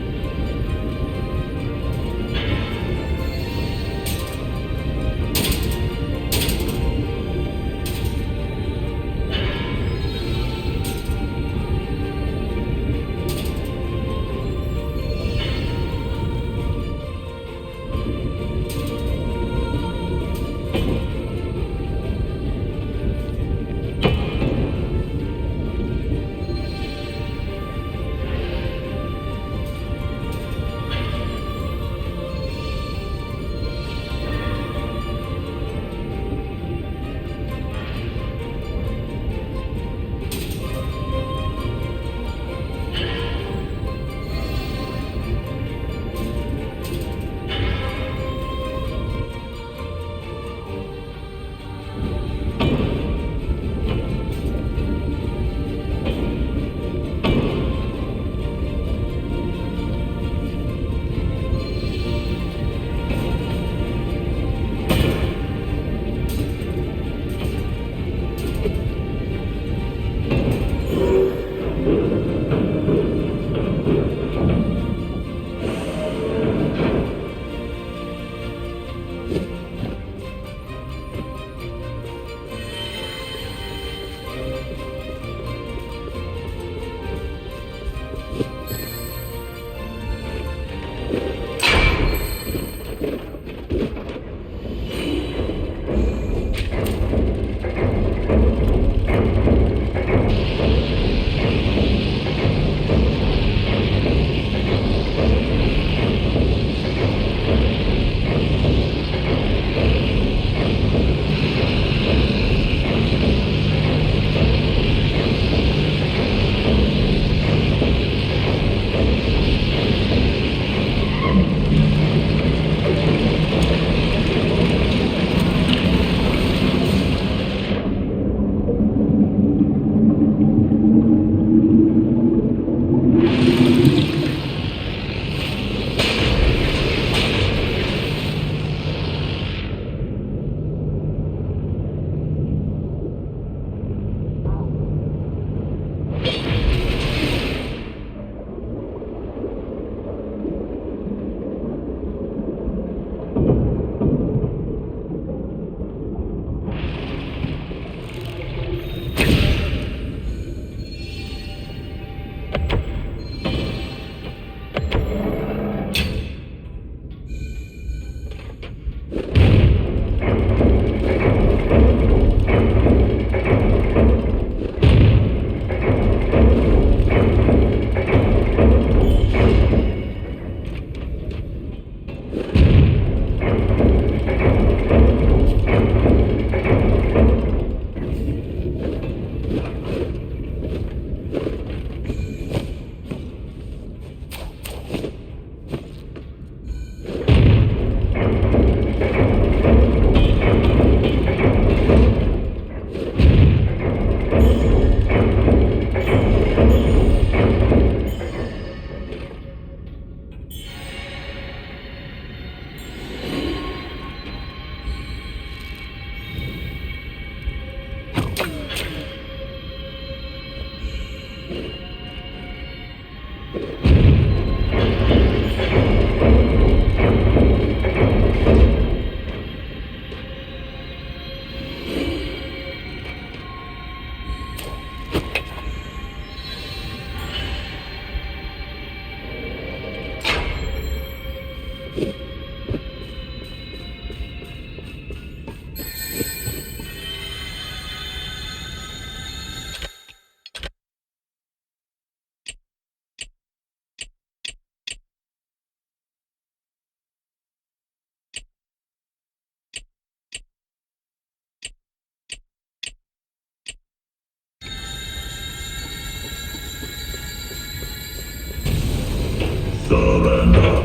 Surrender.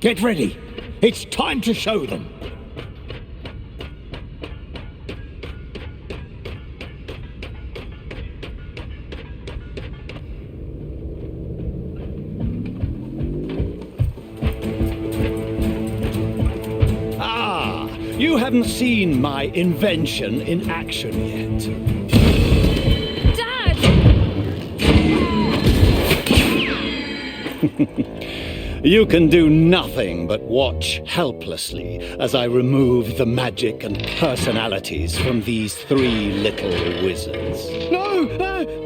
Get ready. It's time to show them. Ah, you haven't seen my invention in action yet. Dad! You can do nothing but watch helplessly as I remove the magic and personalities from these three little wizards. No!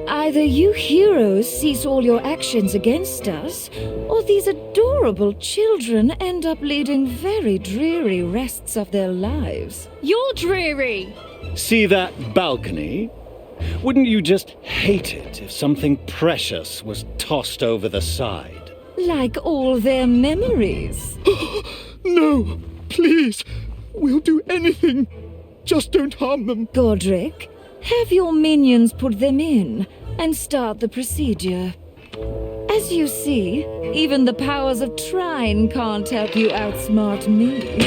Either you heroes cease all your actions against us, or these adorable children end up leading very dreary rests of their lives. You're dreary! See that balcony? Wouldn't you just hate it if something precious was tossed over the side? Like all their memories. No, please. We'll do anything. Just don't harm them. Godric, have your minions put them in and start the procedure. As you see, even the powers of Trine can't help you outsmart me.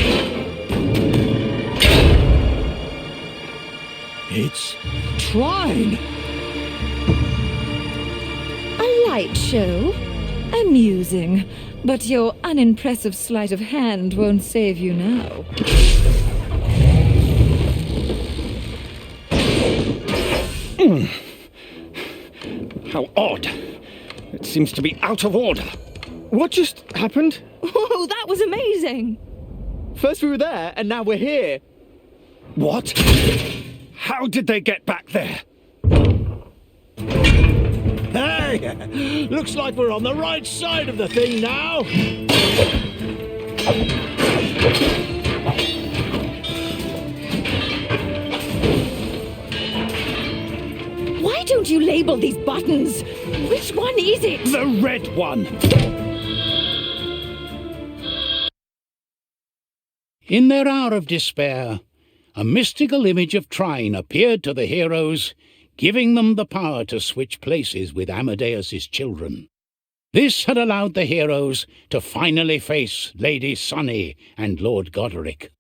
It's Trine! A light show? Amusing, but your unimpressive sleight of hand won't save you now. How odd. It seems to be out of order. What just happened? Oh, that was amazing! First we were there, and now we're here. What? How did they get back there? Hey! Looks like we're on the right side of the thing now! Why don't you label these buttons? Which one is it? The red one! In their hour of despair, a mystical image of Trine appeared to the heroes, giving them the power to switch places with Amadeus's children. This had allowed the heroes to finally face Lady Sunny and Lord Godric.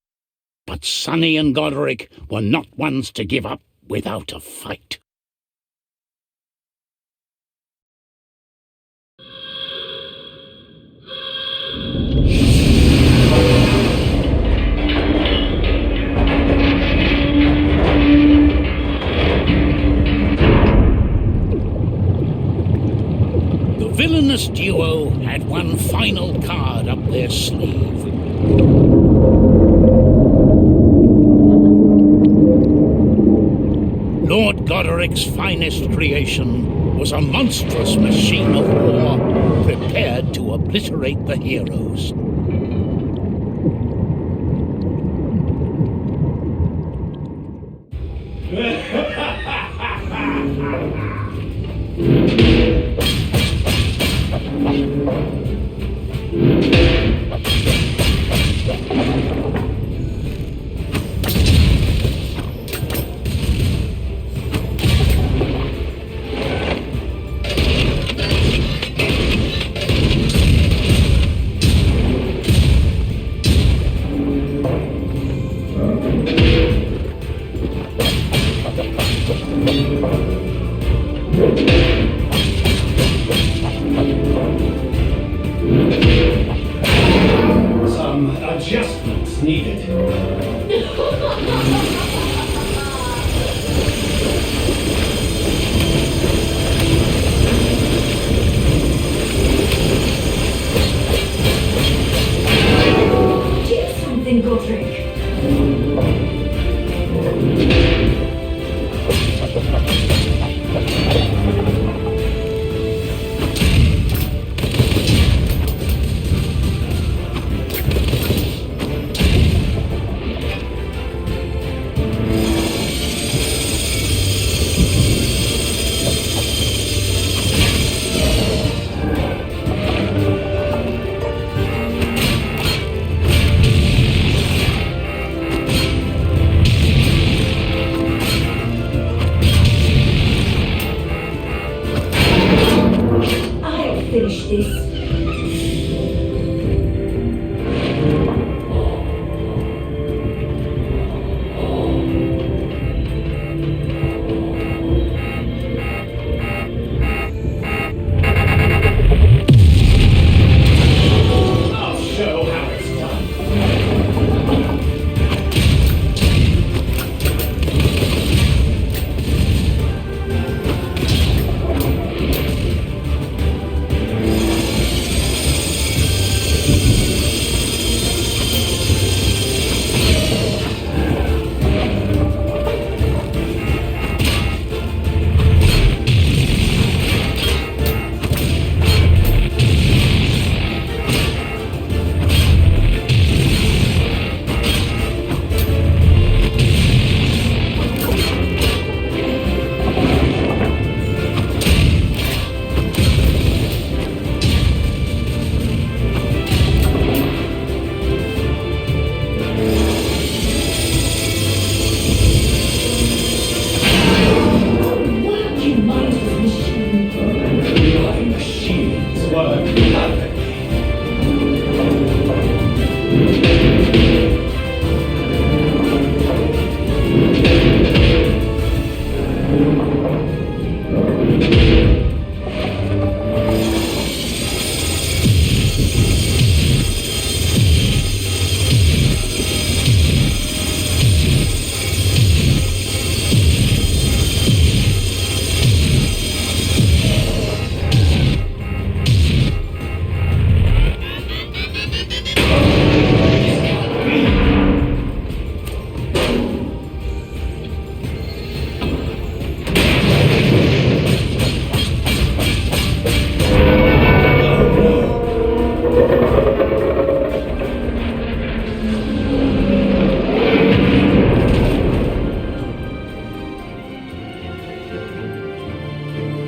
But Sunny and Godric were not ones to give up without a fight. The villainous duo had one final card up their sleeve. Lord Godric's finest creation was a monstrous machine of war prepared to obliterate the heroes. Some adjustments needed.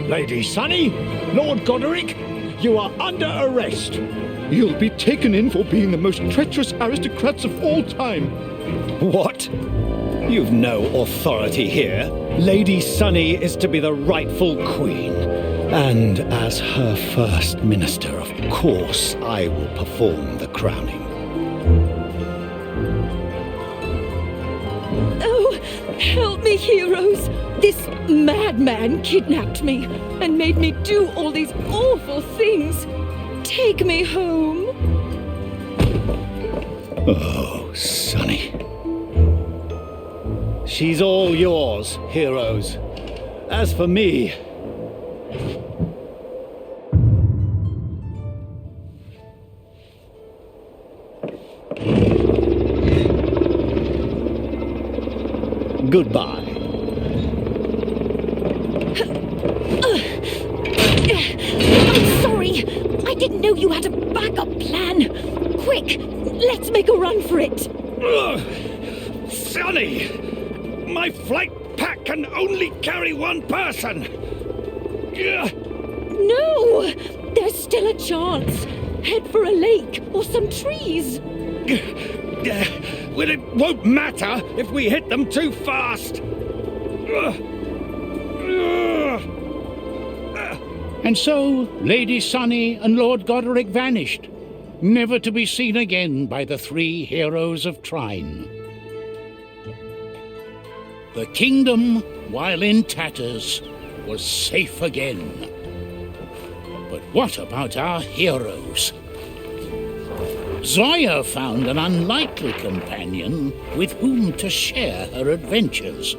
Lady Sunny, Lord Goderic, you are under arrest. You'll be taken in for being the most treacherous aristocrats of all time. What? You've no authority here. Lady Sunny is to be the rightful queen. And as her first minister, of course, I will perform the crowning. Oh, help me, heroes! This madman kidnapped me and made me do all these awful things. Take me home. Oh, Sunny. She's all yours, heroes. As for me... Goodbye. I'm sorry. I didn't know you had a backup plan. Quick, let's make a run for it. Sunny! My flight pack can only carry one person. No! There's still a chance. Head for a lake or some trees. Well, it won't matter if we hit them too fast. And so, Lady Sunny and Lord Goderic vanished, never to be seen again by the three heroes of Trine. The kingdom, while in tatters, was safe again. But what about our heroes? Zoya found an unlikely companion with whom to share her adventures.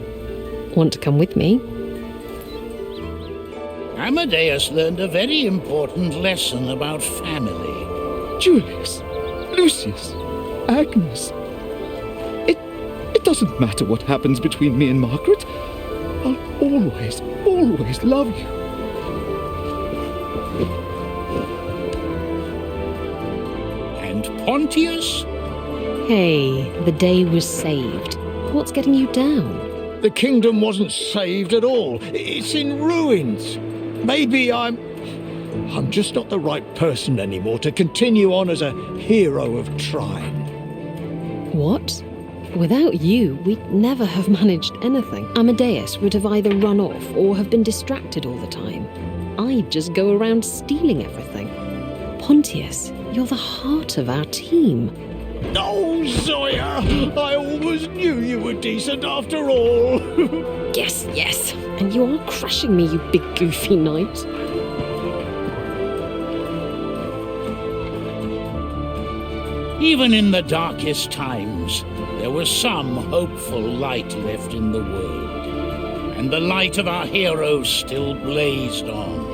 Want to come with me? Amadeus learned a very important lesson about family. Julius, Lucius, Agnes. It doesn't matter what happens between me and Margaret. I'll always, always love you. And Pontius? Hey, the day was saved. What's getting you down? The kingdom wasn't saved at all. It's in ruins. Maybe I'm just not the right person anymore to continue on as a hero of Trine. What? Without you, we'd never have managed anything. Amadeus would have either run off or have been distracted all the time. I'd just go around stealing everything. Pontius, you're the heart of our team. Oh, Zoya! I always knew you were decent after all! Yes, yes. And you are crushing me, you big goofy knight. Even in the darkest times, there was some hopeful light left in the world. And the light of our heroes still blazed on.